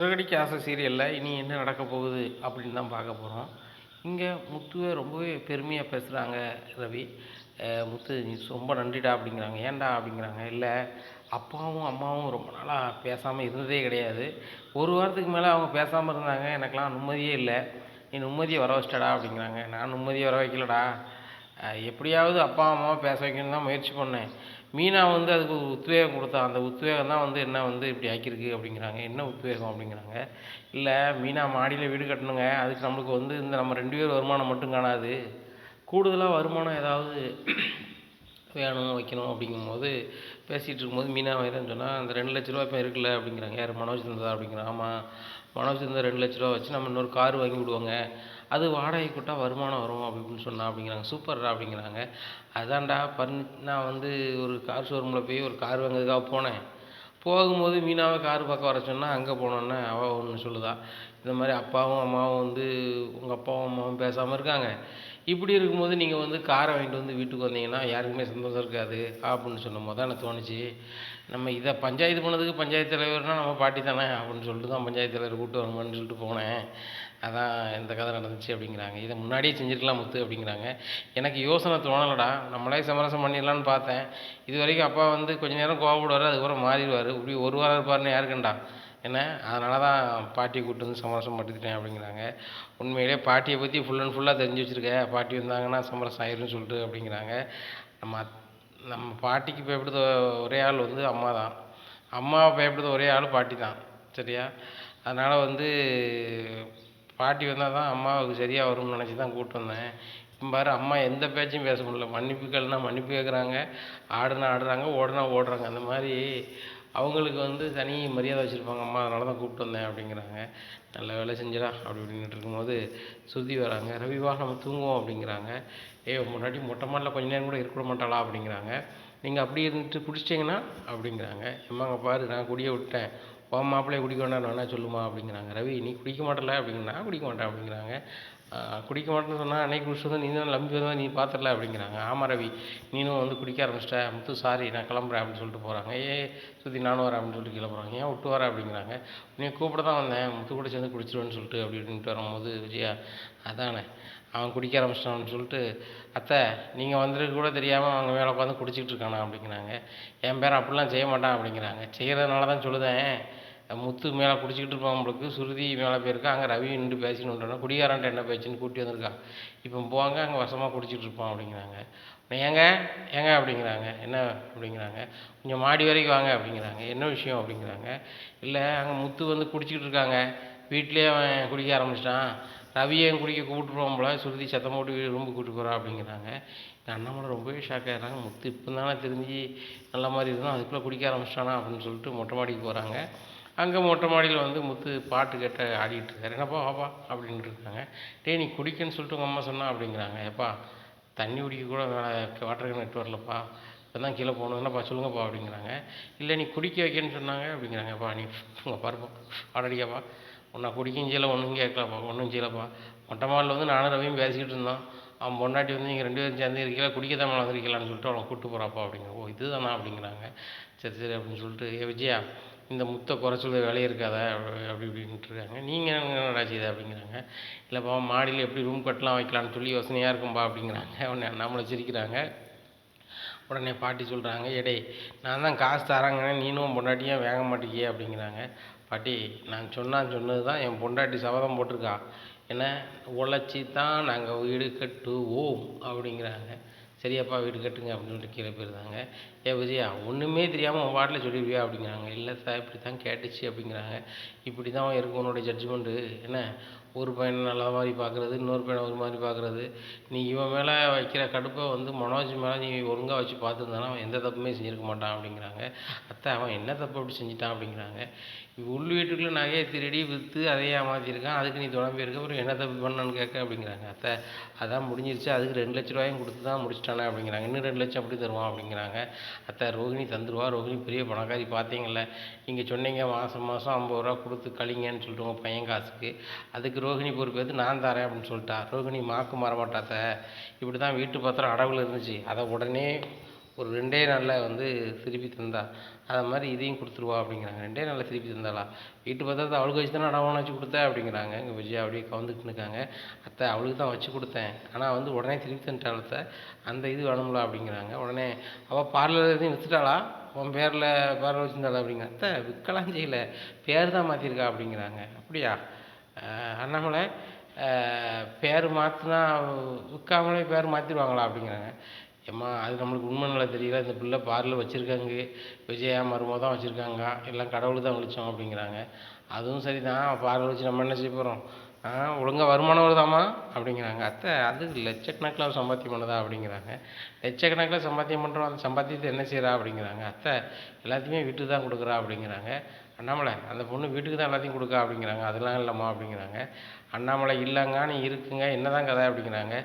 சிறகடிக்க ஆசை சீரியலில் இனி என்ன நடக்க போகுது அப்படின்னு தான் பார்க்க போகிறோம். இங்கே முத்துவை ரொம்பவே பெருமையாக பேசுகிறாங்க ரவி. முத்து நீ ரொம்ப நன்றிடா அப்படிங்கிறாங்க. ஏன்டா அப்படிங்கிறாங்க. இல்லை, அப்பாவும் அம்மாவும் ரொம்ப நாளாக பேசாமல் இருந்ததே கிடையாது. ஒரு வாரத்துக்கு மேலே அவங்க பேசாமல் இருந்தாங்க. எனக்கெலாம் நிம்மதியே இல்லை. நீ நிம்மதியை வர வச்சிட்டடா அப்படிங்கிறாங்க. நான் நிம்மதியை வர வைக்கலடா. எப்படியாவது அப்பா அம்மாவை பேச வைக்கணும்னு தான் முயற்சி பண்ணேன். மீனா வந்து அதுக்கு ஒரு உத்வேகம் கொடுத்தா. அந்த உத்வேகம் தான் வந்து என்ன வந்து இப்படி ஆக்கியிருக்கு அப்படிங்கிறாங்க. என்ன உத்வேகம் அப்படிங்கிறாங்க. இல்லை, மீனா மாடியில் வீடு கட்டணுங்க. அதுக்கு நம்மளுக்கு வந்து இந்த நம்ம 2 பேர் வருமானம் மட்டும் காணாது. கூடுதலாக வருமானம் ஏதாவது வேணும் வைக்கணும் அப்படிங்கும்போது பேசிகிட்டு இருக்கும்போது மீனா தான் சொன்னால், அந்த 2 லட்ச ரூபா இப்போ இருக்குல்ல அப்படிங்கிறாங்க. யார்? மனோஜ் தந்ததா அப்படிங்கிறாங்க. ஆமாம், மனோஜ் தந்த 2 லட்ச ரூபா வச்சு நம்ம இன்னொரு கார் வாங்கி விடுவோங்க. அது வாடகை கூட்டா வருமானம் வரும் அப்படின்னு சொன்னா அப்படிங்கிறாங்க. சூப்பர்ரா அப்படிங்கிறாங்க. அதான்டா நான் வந்து ஒரு கார் ஷோரூமில் போய் ஒரு கார் வாங்குறதுக்காக போனேன். போகும்போது மீனாவை கார் பார்க்க வர சொன்னால் அங்கே போனோன்னே அவள் ஒன்று சொல்லுதா, இந்த மாதிரி அப்பாவும் அம்மாவும் வந்து உங்கள் அப்பாவும் அம்மாவும் பேசாமல் இருக்காங்க. இப்படி இருக்கும்போது நீங்கள் வந்து காரை வாங்கிட்டு வந்து வீட்டுக்கு வந்தீங்கன்னா யாருக்குமே சந்தோஷம் இருக்காது அப்படின்னு சொல்லும்போது தான் எனக்கு தோணுச்சு, நம்ம இதை பஞ்சாயத்து பண்ணதுக்கு பஞ்சாயத்து தலைவர்னால் நம்ம பாட்டி தானே அப்படின்னு சொல்லிட்டு தான் பஞ்சாயத்து தலைவர் கூப்பிட்டு வரணும்னு சொல்லிட்டு போனேன். அதான் இந்த கதை நடந்துச்சு அப்படிங்கிறாங்க. இதை முன்னாடியே செஞ்சுருக்கலாம் முத்து அப்படிங்கிறாங்க. எனக்கு யோசனை தோணலடா, நம்மளே சமரசம் பண்ணிடலான்னு பார்த்தேன். இது வரைக்கும் அப்பா வந்து கொஞ்சம் நேரம் கோவப்படுவார், அதுக்கப்புறம் மாறிடுவார். இப்படி ஒரு வாரம் இருப்பாருன்னு யாருக்குண்டா என்ன? அதனால தான் பாட்டியை கூப்பிட்டு வந்து சமரசம் பண்ணிக்கிட்டேன் அப்படிங்கிறாங்க. உண்மையிலே பாட்டியை பற்றி ஃபுல் அண்ட் ஃபுல்லாக தெரிஞ்சு வச்சுருக்க, பாட்டி வந்தாங்கன்னா சமரசம் ஆயிரும்னு சொல்லிட்டு அப்படிங்கிறாங்க. நம்ம நம்ம பாட்டிக்கு பயப்படுத ஒரே ஆள் வந்து அம்மா தான். அம்மாவை பயப்படுத ஒரே ஆள் பாட்டி தான். சரியா? அதனால் வந்து பாட்டி வந்தால் தான் அம்மாவுக்கு சரியாக வரும்னு நினச்சி தான் கூப்பிட்டு வந்தேன். இப்போ பாரு, அம்மா எந்த பேச்சும் பேச முடியல. மன்னிப்பு கேளுனா மன்னிப்பு கேட்குறாங்க, ஆடுனா ஆடுறாங்க, ஓடுனா ஓடுறாங்க. அந்த மாதிரி அவங்களுக்கு வந்து தனி மரியாதை வச்சுருப்பாங்க அம்மா. அதனால தான் கூப்பிட்டு வந்தேன் அப்படிங்கிறாங்க. நல்ல வேலை செஞ்சிடா அப்படி இப்படின்ட்டு இருக்கும்போது சுற்றி வராங்க. ரவிவா நம்ம தூங்குவோம் அப்படிங்கிறாங்க. முன்னாடி மொட்டை மாடியில் கொஞ்ச நேரம் கூட இருக்க மாட்டாளா அப்படிங்கிறாங்க. நீங்கள் அப்படி இருந்துட்டு குடிச்சிட்டிங்கன்னா அப்படிங்கிறாங்க. எம்மாங்க பாரு, நான் குடிய விட்டேன், உன் மாப்பிள்ளையை குடிக்க வேண்டாம் வேணா சொல்லுமா அப்படிங்கிறாங்க. ரவி, நீ குடிக்க மாட்டல அப்படிங்கன்னா, நான் குடிக்க மாட்டேன் அப்படிங்கிறாங்க. குடிக்க மாட்டேன்னு சொன்னால் அன்னைக்கு குடிச்சது நீ தான் நம்பி வந்தால் நீ பார்த்துடல அப்படிங்கிறாங்க. ஆமாம் ரவி, நீனும் வந்து குடிக்க ஆரம்பிச்சிட்ட. முத்து சாரி, நான் கிளம்புறேன் அப்படின்னு சொல்லிட்டு போகிறாங்க. சுற்றி நானும் வரேன் அப்படின்னு சொல்லிட்டு கீழே போகிறாங்க. ஏன் விட்டு வரேன் அப்படிங்கிறாங்க. நீ கூப்பிட தான் வந்தேன், முத்து கூட சேர்ந்து குடிச்சிடுவேன்னு சொல்லிட்டு அப்படி இப்படின்ட்டு வரும்போது விஜயா, அதானே அவன் குடிக்க ஆரம்பிச்சிட்டான்னு சொல்லிட்டு, அத்தை நீங்கள் வந்துருக்கு கூட தெரியாமல் அவங்க மேலே உட்காந்து குடிச்சிக்கிட்டு இருக்கானா அப்படிங்கிறாங்க. என் பேர் அப்படிலாம் செய்ய மாட்டான் அப்படிங்கிறாங்க. செய்கிறதுனால தான் சொல்லுதேன். முத்து மேலே குடிச்சிக்கிட்டு இருப்பான் உங்களுக்கு, சுருதி மேலே போயிருக்கா, அங்கே ரவி நின்று பேசின்னு விட்டோன்னா குடிகாரன்ட்டு என்ன பேச்சுன்னு கூட்டி வந்திருக்கா. இப்போ போவாங்க, அங்கே வசமாக குடிச்சிட்டு இருப்பான் அப்படிங்கிறாங்க. ஏங்க ஏங்க அப்படிங்கிறாங்க. என்ன அப்படிங்கிறாங்க. கொஞ்சம் மாடி வரைக்கும் வாங்க அப்படிங்கிறாங்க. என்ன விஷயம் அப்படிங்கிறாங்க. இல்லை, அங்கே முத்து வந்து குடிச்சிக்கிட்டு இருக்காங்க, வீட்லேயே அவன் குடிக்க ஆரம்பிச்சிட்டான், ரவியையும் குடிக்க கூப்பிட்டு போவோம் போல, சுருதி சத்தம் போட்டு ரொம்ப கூப்பிட்டு போகிறா அப்படிங்கிறாங்க. எங்கள் அண்ணாமலை ரொம்பவே ஷாக் ஆகிடுறாங்க. முத்து இப்போ தானே தெரிஞ்சு நல்ல மாதிரி இருந்தால் அதுக்குள்ளே குடிக்க ஆரம்பிச்சிட்டானா அப்படின்னு சொல்லிட்டு மொட்டை மாடிக்கு போகிறாங்க. அங்கே மொட்டை மாடியில் வந்து முத்து பாட்டு கேட்ட ஆடிட்டு இருக்காரு. என்னப்பா வாப்பா அப்படின்ட்டு இருக்காங்க. நீ குடிக்கன்னு சொல்லிட்டு உங்கள் அம்மா சொன்னா அப்படிங்கிறாங்க. எப்பா, தண்ணி குடிக்க கூட வேலை வாட்டர் கேன் எடுத்து வரலப்பா, இப்போ தான் கீழே போகணும், என்னப்பா சொல்லுங்கப்பா அப்படிங்கிறாங்க. இல்லை, நீ குடிக்க வைக்கன்னு சொன்னாங்க அப்படிங்கிறாங்க. அப்பா நீ உங்கள் பாருப்பா ஆடடிக்காப்பா, உன்னை குடிக்கும் செய்யலை, ஒன்றும் கேட்கலப்பா, ஒன்றும் செய்யலப்பா. மொட்டை மாடியில் வந்து நானும் ரவியும் பேசிக்கிட்டு இருந்தோம், அவன் பொண்டாட்டி வந்து நீங்கள் 2 பேரும் சேர்ந்து இருக்கீங்களா, குடிக்க தான் வந்திருக்கலான்னு சொல்லிட்டு அவனை கூப்பிட்டு போகிறாப்பா அப்படிங்கிற. ஓ இதுதானா அப்படிங்கிறாங்க. சரி சரி அப்படின்னு சொல்லிட்டு, விஜயா இந்த முத்தை குறை சொல்ல வேலையே இருக்காத அப்படி இப்படின்ட்டு இருக்காங்க. நீங்கள் என்னடா செய்யுது அப்படிங்கிறாங்க. இல்லைப்பா, மாடியில் எப்படி ரூம் கட்டலாம் வைக்கலான்னு சொல்லி யோசனையாக இருக்கும்பா அப்படிங்கிறாங்க. உடனே நம்மளை சிரிக்கிறாங்க. உடனே பாட்டி சொல்கிறாங்க, எடே நான் தான் காசு தராங்கன்னு நீனும் பொண்டாட்டியும் வாங்க மாட்டேங்கியே அப்படிங்கிறாங்க. பாட்டி, நான் சொன்னது தான், என் பொண்டாட்டி சபதம் போட்டிருக்கா, என்ன உழைச்சி தான் நாங்கள் வீடு கட்டுவோம் அப்படிங்கிறாங்க. சரியாப்பா, வீடு கட்டுங்க அப்படின்னு சொல்லிட்டு கீழே போயிருந்தாங்க. விஜயா, ஒன்றுமே தெரியாமல் உன் பாட்டில் சொல்லிடுவியா அப்படிங்கிறாங்க. இல்லை சார், இப்படி தான் கேட்டுச்சு அப்படிங்கிறாங்க. இப்படி தான் இருக்கும் உன்னோட ஜட்ஜ்மெண்ட்டு. என்ன, ஒரு பையனை நல்ல மாதிரி பார்க்குறது, இன்னொரு பையனை ஒரு மாதிரி பார்க்குறது. நீ இவன் மேலே வைக்கிற கடுப்பை வந்து மனோஜ் மேலே நீ ஒழுங்காக வச்சு பார்த்துருந்தானா அவன் எந்த தப்புமே செஞ்சுருக்க மாட்டான் அப்படிங்கிறாங்க. அத்தை, அவன் என்ன தப்பு அப்படி செஞ்சிட்டான் அப்படிங்கிறாங்க. உள் வீட்டுக்குள்ளே நகையை திருடி விற்று அதையே ஏமாற்றிருக்கான், அதுக்கு நீ துணம்பியிருக்க, அப்புறம் என்ன தப்பு பண்ணான்னு கேட்க அப்படிங்கிறாங்க. அத்தை, அதான் முடிஞ்சிருச்சு, அதுக்கு 2 லட்ச ரூபாயும் கொடுத்து தான் முடிச்சிட்டானே அப்படிங்கிறாங்க. இன்னும் 2 லட்சம் அப்படி தருவான் அப்படிங்கிறாங்க. அத்தை, ரோகிணி தந்துடுவா, ரோகிணி பெரிய பணக்காரி, பார்த்தீங்கள, நீங்கள் சொன்னீங்க மாதம் 50 ரூபா கொடுத்து கழிங்கன்னு சொல்லிட்டு உங்கள் பையன் காசுக்கு, அதுக்கு ரோகிணி பொறுப்பேற்று நான் தரேன் அப்படின்னு சொல்லிட்டா. ரோகிணி மாக்கு மாறமாட்டாத்த, இப்படி தான் வீட்டு பத்திரம் அடவில் இருந்துச்சு, அதை உடனே ஒரு 2 நாளில் வந்து திருப்பி தந்தா, அது மாதிரி இதையும் கொடுத்துருவா அப்படிங்கிறாங்க. 2 நாளில் திருப்பி தந்தாளா? வீட்டு பத்திரத்தை அவளுக்கு வச்சு தானே அடமானம் வச்சு கொடுத்த அப்படிங்கிறாங்க. எங்கள் விஜயா அப்படியே கவுந்துக்கிட்டு இருக்காங்க. அத்தை அவளுக்கு தான் வச்சு கொடுத்தேன், ஆனால் வந்து உடனே திருப்பி தந்துட்டாள் அத்தை, அந்த இது வேணும்ல அப்படிங்கிறாங்க. உடனே அவள் பார்லர் எதையும் விற்றுட்டாளா? உன் பேரில் பார்லர் வச்சுருந்தாளா அப்படிங்க. அத்தை விற்கலாம் செய்யலை, பேர் தான் மாற்றிருக்கா அப்படிங்கிறாங்க. அப்படியா? அண்ணாமலை பேர் மாற்றினா விற்காமலே பேர் மாற்றிடுவாங்களா அப்படிங்கிறாங்க. ஏம்மா அது நம்மளுக்கு உண்மை நல்லா தெரியல, இந்த பிள்ளை பார்லர் வச்சுருக்காங்க, விஜயா மருமக தான் வச்சுருக்காங்க, எல்லாம் கடவுளுக்கு தான் விழிச்சோம் அப்படிங்கிறாங்க. அதுவும் சரி தான், பார்லர் வச்சு நம்ம என்ன செய்ய போகிறோம்? ஒழுங்காக வருமானம் வருதாம்மா அப்படிங்கிறாங்க. அத்தை அது லட்சக்கணக்கில் சம்பாத்தியம் பண்ணுதா அப்படிங்கிறாங்க. லட்சக்கணக்கில் சம்பாத்தியம் பண்ணுறோம், அந்த சம்பாத்தியத்தை என்ன செய்கிறா அப்படிங்கிறாங்க. அத்தை எல்லாத்தையுமே வீட்டுக்கு தான் கொடுக்குறா அப்படிங்கிறாங்க. அண்ணாமலை அந்த பொண்ணு வீட்டுக்கு தான் எல்லாத்தையும் கொடுக்கா அப்படிங்கிறாங்க. அதெல்லாம் இல்லைம்மா அப்படிங்கிறாங்க. அண்ணாமலை இல்லைங்க நீ இருக்குங்க, என்ன தான் கதை அப்படிங்கிறாங்க.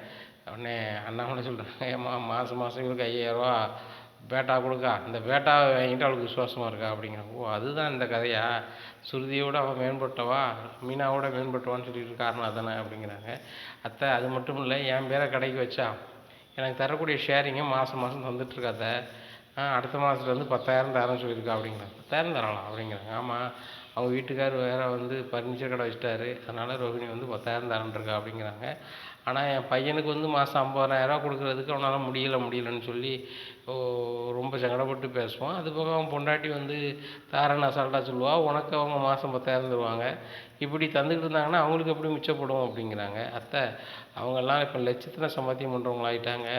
உடனே அண்ணாமலை சொல்கிறாங்க, ஏம்மா மாதம் இவருக்கு 5000 பேட்டா கொடுக்கா, இந்த பேட்டாவை வாங்கிட்டு அவளுக்கு விசுவாசமாக இருக்கா அப்படிங்கிறாங்க. ஓ அதுதான் இந்த கதையா? சுருதியோடு அவள் மேம்பட்டவா, மீனாவோட மேம்பட்டவான்னு சொல்லிட்டு காரணம் அதானே அப்படிங்கிறாங்க. அத்தை அது மட்டும் இல்லை, என் பேரை கடைக்கு வச்சா எனக்கு தரக்கூடிய ஷேரிங்கை மாதம் தந்துட்டுருக்கா அத்தை. அடுத்த மாதத்துலேருந்து 10,000 தரேன்னு சொல்லியிருக்கா அப்படிங்கிறாங்க. 10,000 தரலாம் அப்படிங்கிறாங்க. ஆமாம், அவங்க வீட்டுக்கார் வேறு வந்து ஃபர்னிச்சர் கடை வச்சுட்டாரு, அதனால் ரோஹிணி வந்து 10,000 தரேன்ருக்கா அப்படிங்கிறாங்க. ஆனால் என் பையனுக்கு வந்து மாதம் 50,000 கொடுக்குறதுக்கு அவனால் முடியலைன்னு சொல்லி ரொம்ப சங்கடப்பட்டு பேசுவான். அது போக அவன் பொண்டாட்டி வந்து தாரன்னு அசால்ட்டாக சொல்லுவாள், உனக்கு அவங்க மாதம் 10,000 தருவாங்க. இப்படி தந்துக்கிட்டு இருந்தாங்கன்னா அவங்களுக்கு எப்படி மிச்சப்படும் அப்படிங்கிறாங்க. அத்தை அவங்கெல்லாம் இப்போ லட்சத்தில் சம்பாத்தியம் பண்ணுறவங்களாயிட்டாங்க.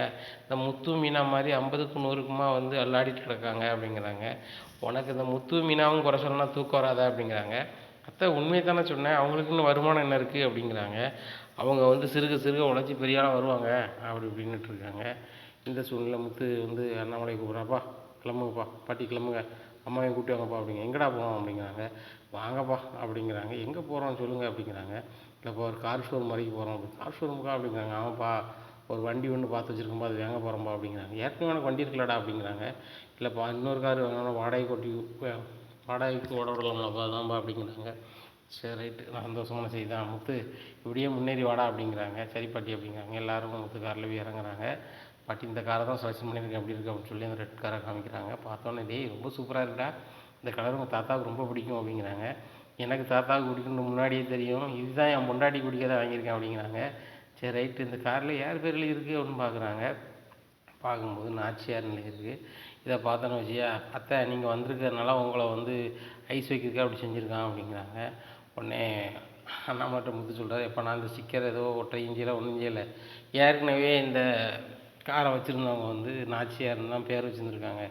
இந்த முத்து மீனா மாதிரி 50க்கு 100க்குமா வந்து அல்லாடிட்டு கிடக்காங்க அப்படிங்கிறாங்க. உனக்கு இந்த முத்து மீனாவும் குறை சொல்லணும்னா தூக்கம் வராதா அப்படிங்கிறாங்க. அத்தை உண்மையை தானே சொன்னேன், அவங்களுக்குன்னு வருமானம் என்ன இருக்குது அப்படிங்கிறாங்க. அவங்க வந்து சிறுக உழைச்சி பெரிய ஆளாக வருவாங்க அப்படி இப்படின்னுட்டு இருக்காங்க. இந்த சூழ்நிலை முத்து வந்து அண்ணாமலை கூப்பிட்றாப்பா, கிளம்புங்கப்பா பாட்டி கிளம்புங்க, அம்மாவையும் கூட்டி வாங்கப்பா அப்படிங்க. எங்கடா போகிறோம் அப்படிங்கிறாங்க. வாங்கப்பா அப்படிங்கிறாங்க. எங்கே போகிறோம் சொல்லுங்கள் அப்படிங்கிறாங்க. இல்லைப்பா ஒரு கார் ஷோரூம் வரைக்கும் போகிறோம் அப்படி. கார் ஷோரூமுக்கா அப்படிங்கிறாங்க. ஆமாப்பா ஒரு வண்டி ஒன்று பார்த்து வச்சுருக்கோம்ப்பா, அது வாங்க போகிறோம்ப்பா அப்படிங்கிறாங்க. ஏற்கனவே எனக்கு வண்டி இருக்கலடா அப்படிங்கிறாங்க. இல்லைப்பா இன்னொரு கார் வாங்கினா வாடகைக்கு ஓட விடலாம்லப்பா, அதான்ப்பா அப்படிங்கிறாங்க. சரி ரைட்டு, நான் சந்தோஷமான செய்தி தான் முத்து, இப்படியே முன்னேறி வாடா அப்படிங்கிறாங்க. சரி பாட்டி அப்படிங்கிறாங்க. எல்லோரும் முத்து காரில் போய் இறங்குறாங்க. பாட்டி இந்த காரை தான் செலக்ஷன் பண்ணியிருக்கேன் எப்படி இருக்குது அப்படின்னு சொல்லி அந்த ரெட் காரை காமிக்கிறாங்க. பார்த்தோன்னே டேய் ரொம்ப சூப்பராக இருக்குடா, இந்த கலர் உங்கள் தாத்தாவுக்கு ரொம்ப பிடிக்கும் அப்படிங்கிறாங்க. எனக்கு தாத்தாவுக்கு பிடிக்கும்னு முன்னாடியே தெரியும், இதுதான் என் பொண்டாட்டி பிடிக்க தான் வாங்கியிருக்கேன் அப்படிங்கிறாங்க. சரி ரைட்டு, இந்த காரில் யார் பேரில் இருக்குது அப்படின்னு பார்க்குறாங்க. பார்க்கும்போது நாச்சியார் நிலை இருக்குது. இதை பார்த்தோன்னு வச்சியா, அத்தை நீங்கள் வந்திருக்கிறதுனால உங்களை வந்து ஐஸ் வைக்கிறதுக்கு அப்படி செஞ்சுருக்கான் அப்படிங்கிறாங்க. உடனே அண்ணாமலை முத்து சொல்கிறார், எப்போ நான் இந்த ஸ்டிக்கர் ஏதோ ஒற்றை இஞ்சியெல்லாம் ஒன்றும் செய்யலை, ஏற்கனவே இந்த காரை வச்சுருந்தவங்க வந்து நாச்சியார்னு தான் பேர் வச்சுருந்துருக்காங்க,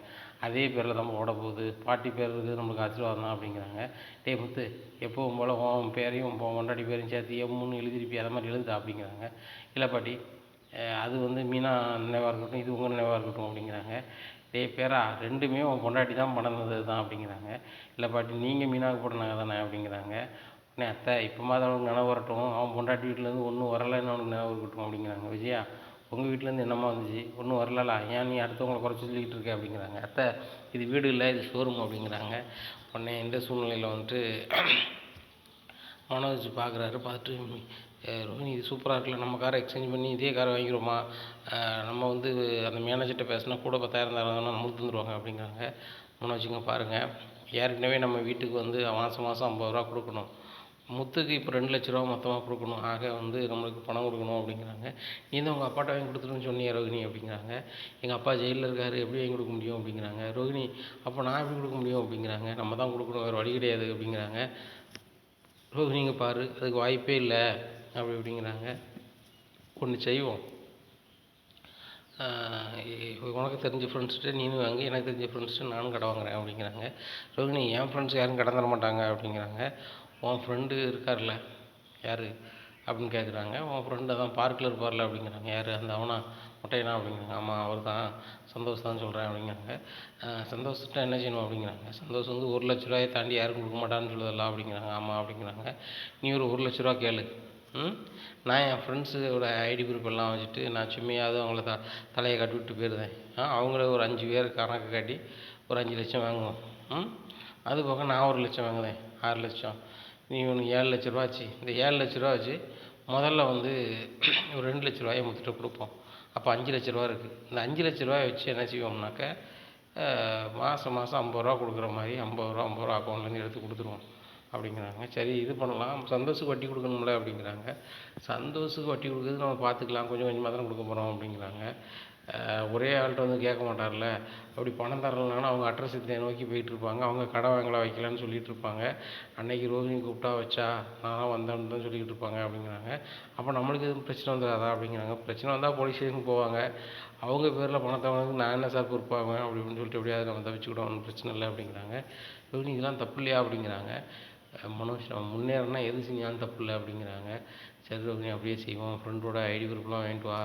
அதே பேரில் தான் ஓட போகுது, பாட்டி பேர் இருக்குது நம்மளுக்கு ஆசீர்வாதம் தான் அப்படிங்கிறாங்க. டேய் முத்து எப்போவும் போல் உன் பேரையும் பொண்டாட்டி பேரையும் சேர்த்து எம்முன்னு எழுதிருப்பி, அதை மாதிரி எழுதுதா அப்படிங்கிறாங்க. இல்லை பாட்டி அது வந்து மீனா நினைவாக இருக்கட்டும், இது உங்கள் நினைவாக இருக்கட்டும் அப்படிங்கிறாங்க. டேய் பேரா ரெண்டுமே உன் பொண்டாட்டி தான் பண்ணது தான் அப்படிங்கிறாங்க. இல்லை பாட்டி நீங்கள் மீனாவுக்கு போட்ட நகை தானே அப்படிங்கிறாங்க. உடனே அத்தை இப்போமா தான் அவனுக்கு நினைவு வரட்டும், அவன் பொண்டாட்டி வீட்டிலேருந்து ஒன்றும் வரலைன்னு அவனுக்கு நினைவு இருக்கட்டும் அப்படிங்கிறாங்க. விஜயா உங்கள் வீட்டிலேருந்து என்னம்மா வந்துச்சு, ஒன்றும் வரலலா, ஏன் நீ அடுத்தவங்களை குறைச்சி சொல்லிக்கிட்டு இருக்க அப்படிங்கிறாங்க. அத்தை இது வீடு இல்லை, இது ஷோரூம் அப்படிங்கிறாங்க. உடனே இந்த சூழ்நிலையில் வந்துட்டு மனோஜ் பார்க்குறாரு. பார்த்துட்டு ரோஹிணி இது சூப்பராக இருக்குல்ல, நம்ம காரை எக்ஸ்சேஞ்ச் பண்ணி இதே காரை வாங்கிடுவோமா, நம்ம வந்து அந்த மேனேஜர்கிட்ட பேசினா கூட 10,000 தரதுன்னா நம்மளுக்கு தந்துடுவாங்க அப்படிங்கிறாங்க. மனோஜுங்க பாருங்கள், ஏற்கனவே நம்ம வீட்டுக்கு வந்து மாதம் 50 ரூபா கொடுக்கணும், முத்துக்கு இப்போ 2 லட்ச ரூபா மொத்தமாக கொடுக்கணும், ஆக வந்து நம்மளுக்கு பணம் கொடுக்கணும் அப்படிங்கிறாங்க. நீ தான் உங்கள் அப்பாட்ட வாங்கி கொடுத்துருன்னு சொன்னியே ரோஹிணி அப்படிங்கிறாங்க. எங்கள் அப்பா ஜெயிலில் இருக்கார், எப்படி வாங்கி கொடுக்க முடியும் அப்படிங்கிறாங்க. ரோஹிணி அப்போ நான் எப்படி கொடுக்க முடியும் அப்படிங்கிறாங்க. நம்ம தான் கொடுக்கணும், வேறு வழி கிடையாது அப்படிங்கிறாங்க. ரோஹிணிங்க பாரு அதுக்கு வாய்ப்பே இல்லை அப்படி இப்படிங்கிறாங்க. ஒன்று செய்வோம், உனக்கு தெரிஞ்ச ஃப்ரெண்ட்ஸ்கிட்ட நீனும் வாங்க, எனக்கு தெரிஞ்ச ஃப்ரெண்ட்ஸ்கிட்ட நானும் கடை வாங்குறேன் அப்படிங்கிறாங்க. ரோஹிணி என் ஃப்ரெண்ட்ஸ் யாரும் கடன் தர மாட்டாங்க அப்படிங்கிறாங்க. உன் ஃப்ரெண்டு இருக்கார்ல யார் அப்படின்னு கேட்குறாங்க. உன் ஃப்ரெண்டு தான் பார்க்கில் இருப்பார்ல அப்படிங்கிறாங்க. யார் அந்த அவனா மொட்டையனா அப்படிங்கிறாங்க. ஆமாம் அவர் தான், சந்தோஷம் தான் சொல்கிறேன் அப்படிங்கிறாங்க. சந்தோஷத்தை என்ன செய்யணும் அப்படிங்கிறாங்க. சந்தோஷம் வந்து 1 லட்ச ரூபாயை தாண்டி யாரும் கொடுக்க மாட்டான்னு சொல்லுதல்ல அப்படிங்கிறாங்க. ஆமாம் அப்படிங்கிறாங்க. நீ ஒரு 1 லட்ச ரூபா கேளு, நான் என் ஃப்ரெண்ட்ஸோட ஐடி ப்ரூஃப் எல்லாம் வச்சுட்டு நான் சும்மையாவது அவங்கள தலையை கட்டி விட்டு போயிருந்தேன், அவங்கள ஒரு 5 பேர் கணக்கு காட்டி ஒரு 5 லட்சம் வாங்குவோம், அது போக நான் 1 லட்சம் வாங்குவேன், 6 லட்சம், நீ உனக்கு 7 லட்ச ரூபா ஆச்சு. இந்த 7 லட்ச ரூபா வச்சு முதல்ல வந்து ஒரு 2 லட்ச ரூபாயை முத்துட்டு கொடுப்போம், அப்போ 5,00,000 இருக்குது. இந்த 5,00,000 வச்சு என்ன செய்வோம்னாக்க மாதம் மாதம் 50 ரூபா கொடுக்குற மாதிரி 50 ரூபா அக்கௌண்ட்லேருந்து எடுத்து கொடுத்துருவோம் அப்படிங்கிறாங்க. சரி இது பண்ணலாம், சந்தோஷுக்கு வட்டி கொடுக்கணும்ல அப்படிங்கிறாங்க. சந்தோஷுக்கு வட்டி கொடுக்குறது நம்ம பார்த்துக்கலாம், கொஞ்சம் கொஞ்சமாக தானே கொடுக்க போகிறோம் அப்படிங்கிறாங்க. ஒரே ஆள்கிட்ட வந்து கேட்க மாட்டார்ல, அப்படி பணம் தரலைனாலும் அவங்க அட்ரஸ் இதை நோக்கி போயிட்டுருப்பாங்க. அவங்க கடை வாங்கலாம் வைக்கலான்னு சொல்லிகிட்டு இருப்பாங்க. அன்னைக்கு ரோஹிணி கூப்பிட்டா வச்சா நான்லாம் வந்தேன்னு தான் சொல்லிக்கிட்டு இருப்பாங்க அப்படிங்கிறாங்க. அப்போ நம்மளுக்கு எதுவும் பிரச்சனை வந்துடாதா அப்படிங்கிறாங்க. பிரச்சனை வந்தால் போலீஸ் ஸ்டேஷனுக்கு போவாங்க. அவங்க பேரில் பணத்தை வாங்க நான் என்ன சார் பொறுப்பாவேன் அப்படி இப்படின்னு சொல்லிட்டு எப்படியாவது நம்ம தப்பிச்சுக்கிட்டோம், ஒன்றும் பிரச்சனை இல்லை அப்படிங்கிறாங்க. ரோஹிணி இதெல்லாம் தப்பு இல்லையா அப்படிங்கிறாங்க. மனோஜ் நம்ம முன்னேறினா எது செஞ்சாலும் தப்பு இல்லை அப்படிங்கிறாங்க. சரி ரோஹிணி அப்படியே செய்வோம், ஃப்ரெண்டோட ஐடி குரூப்லாம் வாங்கிட்டு வா,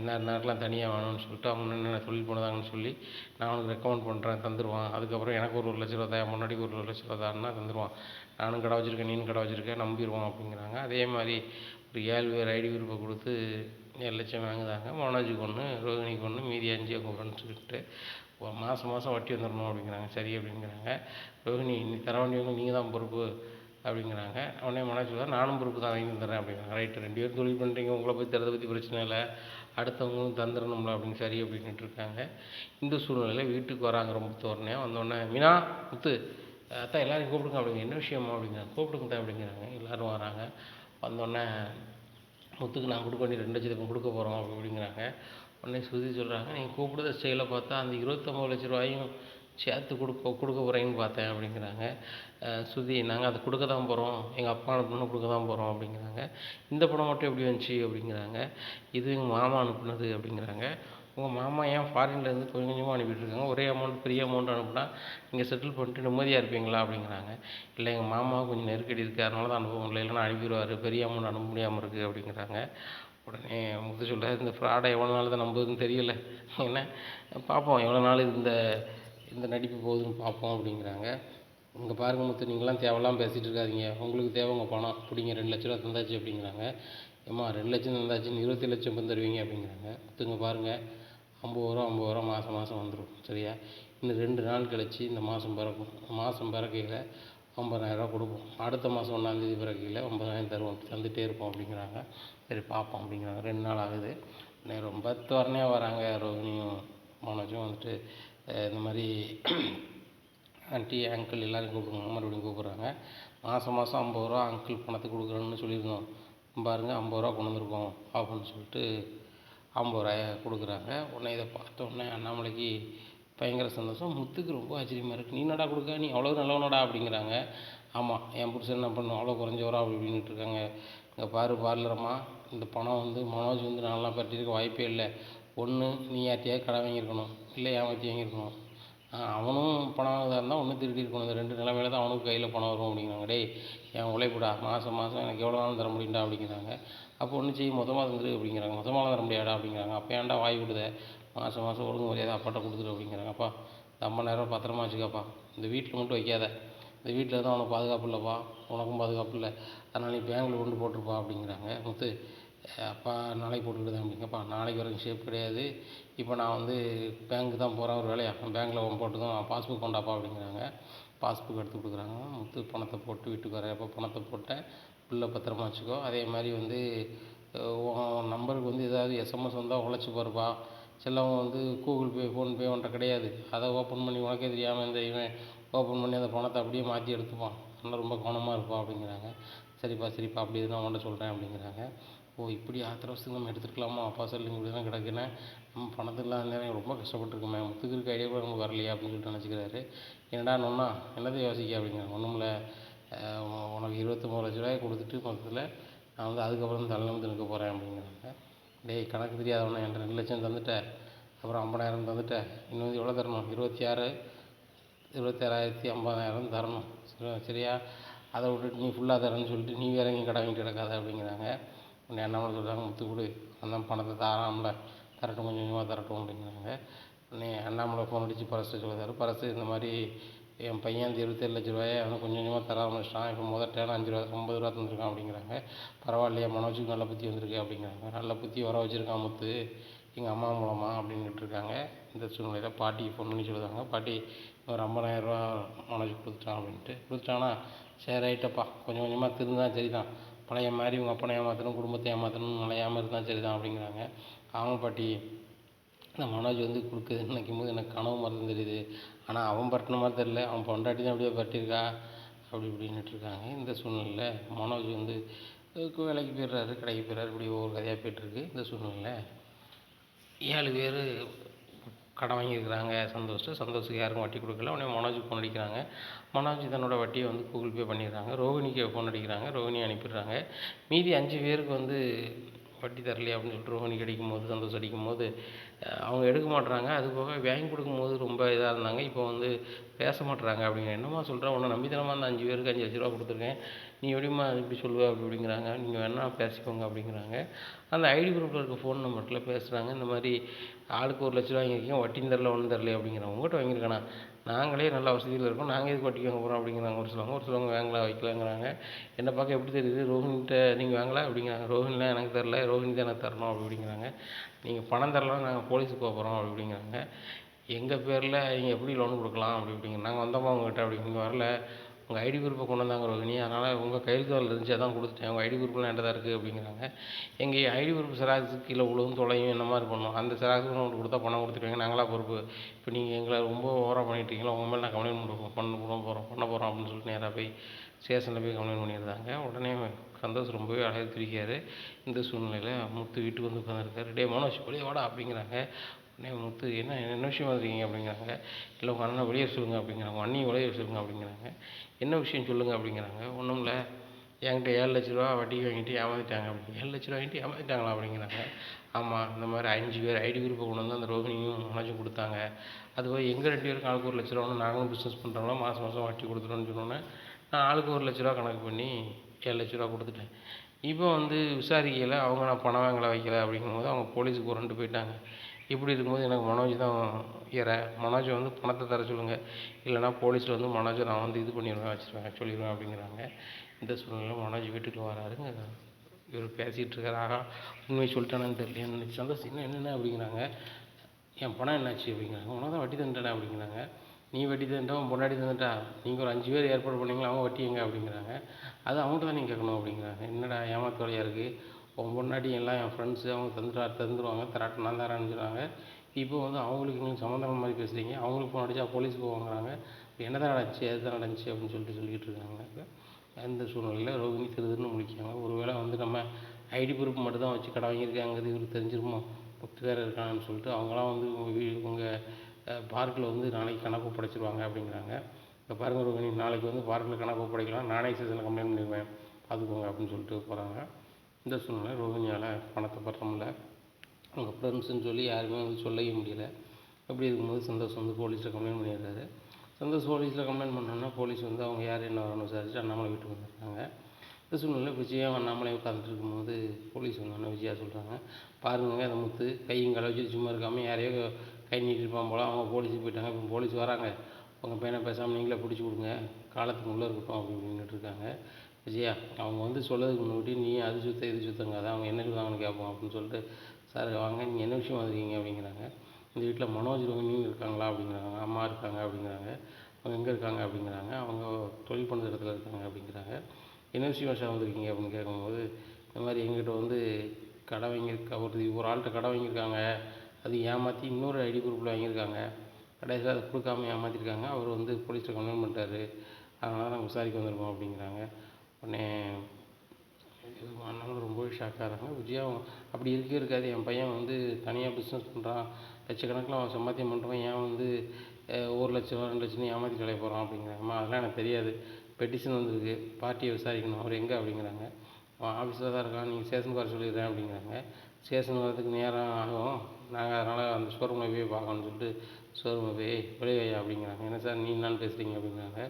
நேரத்துலாம் தனியாக வேணும்னு சொல்லிட்டு அவங்க என்னென்ன தொழில் பண்ணுதாங்கன்னு சொல்லி நான் அவனுக்கு ரெக்கமெண்ட் பண்ணுறேன், தந்துடுவான். அதுக்கப்புறம் எனக்கு ஒரு 1,00,000 தான், முன்னாடிக்கு ஒரு 1,00,000 தான்னா தந்துடுவான். நானும் கடை வச்சுருக்கேன், நீனும் கடை வச்சுருக்கேன், நம்பிடுவான் அப்படிங்கிறாங்க. அதே மாதிரி ஒரு 7 பேர் ஐடி குரூப்பை கொடுத்து 7,00,000 வாங்குதாங்க. மனோஜுக்கு ஒன்று, ரோஹிணிக்கு ஒன்று, மீதி 5 அவங்க சொல்லிட்டு மாதம் மாதம் வட்டி வந்துடணும் அப்படிங்கிறாங்க. சரி அப்படிங்கிறாங்க. ரோஹிணி நீ தர வேண்டியவங்க நீங்கள் தான் பொறுப்பு அப்படிங்கிறாங்க. உடனே மனோஜ் சொல்லுவார் நானும் பொறுப்பு தான், வாங்கி தந்துடுறேன் அப்படிங்கிறாங்க. ரைட்டு 2 பேரும் தொழில் பண்ணுறீங்க, உங்களை போய் தரதை பற்றி பிரச்சனை இல்லை, அடுத்தவங்களும் தந்துடணும்ல அப்படின்னு சரி அப்படின்ட்டு இருக்காங்க. இந்த சூழ்நிலையில் வீட்டுக்கு வராங்க ரொம்ப தோரணையாக. வந்தோடனே மீனா முத்து அத்தான் எல்லோரும் கூப்பிடுங்க அப்படிங்க. என்ன விஷயமா அப்படிங்கிறாங்க. கூப்பிடுங்க தான் அப்படிங்கிறாங்க. எல்லோரும் வராங்க. வந்தோடனே முத்துக்கு நான் கொடுக்க வேண்டிய 2,00,000 கொடுக்க போகிறோம் அப்படிங்கிறாங்க. உடனே ஸ்ருதி சொல்கிறாங்க, நீங்கள் கூப்பிடுற ஸ்டைலில் பார்த்தா அந்த 29 லட்ச ரூபாயும் சேர்த்து கொடுக்க போகிறீங்கன்னு பார்த்தேன் அப்படிங்கிறாங்க. ஸ்ருதி நாங்கள் அதை கொடுக்க தான் போகிறோம், எங்கள் அப்பா அனுப்புனது கொடுக்க தான் போகிறோம் அப்படிங்கிறாங்க. இந்த பணம் மட்டும் எப்படி வந்துச்சு அப்படிங்கிறாங்க. இது எங்கள் மாமா அனுப்புனது அப்படிங்கிறாங்க. உங்கள் மாமா ஏன் ஃபாரின்லேருந்து கொஞ்சம் கொஞ்சமாக அனுப்பிட்டுருக்காங்க, ஒரே அமௌண்ட் பெரிய அமௌண்ட் அனுப்புனா நீங்கள் செட்டில் பண்ணிட்டு நிம்மதியாக இருப்பீங்களா அப்படிங்கிறாங்க. இல்லை எங்கள் மாமாவுக்கு கொஞ்சம் நெருக்கடி இருக்குது, அதனால தான் அனுப்ப முடியல, இல்லைன்னா அனுப்பிடுவார், பெரிய அமௌண்ட் அனுப்ப முடியாமல் இருக்குது அப்படிங்கிறாங்க. உடனே முத்து சொல்கிறார், இந்த ஃப்ராடை எவ்வளோ நாள் தான் நம்புறதுன்னு தெரியல, ஏன்னா பார்ப்போம் எவ்வளோ நாள் இந்த நடிப்பு போகுதுன்னு பார்ப்போம் அப்படிங்கிறாங்க. இங்கே பாருங்க முத்து, நீங்களாம் தேவையில்லாமல் பேசிகிட்டு இருக்காதீங்க, உங்களுக்கு தேவை உங்கள் பணம் பிடிங்க, 2,00,000 தந்தாச்சு அப்படிங்கிறாங்க. ஏம்மா 2,00,000 தந்தாச்சுன்னு 27,00,000 எப்போ தருவீங்க அப்படிங்கிறாங்க. முத்துங்க பாருங்கள் 50 ரூபா மாதம் மாதம் வந்துடும் சரியா, இன்னும் 2 நாள் கழிச்சு இந்த மாதம் பிறக்கும், மாதம் பிறக்கையில் 50,000 கொடுப்போம், அடுத்த மாதம் 1ஆம் தேதி பிறக்கையில் 50,000 தருவோம், தந்துகிட்டே இருப்போம் அப்படிங்கிறாங்க. சரி பார்ப்போம் அப்படிங்கிறாங்க. 2 நாள் ஆகுது. ரொம்ப தோரணையாக வராங்க. ரோஹிணியும் மனோஜும் வந்துட்டு இந்த மாதிரி ஆண்டி அங்கிள் எல்லோரும் கூப்பிடுங்க, மறுபடியும் கூப்பிட்றாங்க. மாதம் மாதம் 50 ரூபா அங்கிள் பணத்துக்கு கொடுக்குறோன்னு சொல்லியிருந்தோம், பாருங்கள் 50 ரூபா கொண்டு வந்திருக்கோம் அப்படின்னு சொல்லிட்டு 50 ரூபாயை கொடுக்குறாங்க. உடனே இதை பார்த்த உடனே அண்ணாமலைக்கு பயங்கர சந்தோஷம். முத்துக்கு ரொம்ப ஆச்சரியமாக இருக்குது. நீ என்னடா கொடுக்க, நீ அவ்வளோ நல்லவனடா அப்படிங்கிறாங்க. ஆமாம் என் புருஷன் என்ன பண்ணும், அவ்வளோ குறைஞ்சவரா அப்படி இப்படின்ட்டு இருக்காங்க. இங்கே பார்லரம்மா, இந்த பணம் வந்து மனோஜ் வந்து நான்லாம் பற்றியிருக்க வாய்ப்பே இல்லை. ஒன்று நீ யார்ட்டையாவது கடை வாங்கியிருக்கணும், இல்லை ஏமாற்றி வாங்கியிருக்கணும், அவனும் பணம் வாங்குறதா இருந்தால் ஒன்று திருடி இருக்கணும். இந்த 2 நிலைமையில தான் அவனுக்கு கையில் பணம் வரும் அப்படிங்கிறாங்க. டேய் என் உழைப்புடா, மாதம் மாதம் எனக்கு எவ்வளோ நாளும் தர முடியும்டா அப்படிங்கிறாங்க. அப்போ ஒன்று செய்ய மொத்தமாக தந்துரு அப்படிங்கிறாங்க. மொத்தமாக தர முடியாடா அப்படிங்கிறாங்க. அப்போ ஏன்டா வாய் விடுத, மாதம் மாதம் ஒழுங்கு மரியாதை அப்பாட்ட கொடுத்துரு அப்படிங்கிறாங்க. அப்பா இந்த 50,000 பத்திரமா வச்சுக்கப்பா, இந்த வீட்டில் மட்டும் வைக்காத, இந்த வீட்டில் தான் உனக்கு பாதுகாப்பு இல்லைப்பா, உனக்கும் பாதுகாப்பு இல்லை, அதனால் நீ பேங்கில் கொண்டு போட்டிருப்பா அப்படிங்கிறாங்க. முத்து அப்பா நாளைக்கு போட்டுக்கிட்டு அப்படிங்கப்பா, நாளைக்கு வரைக்கும் ஷேப் கிடையாது, இப்போ நான் வந்து பேங்க்கு தான் போகிறேன் ஒரு வேலையாக, பேங்க்கில் போட்டு தான் பாஸ்புக் கொண்டாப்பா அப்படிங்கிறாங்க. பாஸ்புக் எடுத்து கொடுக்குறாங்க. முத்து பணத்தை போட்டு வீட்டுக்கு வர, எப்போ பணத்தை போட்டேன் பில்லை பத்திரமா வச்சுக்கோ, அதே மாதிரி வந்து உன் நம்பருக்கு வந்து ஏதாவது எஸ்எம்எஸ் வந்தால் உழைச்சி பாருப்பா, சிலவங்க வந்து கூகுள் பே ஃபோன்பே ஒன்றை கிடையாது, அதை ஓப்பன் பண்ணி உனக்கே தெரியாமல் இந்த இவன் ஓப்பன் பண்ணி அந்த பணத்தை அப்படியே மாற்றி எடுத்துப்பான், அதனால் ரொம்ப கவனமாக இருப்பான் அப்படிங்கிறாங்க. சரிப்பா அப்படி நான் உன்ட்ட சொல்கிறேன் அப்படிங்கிறாங்க. ஓ இப்படி ஆத்திர அவசரத்துக்கு நம்ம எடுத்துருக்கலாமா, அப்பா சொல்லுங்க இப்படி தான் கிடக்குன்னு, நம்ம பணத்தில் நேரம் ரொம்ப கஷ்டப்பட்டுருக்கோமே, முத்துக்கு இருக்க ஐடியா கூட நமக்கு வரலையா அப்படின்னு சொல்லிட்டு நினச்சிக்கிறாரு. என்னடா நொன்னா என்னதை யோசிக்க அப்படிங்கிறாங்க. ஒன்றுமில்ல, உனக்கு 29 லட்ச ரூபாய் கொடுத்துட்டு மொத்தத்தில் நான் வந்து அதுக்கப்புறம் தலை நிமிர்ந்து நிற்க போகிறேன் அப்படிங்கிறாங்க. டேய் கணக்கு தெரியாதவனே, என்கிட்ட 2 லட்சம் தந்துட்டேன், அப்புறம் 50,000 தந்துட்டேன், இன்னும் வந்து எவ்வளோ தரணும், 26,50,000 தரணும் சரியா, அதை விட்டுட்டு நீ ஃபுல்லாக தரேன்னு சொல்லிட்டு நீ வேற எங்கேயும் கடை வாங்கிட்டு கிடக்காத அப்படிங்கிறாங்க. உடனே அண்ணாமலை சொல்கிறாங்க, முத்து கொடு, அந்த பணத்தை தாராமல தரட்டும், கொஞ்சம் கொஞ்சமாக தரட்டும் அப்படிங்கிறாங்க. உடனே அண்ணாமலை ஃபோன் அடித்து பரஸ்ட்டு சொல்லுறாரு, பரஸ்ட்டு இந்த மாதிரி என் பையன் அந்த 27 லட்ச ரூபாயை அவன் கொஞ்சம் கொஞ்சமாக தர ஆரம்பிச்சிட்டான், இப்போ முதல் டேன் 50 ரூபா தந்துருக்கான் அப்படிங்கிறாங்க. பரவாயில்லையா, மனோஜுக்கு நல்ல புத்தி வந்திருக்கு அப்படிங்கிறாங்க. நல்ல புத்தி வர வச்சுருக்கான் முத்து எங்கள் அம்மா மூலமாக அப்படின்ட்டு இருக்காங்க. இந்த சூழ்நிலையில் பாட்டிக்கு ஃபோன் பண்ணி சொல்லுவாங்க, பாட்டி ஒரு 50,000 ரூபா மனோஜுக்கு கொடுத்துட்டான் அப்படின்ட்டு. கொடுத்துட்டானா சரி ரைட்டப்பா, கொஞ்சம் கொஞ்சமாக திருந்தான் சரிதான், பழைய மாதிரி உங்கள் அப்பனை ஏமாற்றணும் குடும்பத்தை ஏமாற்றணும்னு நிலையாமல் இருந்தால் சரிதான் அப்படிங்கிறாங்க. ஆமாம் பாட்டி, இந்த மனோஜ் வந்து கொடுக்குதுன்னு நினைக்கும்போது எனக்கு கனவு மாதிரி தான் தெரியுது. ஆனால் அவன் பரட்டின மாதிரி தெரியல, அவன் பொண்டாட்டி தான் அப்படியே பரட்டியிருக்கா அப்படி இப்படின்னுட்டு இருக்காங்க. இந்த சூழ்நிலையில் மனோஜ் வந்து வேலைக்கு போயிடுறாரு, கடைக்கு போயிடுறாரு, இப்படி ஒவ்வொரு கதையாக போயிட்டுருக்கு. இந்த சூழ்நிலையில் 7 பேர் கடன் வாங்கியிருக்கிறாங்க சந்தோஷுக்கு யாருக்கும் வட்டி கொடுக்கல. உடனே மனோஜுக்கு ஃபோன் அடிக்கிறாங்க. மனோஜ் தன்னோட வட்டியை வந்து கூகுள் பே பண்ணிடுறாங்க. ரோஹிணிக்கு ஃபோன் அடிக்கிறாங்க. ரோஹிணி அனுப்பிடுறாங்க. மீதி 5 பேருக்கு வந்து வட்டி தரலையே அப்படின்னு சொல்லிட்டு ரோஹிணிக்கு அடிக்கும்போது, சந்தோஷம் அடிக்கும்போது அவங்க எடுக்க மாட்றாங்க. அது போக வாங்கி கொடுக்கும்போது ரொம்ப இதாக இருந்தாங்க. இப்போ வந்து பேச மாட்றாங்க அப்படிங்க. என்னம்மா சொல்கிற, உன்னை நம்பித்தனமாக அந்த 5 பேருக்கு 5 லட்ச ரூபா கொடுத்துருக்கேன், நீ எப்படிம்மா இப்படி சொல்லுவ அப்படி அப்படிங்கிறாங்க. நீங்கள் வேணால் பேசிக்கோங்க அப்படிங்கிறாங்க. அந்த ஐடி குரூப்பில் இருக்க ஃபோன் நம்பர்ல பேசுகிறாங்க. இந்த மாதிரி ஆளுக்கு 1 லட்ச ரூபா வாங்கியிருக்கீங்க, வட்டியும் தரல ஒன்றும் தரல அப்படிங்கிறாங்க. உங்கள்கிட்ட வாங்கியிருக்கானா, நாங்களே நல்ல வசதியில் இருக்கோம், நாங்கள் எதுக்கு வட்டிக்கு வாங்க போகிறோம் அப்படிங்கிறாங்க. ஒரு சிலவங்க வாங்கலாம் வைக்கலாங்கிறாங்க. என்னை பார்க்க எப்படி தெரியுது, ரோஹிணிகிட்ட நீங்கள் வாங்கலாம் அப்படிங்கிறாங்க. ரோஹிணிலாம் எனக்கு தரல, ரோஹிணி தான் எனக்கு தரணும் அப்படிங்கிறாங்க. நீங்கள் பணம் தரலாம், நாங்கள் போலீஸுக்கு போக போகிறோம் அப்படிங்கிறாங்க. எங்கள் பேரில் நீங்கள் எப்படி லோன் கொடுக்கலாம் அப்படிங்க. நாங்கள் வந்தோமா உங்கள்கிட்ட அப்படி, நீங்கள் வரல, உங்கள் ஐடி குரூப்பை கொண்டு வந்தாங்க ரோஹிணி, அதனால் உங்கள் கையெழுத்து அதில் இருந்துச்சு, அதான் கொடுத்துட்டேன், உங்கள் ஐடி குரூப்லாம் என்கிட்ட தான் இருக்குது அப்படிங்கிறாங்க. எங்கள் ஐடி குரூப் செராக்ஸுக்கு கீழே விழுவும் தொலையும் என்ன மாதிரி பண்ணணும், அந்த செராக்ஸுக்கு உங்களுக்கு கொடுத்தா பணம் கொடுத்துருவீங்க, நாங்களாக பொறுப்பு. இப்போ நீங்கள் எங்களை ரொம்ப ஓவராக பண்ணிட்டீங்களா, உங்கள் மேலே நான் கம்ப்ளைண்ட் பண்ண போகிறோம் அப்படின்னு சொல்லிட்டு நேராக போய் ஸ்டேஷனில் போய் கம்ப்ளைண்ட் பண்ணியிருந்தாங்க. உடனே சந்தோஷ் ரொம்பவே அழகாக திரிக்காரு. இந்த சூழ்நிலையில் முத்து வீட்டுக்கு வந்து உட்காந்துருக்காரு. டே மனோஜ் வெளியே வாடா அப்படிங்கிறாங்க. உடனே முத்து என்ன விஷயமா இருக்கீங்க அப்படிங்கிறாங்க. இல்லை உங்கள் அண்ணனை வெளியே சொல்லுங்கள் அப்படிங்கிறாங்க. உங்கள் அண்ணியை வெளியே சொல்லுங்கள் அப்படிங்கிறாங்க. என்ன விஷயம் சொல்லுங்கள் அப்படிங்கிறாங்க. ஒன்றும் இல்லை, என்கிட்ட 7 லட்ச ரூபா வட்டிக்கு வாங்கிட்டு ஏமாற்றிட்டாங்க அப்படிங்க. 7 லட்ச ரூபா வாங்கிட்டு ஏமாற்றிட்டாங்களா அப்படிங்கிறாங்க. ஆமாம், இந்த மாதிரி 5 பேர் ஐடி குரூப்பை கொண்டு வந்து அந்த ரோஹிணியும் மனோஜும் கொடுத்தாங்க. அதுபோல் எங்கள் 2 பேருக்கு ஆளுக்கு 1 லட்ச ரூபா, நாங்களும் பிஸ்னஸ் பண்ணுறோம்னா மாதம் மாதம் வட்டி கொடுத்துட்டோன்னு சொன்னோன்னே நான் ஆளுக்கு 1 லட்ச ரூபா கணக்கு பண்ணி 7 லட்ச ரூபா கொடுத்துட்டேன். இப்போ வந்து விசாரிக்கையில் அவங்க நான் பணம் வாங்கலை வைக்கல அப்படிங்கும்போது அவங்க போலீஸுக்கு புரண்டு போயிட்டாங்க. இப்படி இருக்கும்போது எனக்கு மனோஜ் தான் மனோஜை வந்து பணத்தை தர சொல்லுங்கள், இல்லைனா போலீஸில் வந்து மனோஜை நான் வந்து இது பண்ணிடுவேன், வச்சுருவேன் சொல்லிடுவேன் அப்படிங்கிறாங்க. இந்த சூழ்நிலையில் மனோஜ் வீட்டுக்கு வராருங்க. இவர் பேசிகிட்டு இருக்காரு. ஆகா, உண்மையை சொல்லிட்டானான்னு தெரியல, எனக்கு சந்தோஷம் என்னென்ன அப்படிங்கிறாங்க. என் பணம் என்னாச்சு அப்படிங்கிறாங்க. உனக்கு தான் வட்டி தந்துட்டேன் அப்படிங்கிறாங்க. நீ வட்டி தந்துட்டா, உன் பொண்டாட்டி தந்துட்டா, நீங்கள் ஒரு 5 பேர் ஏற்பாடு பண்ணீங்களா, அவங்க வட்டி எங்கே அப்படிங்கிறாங்க. அது அவங்கள்ட்ட தான் நீங்கள் கேட்கணும் அப்படிங்கிறாங்க. என்னடா ஏமாத்து வேலையாக இருக்குது, உன் பொண்டாட்டி எல்லாம் என் ஃப்ரெண்ட்ஸு அவங்க தந்துடுவாங்க, தராட்ட நான் தரேன்னு சொல்கிறாங்க. இப்போ வந்து அவங்களுக்கு நீங்கள் சம்மந்தம் மாதிரி பேசுகிறீங்க, அவங்களுக்கு ஃபோன் அடித்தா போலீஸ் போவாங்கிறாங்க. என்ன தான் நடந்துச்சு, எது தான் நடந்துச்சு அப்படின்னு சொல்லிட்டு இருக்காங்க. அந்த சூழ்நிலையில் ரோஹிணி திருதுன்னு முழிக்காங்க. ஒருவேளை வந்து நம்ம ஐடி ப்ரூஃப் மட்டும் தான் வச்சு கடை வாங்கியிருக்காங்கிறது இவருக்கு தெரிஞ்சிருமோ, முத்து வேறு இருக்கான்னு சொல்லிட்டு அவங்களாம் வந்து உங்கள் பார்க்கில் வந்து நாளைக்கு கணக்கு படைச்சிருவாங்க அப்படிங்கிறாங்க. இப்போ பாருங்கள் ரோஹிணி, நாளைக்கு வந்து பார்க்கில் கணக்கு படைக்கலாம், நானே ஸ்டேஷனில் கம்ப்ளைண்ட் பண்ணிடுவேன், பார்த்துக்கோங்க அப்படின்னு சொல்லிட்டு போகிறாங்க. இந்த சூழ்நிலை ரோஹிணியால் பணத்தை பற்ற முடியல, அவங்க ஃப்ரெண்ட்ஸுன்னு சொல்லி யாருமே வந்து சொல்லவே முடியல. அப்படி இருக்கும்போது சந்தோஷ் வந்து போலீஸில் கம்ப்ளைண்ட் பண்ணிடுறாரு. சந்தோஷ் போலீஸில் கம்ப்ளைண்ட் பண்ணோன்னா போலீஸ் வந்து அவங்க யார் என்ன வரணும்னு விசாரிச்சு அண்ணாமலை வீட்டுக்கு வந்துடுறாங்க. இந்த சூழ்நிலையில் விஜயா அண்ணாமலை உட்காந்துட்டு இருக்கும்போது போலீஸ் வந்தோன்னே விஜயா சொல்கிறாங்க, பாருங்க அந்த முத்து கையும் கலை வச்சுட்டு சும்மா இருக்காமல் யாரையோ கை நீட்டிருப்பான் போல், அவங்க போலீஸுக்கு போயிட்டாங்க, இப்போ போலீஸ் வராங்க, உங்கள் பையனை பேசாமல் நீங்களே பிடிச்சி கொடுங்க, காலத்துக்கு உள்ளே இருக்கட்டும் அப்படின்ட்டு இருக்காங்க. விஜயா அவங்க வந்து சொல்லதுக்கு முன்னாடி நீ அது சுத்த இது சுத்தங்காத, அவங்க என்ன சொல்லுவாங்கன்னு கேட்போம் அப்படின்னு சொல்லிட்டு, சார் வாங்க நீங்கள் என்ன விஷயம் வந்துருக்கீங்க அப்படிங்கிறாங்க. இந்த வீட்டில் மனோஜ் ரோஹிணின்னு இருக்காங்களா அப்படிங்கிறாங்க. அம்மா இருக்காங்க அப்படிங்கிறாங்க. அவங்க எங்கே இருக்காங்க அப்படிங்கிறாங்க. அவங்க தொழில் பண்ணுற இடத்துல இருக்காங்க அப்படிங்கிறாங்க. என்ன விஷயம் சார் வந்திருக்கீங்க அப்படின்னு கேட்கும்போது, இந்த மாதிரி எங்கிட்ட வந்து கடை வாங்கியிருக்கா ஒரு ஆள்கிட்ட கடை வாங்கியிருக்காங்க, அது ஏமாற்றி இன்னொரு ஐடி குரூப்பில் வாங்கியிருக்காங்க, கடைசியில் அதை கொடுக்காம ஏமாற்றிருக்காங்க, அவர் வந்து போலீஸில் கம்ப்ளைண்ட் பண்ணிட்டாரு, அதனால் நாங்கள் விசாரிக்க வந்திருக்கோம் அப்படிங்கிறாங்க. உடனே அண்ணாமலை ரொம்பவே ஷாக் ஆகிறாங்க. விஜயா அப்படி இருக்காது, என் பையன் வந்து தனியாக பிஸ்னஸ் பண்ணுறான், லட்சக்கணக்கில் அவன் சம்பாத்தியம் பண்ணுறான், ஏன் வந்து 1 லட்சம் 2 லட்சம் ஏமாற்றி கலைய போகிறான் அப்படிங்கிறாங்கம்மா. அதெல்லாம் எனக்கு தெரியாது, பெட்டிஷன் வந்திருக்கு, பார்ட்டியை விசாரிக்கணும், அவர் எங்கே அப்படிங்கிறாங்க. அவன் ஆஃபீஸில் தான் இருக்கான், நீங்கள் ஸ்டேஷனுக்கு வர சொல்லிடுறேன் அப்படிங்கிறாங்க. ஸ்டேஷன் வரதுக்கு நேரம் ஆகும், நாங்கள் அதனால் அந்த ஷோரூமில் போய் பார்க்கணும்னு சொல்லிட்டு ஷோரூமில் போய் வெளியே வையா அப்படிங்கிறாங்க. என்ன சார் நீ என்னான்னு பேசுகிறீங்க அப்படிங்கிறாங்க.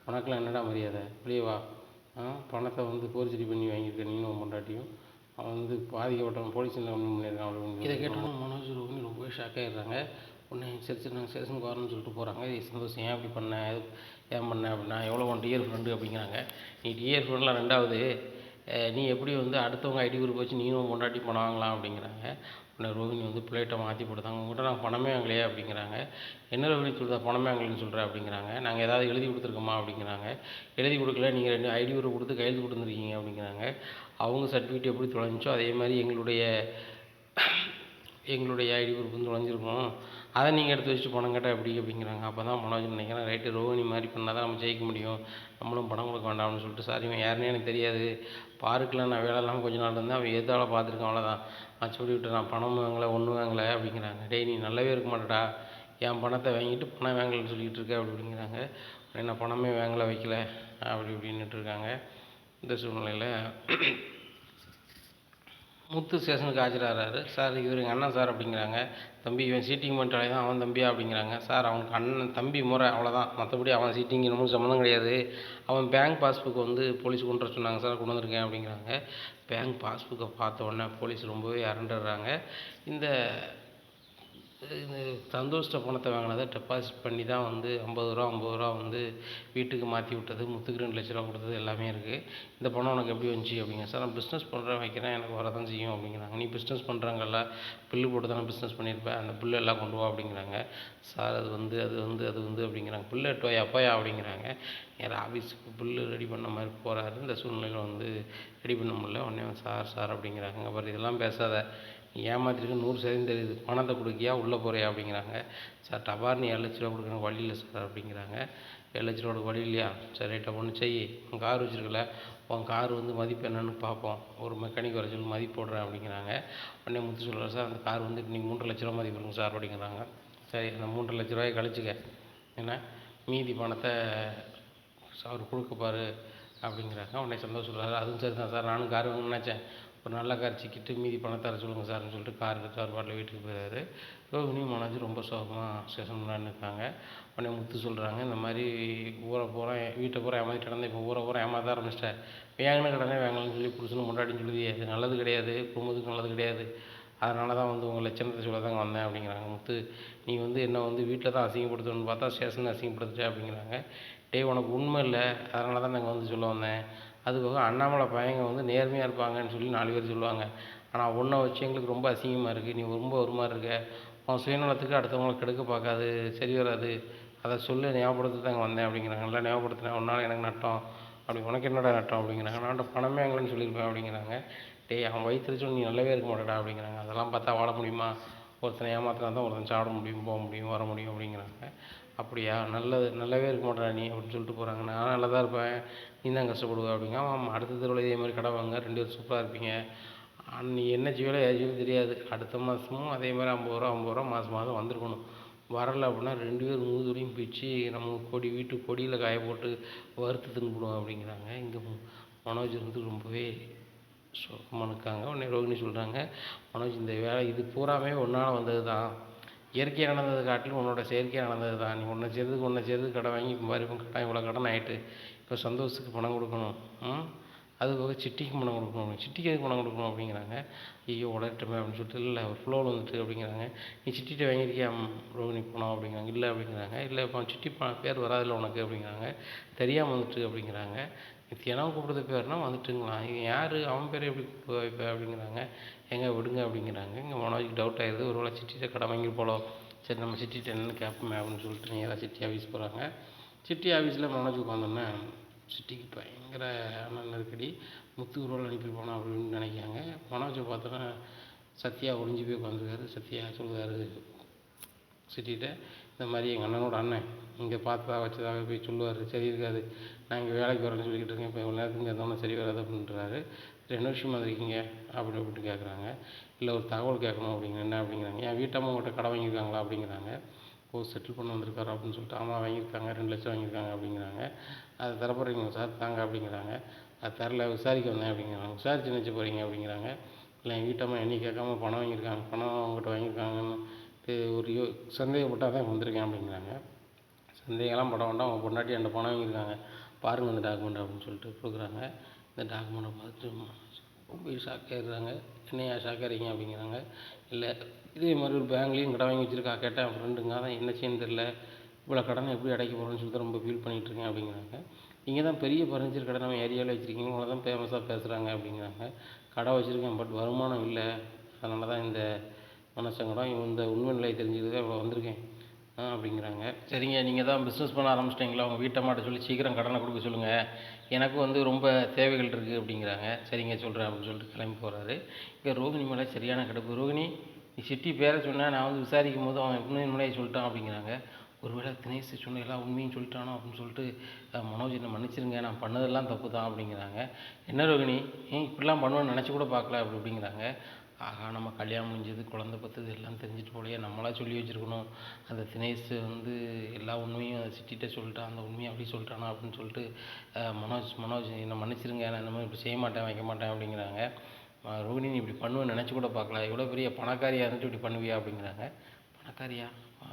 உனக்கெல்லாம் என்னடா மரியாதை, வெளியே வா, பணத்தை வந்து போர்ஜரி பண்ணி வாங்கியிருக்க நீனும் உன் பொண்டாட்டியும், அவன் வந்து பாதிக்கப்பட்டவன் போலீஸில் கம்ப்ளைண்ட் பண்ணியிருக்கான் அப்படின்னு. இதை கேட்டோம் மனோஜ் ரோஹிணி ரொம்பவே ஷாக் ஆகிடுறாங்க. உடனே சரி நாங்கள் ஸ்டேஷனுக்கு வரணும்னு சொல்லிட்டு போகிறாங்க. சந்தோஷம் ஏன் அப்படி பண்ணேன், ஏன் பண்ணேன் அப்படின்னா, எவ்வளோ ஒன் டியர் ஃப்ரெண்டு அப்படிங்கிறாங்க. நீ டியர் ஃப்ரெண்ட்லாம் ரெண்டாவது, நீ எப்படி வந்து அடுத்தவங்க ஐடி குரூப் வச்சு நீனும் பொண்டாட்டி பணம் வாங்கலாம் அப்படிங்கிறாங்க. உடனே ரோஹிணி வந்து பிளேட்டை மாற்றி போடுத்தாங்க. உங்கள்கிட்ட நாங்கள் பணமே வாங்கலையே அப்படிங்கிறாங்க. என்ன ரோஹிணி சொல்கிறா பணமே வாங்கலைன்னு சொல்கிற அப்படிங்கிறாங்க. நாங்கள் ஏதாவது எழுதி கொடுத்துருக்கோமா அப்படிங்கிறாங்க. எழுதி கொடுக்கல, நீங்கள் 2 ஐடி குரூப் கொடுத்து கையெழுத்து கொடுத்துருக்கீங்க அப்படிங்கிறாங்க. அவங்க சர்டிஃபிகேட் எப்படி தொலைஞ்சிச்சோ அதே மாதிரி எங்களுடைய எங்களுடைய ஐடி ப்ரூஃப் வந்து தொலைஞ்சிருக்கும், அதை நீங்கள் எடுத்து வச்சுட்டு பணம் கேட்டால் எப்படி அப்படிங்கிறாங்க. அப்போ தான் மனோஜ் நினைக்கிறேன், ரைட்டு ரோஹிணி மாதிரி பண்ணால் தான் நம்ம ஜெயிக்க முடியும், நம்மளும் பணம் கொடுக்க வேண்டாம்னு சொல்லிட்டு, சார் இவன் யாருன்னே எனக்கு தெரியாது, பார்க்கில் நான் வேலை இல்லாமல் கொஞ்ச நாள் இருந்தேன், அவன் எதால பார்த்துருக்கான் அவ்வளோதான், மற்றபடி விட்டு நான் பணம் வாங்கலை ஒன்றும் வாங்கலை அப்படிங்கிறாங்க. டேய் நீ நல்லாவே இருக்க மாட்டேடா, என் பணத்தை வாங்கிட்டு பணம் வாங்கலைன்னு சொல்லிகிட்டு இருக்க அப்படிங்கிறாங்க. நான் பணமே வாங்கலை வைக்கல அப்படி இப்படின்னுட்டு இருக்காங்க. இந்த சூழ்நிலையில் முத்து ஸ்டேஷனுக்கு ஆஜராகிறாரு. சார் இவர் எங்கள் அண்ணன் சார் அப்படிங்கிறாங்க. தம்பி இவன் சீட்டிங் பண்ணிட்டாலே தான் அவன் தம்பியா அப்படிங்கிறாங்க. சார் அவனுக்கு அண்ணன் தம்பி முறை அவ்வளோதான், மற்றபடி அவன் சீட்டிங் நமக்கு சம்மந்தம் கிடையாது. அவன் பேங்க் பாஸ்புக் வந்து போலீஸ் கொண்டு வர சொன்னாங்க சார், கொண்டு வந்திருக்கேன் அப்படிங்கிறாங்க. பேங்க் பாஸ்புக்கை பார்த்த உடனே போலீஸ் ரொம்பவே அரண்டுறாங்க. இந்த சந்தோஷ்ட பணத்தை வாங்கினதை டெபாசிட் பண்ணி தான் வந்து 50 ரூபா வந்து வீட்டுக்கு மாற்றி விட்டது, முத்துக்கு 2 லட்ச ரூபா கொடுத்தது எல்லாமே இருக்குது. இந்த பணம் உனக்கு எப்படி வந்துச்சு அப்படிங்க. சார் நான் பிஸ்னஸ் பண்ணுறேன் வைக்கிறேன், எனக்கு வரதான் செய்யும் அப்படிங்கிறாங்க. நீ பிஸ்னஸ் பண்ணுறாங்கல்ல, பில்லு போட்டு தானே பிஸ்னஸ் பண்ணியிருப்பேன், அந்த பில்லு எல்லாம் கொண்டு வா அப்படிங்கிறாங்க. சார் அது வந்து அப்படிங்கிறாங்க. பில்லு எட்டு வாயா அப்பாயா அப்படிங்கிறாங்க. யார் ஆஃபீஸுக்கு பில்லு ரெடி பண்ண மாதிரி போகிறாரு. இந்த சூழ்நிலையில் வந்து ரெடி பண்ண முடியல. உடனே சார் அப்படிங்கிறாங்க. அப்புறம் இதெல்லாம் பேசாத, நீ ஏமாத்திருக்க 100% தெரியுது, பணத்தை கொடுக்கியா உள்ளே போறியா அப்படிங்கிறாங்க. சார் டபார் நீ 7 லட்ச ரூபா கொடுக்கணும் வழி இல்லை சார் அப்படிங்கிறாங்க. 7 லட்ச ரூபா வழி இல்லையா, சரி ரைட்டை ஒன்று செய், உன் கார் வச்சுருக்கல, உன் கார் வந்து மதிப்பு என்னன்னு பார்ப்போம், ஒரு மெக்கானிக் வர சொல்லி மதிப்பு போடுறேன் அப்படிங்கிறாங்க. உடனே முத்து சொல்கிறார், சார் அந்த கார் வந்து நீங்கள் 3.5 லட்ச ரூபா மதிப்பு இருக்குங்க சார் அப்படிங்கிறாங்க. சரி அந்த 3.5 லட்ச ரூபாயை கழிச்சுக்க, ஏன்னா மீதி பணத்தை அவர் கொடுக்கப்பாரு அப்படிங்கிறாங்க. உடனே சந்தோஷம் சொல்கிறாரு, அதுவும் சரி தான் சார், நானும் கார் வாங்கணும்னு நினச்சேன், ஒரு நல்ல கார் சிக்கிட்டு மீதி பணத்தை தர சொல்லுங்கள் சார்னு சொல்லிட்டு கார் எடுத்து அவர் பாட்டில் வீட்டுக்கு போயிடுறாரு. ரோஹிணி மனோஜ் ரொம்ப சோகமாக ஸ்டேஷன் முன்னாடி இருக்காங்க. உடனே முத்து சொல்கிறாங்க, இந்த மாதிரி ஊரை பூரா வீட்டை பூரா ஏமாற்றிட்டு நடந்தேன், இப்போ ஊரை பூரா ஏமாற்ற ஆரம்பிச்சிட்டேன், வேங்கின கடனே வாங்கலன்னு சொல்லி புருஷனும் முன்னாடின்னு சொல்லுது, அது நல்லது கிடையாது, குடும்பத்துக்கு நல்லது கிடையாது, அதனால தான் வந்து உங்கள் லட்சணத்தை சொல்ல தாங்க வந்தேன் அப்படிங்கிறாங்க. முத்து நீ வந்து என்ன வந்து வீட்டில் தான் அசிங்கப்படுத்தணும்னு பார்த்தா ஸ்டேஷனில் அசிங்கப்படுத்துட்டேன் அப்படிங்கிறாங்க. டேய் உனக்கு உண்மை இல்லை, அதனால தான் நாங்கள் வந்து சொல்ல வந்தேன், அதுபோக அண்ணாமலை பையங்க வந்து நேர்மையாக இருப்பாங்கன்னு சொல்லி 4 பேர் சொல்லுவாங்க, ஆனால் உன்னை வச்சு எங்களுக்கு ரொம்ப அசிங்கமாக இருக்குது, நீ ரொம்ப ஒரு மாதிரி இருக்க, உன் சுயநலத்துக்கு அடுத்தவங்களை கெடுக்க பார்க்காது, சரி வராது, அதை சொல்லி ஞாபகப்படுத்த தாங்க வந்தேன் அப்படிங்கிறாங்க. நல்லா ஞாபகப்படுத்தினேன், உன்னால் எனக்கு நட்டம் அப்படி, உனக்கு என்னடா நட்டம் அப்படிங்கிறாங்க. நான் பணமே எங்களைன்னு சொல்லியிருப்பேன் அப்படிங்கிறாங்க. டேய் அவன் வயிற்றுல நீ நல்லாவே இருக்க மாட்டேடா அப்படிங்கிறாங்க. அதெல்லாம் பார்த்தா வாழ முடியுமா, ஒருத்தனை ஏமாத்தினா தான் ஒருத்தன் சாப்பிட முடியும், போக முடியும், வர முடியும் அப்படிங்கிறாங்க. அப்படியா, நல்லாவே இருக்க மாட்டேடா நீ அப்படின்னு சொல்லிட்டு போகிறாங்க. நான் நல்லா தான் இருப்பேன், நீ தான் கஷ்டப்படுவ அப்படிங்க. ஆமாம் அடுத்த தெருவில் இதே மாதிரி கடை வாங்க, 2 பேரும் சூப்பராக இருப்பீங்க, நீ என்ன செய்வீங்களோ ஏது செய்வீங்களோ தெரியாது, அடுத்த மாதமும் அதே மாதிரி 50 ரூபா மாதம் வந்திருக்கணும், வரலை அப்படின்னா 2 பேர் மூதுரையும் பிச்சு நம்ம வீட்டு கொடியில் காய போட்டு வறுத்து தின்னுடுவோம் அப்படிங்கிறாங்க. இங்கே மனோஜ் வந்து ரொம்பவே சோகமாக இருக்காங்க. உடனே ரோகிணி சொல்கிறாங்க, மனோஜ் இந்த வேலை இது பூராமே ஒன்றால் வந்தது தான், இயற்கையாக நடந்தது காட்டிலும் உன்னோட செயற்கையாக நடந்தது தான், நீ ஒன்றை செய்கிறதுக்கு கடை வாங்கி இப்போ மாதிரி கடன் இவ்வளோ கடன் ஆகிட்டு, இப்போ சந்தோஷத்துக்கு பணம் கொடுக்கணும், அதுபோக சிட்டிக்கு பணம் கொடுக்கணும், சிட்டிக்கு எதுக்கு பணம் கொடுக்கணும் அப்படிங்கிறாங்க. ஐயோ உடட்டமே அப்படின்னு சொல்லிட்டு, இல்லை ஒரு ஃப்ளோவில் வந்துட்டு அப்படிங்கிறாங்க. நீ சிட்டிகிட்ட வாங்கியிருக்கியா ரோகிணி பணம் அப்படிங்கிறாங்க. இல்லை அப்படிங்கிறாங்க. இல்லை இப்போ சிட்டி பேர் வராதில்ல உனக்கு அப்படிங்கிறாங்க. தெரியாமல் வந்துட்டு அப்படிங்கிறாங்க. தினம் கூப்பிடுறது பேர்னா வந்துட்டுங்களா, இவன் யார், அவன் பேர் எப்படி கூப்பிடுவா இப்போ அப்படிங்கிறாங்க. எங்க விடுங்க அப்படிங்கிறாங்க. இங்கே மனோஜுக்கு டவுட் ஆயிடுது, ஒரு வேளை சிட்டிகிட்ட கடை வாங்கி போகலாம், சரி நம்ம சிட்டிகிட்ட என்னென்னு கேட்போமே அப்படின்னு சொல்லிட்டு நேராக சிட்டி ஆஃபீஸ் போகிறாங்க. சிட்டி ஆஃபீஸில் மனோஜ் உட்காந்தோன்னே சிட்டிக்கு பயங்கர நெருக்கடி, முத்து ஊர்வலம் அனுப்பியிருப்பானா அப்படின்னு நினைக்கிறாங்க. மனோஜை பார்த்தோன்னா சத்யா ஒளிஞ்சு போய் உட்காந்துருக்காரு. சத்யா சொல்லுவார் சிட்டிகிட்ட, இந்த மாதிரி எங்கள் அண்ணனோட அண்ணன் இங்கே பார்த்ததா வச்சதாக போய் சொல்லுவார், சரி இருக்காது, நான் இங்கே வேலைக்கு வரேன்னு சொல்லிக்கிட்டு இருக்கேன், இப்போ இவ்வளோ நேரத்துக்கு இங்கே இருந்தாலும் சரி வராது அப்படின்றாரு. என்ன விஷயமா இருக்கீங்க அப்படின்ட்டு கேட்குறாங்க. இல்லை ஒரு தகவல் கேட்கணும் அப்படிங்கிற, என்ன அப்படிங்கிறாங்க. என் வீட்டம்மா உங்கள்கிட்ட கடை வாங்கியிருக்காங்களா அப்படிங்கிறாங்க. ஓ செட்டில் பண்ண வந்திருக்காரு அப்படின்னு சொல்லிட்டு, ஆமாம் வாங்கியிருக்காங்க, 2 லட்சம் வாங்கியிருக்காங்க அப்படிங்கிறாங்க. அதை தரப்போகிறீங்களா சார், தாங்க அப்படிங்கிறாங்க. அது தரல, விசாரிக்க வந்தேன் அப்படிங்கிறாங்க. விசாரிச்சு நினச்சி போகிறீங்க அப்படிங்கிறாங்க. இல்லை என் வீட்டம்மா என்னையும் கேட்காம பணம் வாங்கியிருக்காங்க, பணம் அவங்ககிட்ட வாங்கியிருக்காங்கன்னு ஒரு சந்தேகப்பட்டால் தான் வந்திருக்கேன் அப்படிங்கிறாங்க. சந்தேகம்லாம் பட வேண்டாம், அவங்க பொண்டாட்டி என்கிட்ட பணம் வாங்கியிருக்காங்க, பாருங்கள் இந்த டாக்குமெண்ட் அப்படின்னு சொல்லிட்டு கொடுக்குறாங்க. இந்த டாக்குமெண்ட்டை பார்த்துட்டு ரொம்ப ஷாக் ஆகிடுறாங்க. என்னையா ஷாக் ஆகிறீங்க அப்படிங்கிறாங்க. இல்லை இதே மாதிரி ஒரு பேங்க்லேயும் கடை வாங்கி வச்சுருக்கா, கேட்டேன் என் ஃப்ரெண்டுங்க, அதான் என்ன செய்யணும்னு தெரில, இவ்வளோ கடனை எப்படி அடைக்க போகிறேன்னு சொல்லிட்டு ரொம்ப ஃபீல் பண்ணிகிட்ருக்கேன் அப்படிங்கிறாங்க. நீங்கள் தான் பெரிய ஃபர்னிச்சர் கடை நம்ம ஏரியாவில் வச்சுருக்கீங்க, உங்களை தான் ஃபேமஸாக பேசுகிறாங்க அப்படிங்கிறாங்க. கடை வச்சுருக்கேன், பட் வருமானம் இல்லை, அதனால தான் இந்த மனசங்கடம், இந்த உண்மை நிலையை தெரிஞ்சுக்கிட்டு இவ்வளோ வந்திருக்கேன் அப்படிங்கிறாங்க. சரிங்க, நீங்கள் தான் பிஸ்னஸ் பண்ண ஆரம்பிச்சிட்டிங்களா, உங்கள் வீட்டம்மாட்ட சொல்லி சீக்கிரம் கடனை கொடுக்க சொல்லுங்கள், எனக்கு வந்து ரொம்ப தேவைகள் இருக்குது அப்படிங்கிறாங்க. சரிங்க சொல்கிறேன் அப்படின்னு சொல்லிட்டு கிளம்பி போகிறாரு. இங்கே ரோகிணி மேலே சரியான கடுப்பு. ரோகிணி நீ சிட்டி பேரை சொன்ன, நான் வந்து விசாரிக்கும் போது அவன் இன்னும் முன்னாடியே சொல்லிட்டான் அப்படிங்கிறாங்க. ஒருவேளை தினேஷ் சொன்ன எல்லா உண்மையும் சொல்லிட்டானோ அப்படின்னு சொல்லிட்டு மனோஜ் என்னை மன்னிச்சிருங்க, நான் பண்ணதெல்லாம் தப்பு தான் அப்படிங்கிறாங்க. என்ன ரோகிணி, ஏன் இப்படிலாம் பண்ணுவேன்னு நினச்சி கூட பார்க்கல அப்படிங்கிறாங்க. ஆகா, நம்ம கல்யாணம் முடிஞ்சது, குழந்தை பத்தது எல்லாம் தெரிஞ்சுட்டு போலையே, நம்மளா சொல்லி வச்சுருக்கணும். அந்த தினேஷ் வந்து எல்லா உண்மையும் அதை சிட்டிகிட்ட சொல்லிட்டான், அந்த உண்மையை அப்படி சொல்லிட்டானா அப்படின்னு சொல்லிட்டு மனோஜ் என்னை மன்னிச்சிருங்க, நான் இந்த மாதிரி இப்படி செய்ய மாட்டேன் வைக்க மாட்டேன் அப்படிங்கிறாங்க. ரோகிணி, நீ இப்படி பண்ணுவேன்னு நினச்சி கூட பார்க்கல, எவ்வளோ பெரிய பணக்காரியாக இருந்துட்டு இப்படி பண்ணுவியா அப்படிங்கிறாங்க. பணக்காரியா,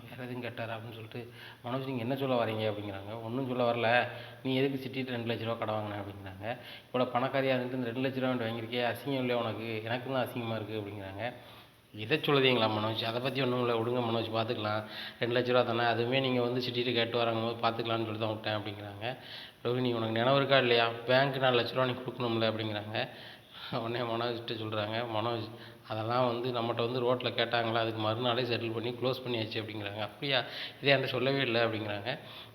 வேறு எதுவும் கேட்டார் அப்படின்னு சொல்லிட்டு மனோஜ், நீங்கள் என்ன சொல்ல வரீங்க அப்படிங்கிறாங்க. ஒன்றும் சொல்ல வரல, நீ எதுக்கு சிட்டிட்டு 2 லட்ச ரூபா கடன் வாங்கினேன் அப்படிங்கிறாங்க. இவ்வளோ பணக்காரியாக இருந்துட்டு இந்த 2 லட்ச ரூபா வாங்கியிருக்கே, அசிங்கம் இல்லையா உனக்கு, எனக்கு தான் அசிங்கமாக இருக்குது அப்படிங்கிறாங்க. இதை சொல்லுதீங்களா மனோஜ், அதை பற்றி ஒன்றும் இல்லை, விடுங்க மனோஜ், பார்த்துக்கலாம், 2 லட்ச ரூபா தானே, அதுவுமே நீங்கள் வந்து சிட்டிட்டு கேட்டு வராங்கும்போது பார்த்துக்கலான்னு சொல்லி தான் விட்டேன் அப்படிங்கிறாங்க. ரோஹிணி, உனக்கு நினைவு இருக்கா இல்லையா, பேங்க் 4 லட்ச ரூபா நீ கொடுக்கணும்ல அப்படிங்கிறாங்க. உடனே மனோஜ்கிட்ட சொல்கிறாங்க, மனோஜ் அதெல்லாம் வந்து நம்மகிட்ட வந்து ரோட்டில் கேட்டாங்களா, அதுக்கு மறுநாளே செட்டில் பண்ணி க்ளோஸ் பண்ணியாச்சு அப்படிங்கிறாங்க. அப்படியா, இதே என்கிட்ட சொல்லவே இல்லை அப்படிங்கிறாங்க.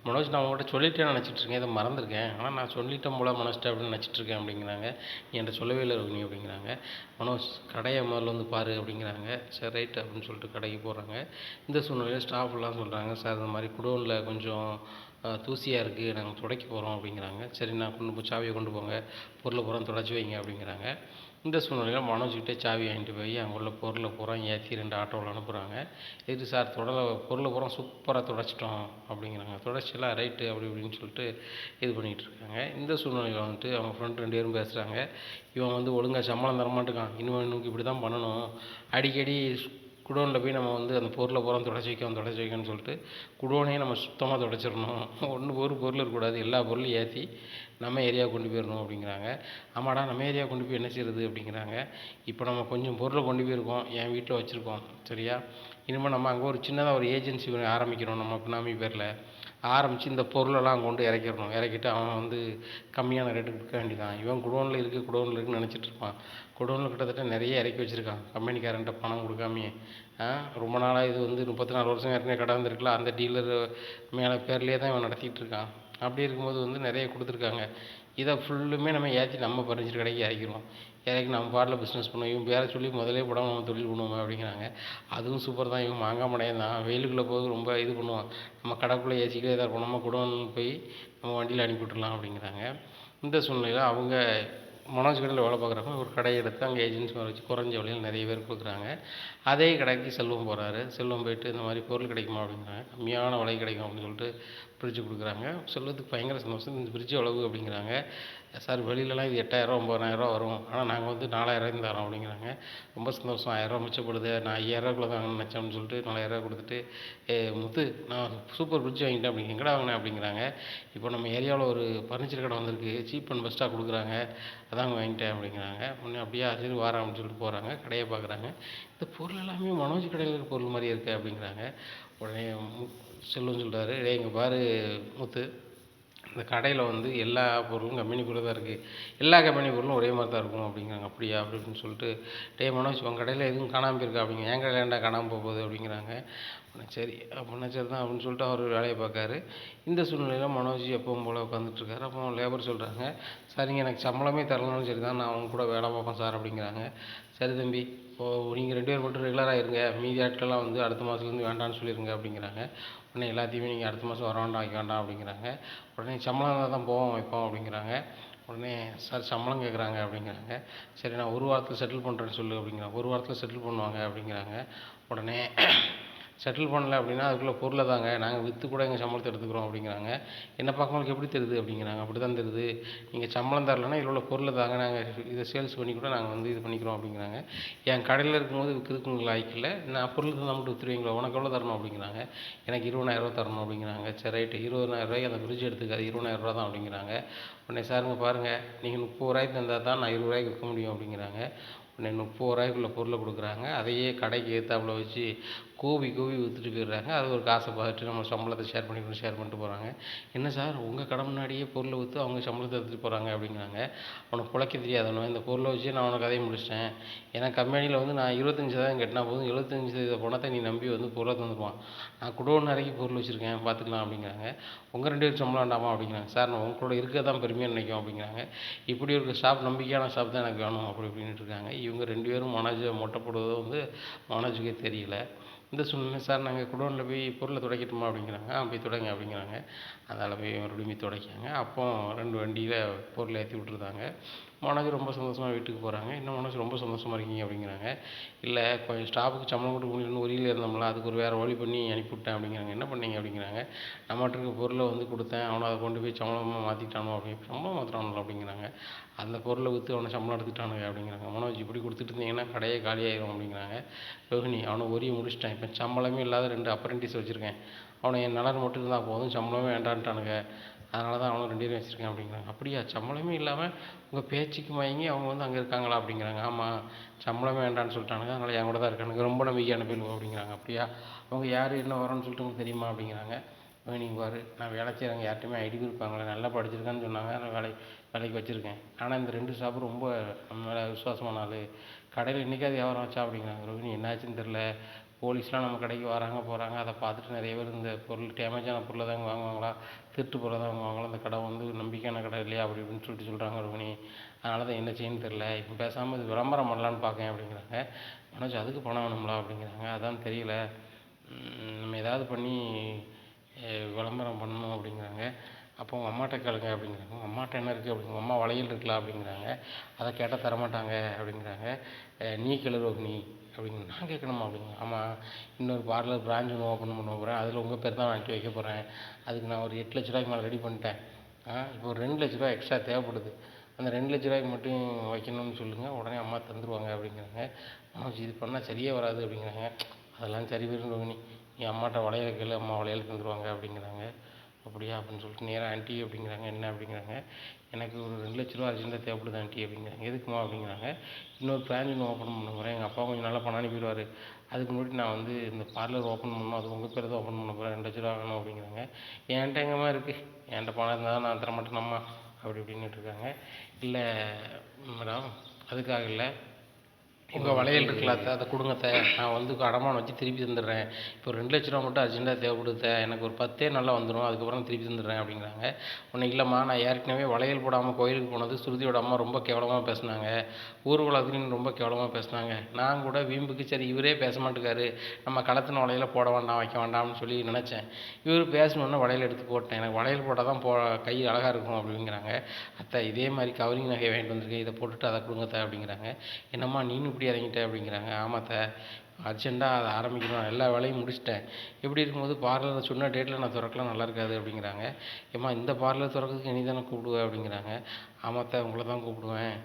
மனோஜ், நான் உங்கள்கிட்ட சொல்லிட்டேன்னு நினச்சிட்ருக்கேன், இதை மறந்துருக்கேன், ஆனால் நான் சொல்லிட்டேன் போல மனோஜ்ட்ட அப்படின்னு நினச்சிட்ருக்கேன் அப்படிங்கிறாங்க. நீ என்கிட்ட சொல்லவே இல்லை ரோகிணி அப்படிங்கிறாங்க. மனோஜ், கடையை முதல்ல வந்து பாரு அப்படிங்கிறாங்க. சரி ரைட் அப்படின்னு சொல்லிட்டு கடைக்கு போகிறாங்க. இந்த சூழ்நிலையில் ஸ்டாஃப்லாம் சொல்கிறாங்க, சார் இந்த மாதிரி குடோனில் கொஞ்சம் தூசியாக இருக்குது, நாங்கள் துடைக்க போகிறோம் அப்படிங்கிறாங்க. சரி, நான் கொண்டு போய் சாவியை கொண்டு போங்க, பொருளை பூரா துடைச்சி வைங்க அப்படிங்கிறாங்க. இந்த சூழ்நிலையில் மனோஜ்கிட்டே சாவி வாங்கிட்டு போய் அங்கே உள்ள பொருளை பூரா ஏற்றி 2 ஆட்டோவில் அனுப்புகிறாங்க. இது சார் பொருளை பூரா சூப்பராக துடைச்சிட்டோம் அப்படிங்கிறாங்க. துடைச்சலாம் ரைட்டு அப்படி இப்படின்னு சொல்லிட்டு இது பண்ணிகிட்டு இருக்காங்க. இந்த சூழ்நிலையில் வந்துட்டு அவங்க ஃப்ரெண்ட் 2 பேரும் பேசுகிறாங்க. இவன் வந்து ஒழுங்காக சம்பளம் தரமாட்டுக்கான், இவனுக்கு இப்படி தான் பண்ணணும், அடிக்கடி குடோனில் போய் நம்ம வந்து அந்த பொருளை பூரா துடைச்சி வைக்கணும்னு சொல்லிட்டு குடோனையும் நம்ம சுத்தமாக துடைச்சிடணும், ஒரு பொருள் இருக்கக்கூடாது, எல்லா பொருளையும் ஏற்றி நம்ம ஏரியாவுக்கு கொண்டு போயிடணும் அப்படிங்கிறாங்க. ஆமாடா, நம்ம ஏரியாவுக்கு கொண்டு போய் என்ன செய்கிறது அப்படிங்கிறாங்க. இப்போ நம்ம கொஞ்சம் பொருளை கொண்டு போயிருக்கோம், என் வீட்டில் வச்சுருக்கோம், சரியா, இனிமேல் நம்ம அங்கே ஒரு சின்னதாக ஒரு ஏஜென்சி ஆரம்பிக்கிறோம், நம்ம பினாமி பேரில் ஆரம்பித்து இந்த பொருளெல்லாம் அங்கே கொண்டு இறக்கிட்டு அவன் வந்து கம்மியான ரேட்டுக்கு விற்க வேண்டியதான். இவன் குடோனில் இருக்குன்னு நினச்சிட்ருப்பான். குடோனில் கிட்டத்தட்ட நிறைய இறக்கி வச்சுருக்கான், கம்பெனிக்காரன்ட்ட பணம் கொடுக்காமையே. ரொம்ப நாளாக இது வந்து 34 வருஷம் ஏற்கனவே கடை வந்துருக்குல, அந்த டீலர் மேலே பேர்லேயே தான் இவன் நடத்திட்டு இருக்கான். அப்படி இருக்கும்போது வந்து நிறைய கொடுத்துருக்காங்க. இதை ஃபுல்லுமே நம்ம ஏற்றி நம்ம பர்னிச்சர் கடைக்கு இறக்கிடுவோம், இறக்கி நம்ம பாட்டில் பிஸ்னஸ் பண்ணுவோம், இவன் பேரை சொல்லி முதலே போடாமல் நம்ம தொழில் பண்ணுவோம் அப்படிங்கிறாங்க. அதுவும் சூப்பர் தான், இவன் மாங்காய் மடையன் தான், வெயிலுக்குள்ளே போய் ரொம்ப இது பண்ணுவான், நம்ம கடைக்குள்ளே ஏசிக்கிட்டே தான் இருப்போம், நம்ம குடோன் போய் நம்ம வண்டியில் அனுப்பி விட்டுடலாம் அப்படிங்கிறாங்க. இந்த சூழ்நிலையில் அவங்க மனோஜ் கடையில் வேலை பார்க்குறப்ப ஒரு கடையை எடுத்து அங்கே ஏஜென்சி வர வச்சு குறைஞ்ச விலையில் நிறைய பேர் கொடுக்குறாங்க. அதே கடைக்கு செல்வம் போகிறாரு. செல்வம் போயிட்டு இந்த மாதிரி பொருள் கிடைக்குமா அப்படிங்கிறாங்க. கம்மியான விலை கிடைக்கும் அப்படின்னு சொல்லிட்டு ஃப்ரிட்ஜ் கொடுக்குறாங்க. செல்வத்துக்கு பயங்கர சந்தோஷம். இந்த ஃப்ரிட்ஜ் எவ்வளவு அப்படிங்கிறாங்க. சார் வெளியிலலாம் இது 8000 9000 வரும், ஆனால் நாங்கள் வந்து 4000 தரோம் அப்படிங்கிறாங்க. ரொம்ப சந்தோஷம், 1000 மிச்சப்படுது, நான் 5000 தான் நினச்சேன் அப்படின்னு சொல்லிட்டு 4000 கொடுத்துட்டு, முத்து நான் சூப்பர் ஃப்ரிட்ஜ் வாங்கிட்டேன் அப்படிங்க, எங்கடா வாங்கினேன் அப்படிங்கிறாங்க. இப்போ நம்ம ஏரியாவில் ஒரு ஃபர்னிச்சர் கடை வந்திருக்கு, சீப் அண்ட் பெஸ்ட்டாக கொடுக்குறாங்க, அதாங்க வாங்கிட்டேன் அப்படிங்கிறாங்க. உடனே அப்படியே சரி வாரம் அப்படின்னு சொல்லிட்டு போகிறாங்க. கடையை பார்க்குறாங்க. இந்த பொருள் எல்லாமே மனோஜ் கடையில் இருக்கிற பொருள் மாதிரியே இருக்குது அப்படிங்கிறாங்க. உடனே செல்வம் சொல்கிறாரு, டேய் இங்கே பாரு முத்து, இந்த கடையில் வந்து எல்லா பொருளும் கம்பெனிக்குள்ளே தான் இருக்குது, எல்லா கம்பெனி பொருளும் ஒரே மாதிரி தான் இருக்கும் அப்படிங்கிறாங்க. அப்படியா அப்படின்னு சொல்லிட்டு, டேய் மனோஜ் உங்கள் கடையில் எதுவும் காணாமல் போயிருக்கா அப்படிங்க, என் கடையில் ஏன்டா காணாமல் போகுது அப்படிங்கிறாங்க. சரி அப்படின்னா சரி தான் அப்படின்னு சொல்லிட்டு அவர் வேலையை பார்க்காரு. இந்த சூழ்நிலையில் மனோஜ் எப்பவும் போல் உட்காந்துட்ருக்காரு. அப்போ லேபர் சொல்கிறாங்க, சரிங்க எனக்கு சம்பளமே தரலனாலும் சரி தான், நான் அவங்க கூட வேலை பார்ப்பேன் சார் அப்படிங்கிறாங்க. சரி தம்பி, இப்போது நீங்கள் 2 பேர் மட்டும் ரெகுலராக இருங்க, மீதி ஆட்கள்லாம் வந்து அடுத்த மாதத்துலேருந்து வேண்டான்னு சொல்லிடுங்க அப்படிங்கிறாங்க. உடனே எல்லாத்தையுமே நீங்கள் அடுத்த மாதம் வர வேண்டாம் வைக்க வேண்டாம் அப்படிங்கிறாங்க. உடனே சம்பளம் தான் போவோம் வைப்போம் அப்படிங்கிறாங்க. உடனே சார் சம்பளம் கேட்குறாங்க அப்படிங்கிறாங்க. சரி நான் ஒரு வாரத்தில் செட்டில் பண்ணுறேன்னு சொல்லு அப்படிங்கிறாங்க. ஒரு வாரத்தில் செட்டில் பண்ணுவாங்க அப்படிங்கிறாங்க. உடனே செட்டில் பண்ணல அப்படின்னா அதுக்குள்ளே பொருளை தாங்க நாங்கள் விற்று கூட எங்கள் சம்பளத்தை எடுத்துக்கிறோம் அப்படிங்கிறாங்க. என்ன பார்க்கும்போது எப்படி தெரியுது அப்படிங்கிறாங்க. அப்படி தான் தெரியுது, நீங்கள் சம்பளம் தரலைன்னா இதில் உள்ள பொருளை தாங்க நாங்கள் இதை சேல்ஸ் பண்ணி கூட நாங்கள் வந்து இது பண்ணிக்கிறோம் அப்படிங்கிறாங்க. என் கடையில் இருக்கும்போது விற்கிறதுக்கு உங்களுக்கு லாய்க்கில்லை, நான் பொருள் தான் மட்டும் விற்றுருவீங்களா, உனக்கு எவ்வளோ தரணும் அப்படிங்கிறாங்க. எனக்கு 20000 தரணும் அப்படிங்கிறாங்க. சரி ரைட்டு, 20000 அந்த ஃப்ரிட்ஜ் எடுத்துக்காது, 20000 தான் அப்படிங்கிறாங்க. உடனே சாருங்க பாருங்கள், நீங்கள் 30 தந்தால் தான் நான் 20 விற்க முடியும் அப்படிங்கிறாங்க. உடனே 30 பொருளை கொடுக்குறாங்க. அதையே கடைக்கு ஏற்றாப்புல வச்சு கூவி கூவி விற்றுட்டு போயிடுறாங்க. அது ஒரு காசை பார்த்துட்டு நம்ம சம்பளத்தை ஷேர் பண்ணிட்டு போகிறாங்க. என்ன சார் உங்கள் கடை முன்னாடியே பொருளை விற்று அவங்க சம்பளத்தை எடுத்துகிட்டு போகிறாங்க அப்படிங்கிறாங்க. உனக்கு பிழைக்க தெரியாதவனு, இந்த பொருளை வச்சு நான் உனக்கு கதையை முடிச்சிட்டேன். ஏன்னா கம்பெனியில் வந்து நான் 25% கட்டினா போதும், 75% பணத்தை நீ நம்பி வந்து பொருளை தந்துடுவான். நான் குடோன் நிறைய பொருள் வச்சுருக்கேன் பார்த்துக்கலாம் அப்படிங்கிறாங்க. உங்கள் 2 பேரும் சம்பளம் வேண்டாமா அப்படிங்கிறாங்க. சார் நான் உங்களோட இருக்க தான் பெருமையாக நினைக்கும் அப்படிங்கிறாங்க. இப்படி ஒரு ஸ்டாஃப், நம்பிக்கையான ஸ்டாஃப் தான் எனக்கு வேணும் அப்படி இப்படின்ட்டு இருக்காங்க. இவங்க 2 பேரும் மனோஜை மொட்டை போடுவதோ வந்து மனோஜுக்கே தெரியல. இந்த சூழ்நிலை சார் நாங்கள் குடோனில் போய் பொருளை துடைக்கட்டுமா அப்படிங்கிறாங்க. போய் துடைங்க அப்படிங்கிறாங்க. அதனால் போய் மறுபடியும் போய் துடைக்காங்க. அப்போ 2 வண்டியில் பொருளை ஏற்றி விட்டுருந்தாங்க. மனோஜ் ரொம்ப சந்தோஷமாக வீட்டுக்கு போகிறாங்க. இன்னும் மனோஜ் ரொம்ப சந்தோஷமாக இருக்கீங்க அப்படிங்கிறாங்க. இல்லை கொஞ்சம் ஸ்டாஃபுக்கு சம்பளம் கொடுக்க முடியலன்னு ஒரியில் இருந்தோம்ல, அதுக்கு ஒரு வேறு வழி பண்ணி அனுப்பிவிட்டேன் அப்படிங்கிறாங்க. என்ன பண்ணீங்க அப்படிங்கிறாங்க. நம்மகிட்ட இருக்க பொருளை வந்து கொடுத்தேன், அவனை அதை கொண்டு போய் சம்பளமாக மாற்றிட்டானோ சம்பளம் மாற்றிட்டானோ அப்படிங்கிறாங்க. அந்த பொருளை விற்று அவனை சம்பளம் எடுத்துட்டானுங்க அப்படிங்கிறாங்க. மனோஜ் இப்படி கொடுத்துட்டு இருந்தீங்கன்னா கடையே காலியாயிரும் அப்படிங்கிறாங்க. ரோஹிணி அவனை ஒரியை முடிச்சிட்டேன், இப்போ சம்பளமே இல்லாத 2 அப்ரெண்டிஸ் வச்சுருக்கேன். அவனை என் நலன் மட்டும் இருந்தால் போதும், சம்பளமே வேண்டான்ட்டானுங்க. அதனால தான் அவனும் 2 பேரும் வச்சுருக்கேன் அப்படிங்கிறாங்க. அப்படியா, சம்பளமே இல்லாமல் உங்கள் பேச்சுக்கு மயங்கி அவங்க வந்து அங்கே இருக்காங்களா அப்படிங்கிறாங்க. ஆமாம், சம்பளமே வேண்டான்னு சொல்லிட்டானுங்க, அதனால் என் கூட தான் இருக்கானுங்க, ரொம்ப நம்பிக்கையான பேர் அப்படிங்கிறாங்க. அப்படியா, அவங்க யார் என்ன வரோன்னு சொல்லிட்டு உங்களுக்கு தெரியுமா அப்படிங்கிறாங்க. நீங்கள் பாரு, நான் வேலை செய்கிறவங்க யார்ட்டையுமே ஐடி கொடுப்பாங்களே, நல்லா படிச்சிருக்கான்னு சொன்னாங்க, நான் வேலைக்கு வச்சுருக்கேன். ஆனால் இந்த 2 ஸ்டாஃப் ரொம்ப நம்ம மேலே விசுவாசமான ஆள். கடையில் இன்றைக்காவது வியாபாரம் வச்சா அப்படிங்கிறாங்க. ரோஹிணி என்னாச்சுன்னு தெரில, போலீஸ்லாம் நம்ம கடைக்கு வராங்க போகிறாங்க, அதை பார்த்துட்டு நிறைய பேர் இந்த பொருள் டேமேஜான பொருளை தான் வாங்குவாங்களா, திருட்டு பொருளை தான் வாங்குவாங்களா, இந்த கடை வந்து நம்பிக்கையான கடை இல்லையா அப்படி இப்படின்னு சொல்கிறாங்க ரோஹிணி. அதனால தான் என்ன செய்யணும்னு தெரில, இப்போ பேசாமல் இது விளம்பரம் பண்ணலான்னு பார்க்கேன் அப்படிங்கிறாங்க. மனோஜ் அதுக்கு பணம் வேணும்ல அப்படிங்கிறாங்க. அதான் தெரியல, நம்ம ஏதாவது பண்ணி விளம்பரம் பண்ணணும் அப்படிங்கிறாங்க. அப்போ உங்கள் அம்மாட்ட கேளுங்க அப்படிங்கிறாங்க. உங்கள் அம்மாட்ட என்ன இருக்குது அப்படிங்க, அம்மா வளையல் இருக்கலாம் அப்படிங்கிறாங்க. அதை கேட்டால் தரமாட்டாங்க அப்படிங்கிறாங்க. நீ கேளு ரோஹிணி அப்படிங்க. நான் கேட்கணுமா அப்படிங்க. ஆமாம், இன்னொரு பார்லர் பிரான்ச் ஒன்று ஓப்பன் பண்ண போகிறேன், அதில் உங்கள் பேர் தான் வாங்கி வைக்க போகிறேன். அதுக்கு நான் ஒரு 8 லட்ச ரூபாய்க்கு மேலே ரெடி பண்ணிட்டேன். இப்போ ஒரு 2 லட்ச ரூபா எக்ஸ்ட்ரா தேவைப்படுது, அந்த 2 லட்ச ரூபாய்க்கு மட்டும் வைக்கணும்னு சொல்லுங்கள், உடனே அம்மா தந்துடுவாங்க அப்படிங்கிறாங்க. மனோஜ் இது பண்ணால் சரியே வராது அப்படிங்கிறாங்க. அதெல்லாம் சரி வரும் ரோஹிணி, நீ அம்மாட்ட வளையல் கேளு, அம்மா வளையல் தந்துடுவாங்க அப்படிங்கிறாங்க. அப்படியா அப்படின்னு சொல்லிட்டு நேராக ஆண்டி அப்படிங்கிறாங்க. என்ன அப்படிங்கிறாங்க. எனக்கு ஒரு 2 லட்ச ரூபா அர்ஜென்ட்டாக தேவைப்படுது ஆண்டி அப்படிங்கிறாங்க. எதுக்குமா அப்படிங்கிறாங்க. இன்னொரு பிரான்ச் ஒன்று ஓப்பன் பண்ண போகிறேன், எங்கள் அப்பா கொஞ்சம் நல்லா பணம் அனுப்பிடுவார், அதுக்கு முன்னாடி நான் வந்து இந்த பார்லர் ஓப்பன் பண்ணணும், அது உங்கள் பேர் தான் ஓப்பன் பண்ண போகிறேன், 2 லட்ச ரூபா வேணும் அப்படிங்கிறாங்க. என்கிட்ட எங்கேம்மா இருக்குது, என்கிட்ட பணம் இருந்தால் நான் தரமாட்டேனம்மா அப்படி இப்படின்னுட்டு இருக்காங்க. இல்லை மேடம், அதுக்காக இல்லை, உங்கள் வளையல் இருக்குல்ல அத்தை, அதை கொடுங்க அத்தை, நான் வந்து அடமானம் வச்சு திருப்பி தந்துடுறேன். இப்போ 2 லட்ச ரூபா மட்டும் அர்ஜென்ட்டாக தேவைப்படுது, எனக்கு ஒரு 10 நாளில் வந்துடும், அதுக்கப்புறம் திருப்பி தந்துடுறேன் அப்படிங்கிறாங்க. ஒன்றும் இல்லைம்மா, நான் ஏற்கனவே வளையல் போடாமல் கோயிலுக்கு போனது ஸ்ருதியோட அம்மா ரொம்ப கேவலமாக பேசினாங்க, ஊர்வலத்துலேயும் ரொம்ப கேவலமாக பேசினாங்க. நான் கூட வீம்புக்கு சரி இவரே பேச மாட்டேங்காரு, நம்ம களத்தின வளையல போட வேண்டாம் வைக்க வேண்டாம்னு சொல்லி நினச்சேன். இவர் பேசணுன்னு வளையல் எடுத்து போட்டேன், எனக்கு வளையல் போட்டால் தான் கை அழகாக இருக்கும் அப்படிங்கிறாங்க. அத்தை இதே மாதிரி கவரிங் நகை வாங்கிட்டு வந்திருக்கேன், இதை போட்டுட்டு அதை கொடுங்க அத்தை அப்படிங்கிறாங்க. என்னம்மா நீனும் இப்படி இறங்கிட்ட அப்படிங்கிறாங்க. ஆமாத்த, அர்ஜென்ட்டாக அதை ஆரம்பிக்கணும், எல்லா வேலையும் முடிச்சிட்டேன், இப்படி இருக்கும்போது பார்லரை சொன்ன டேட்டில் நான் திறக்கலாம் நல்லா இருக்காது அப்படிங்கிறாங்க. ஏம்மா இந்த பார்லர் திறக்கிறதுக்கு நீ தானே கூப்பிடுவேன் அப்படிங்கிறாங்க. ஆமாத்த உங்களை தான் கூப்பிடுவேன்.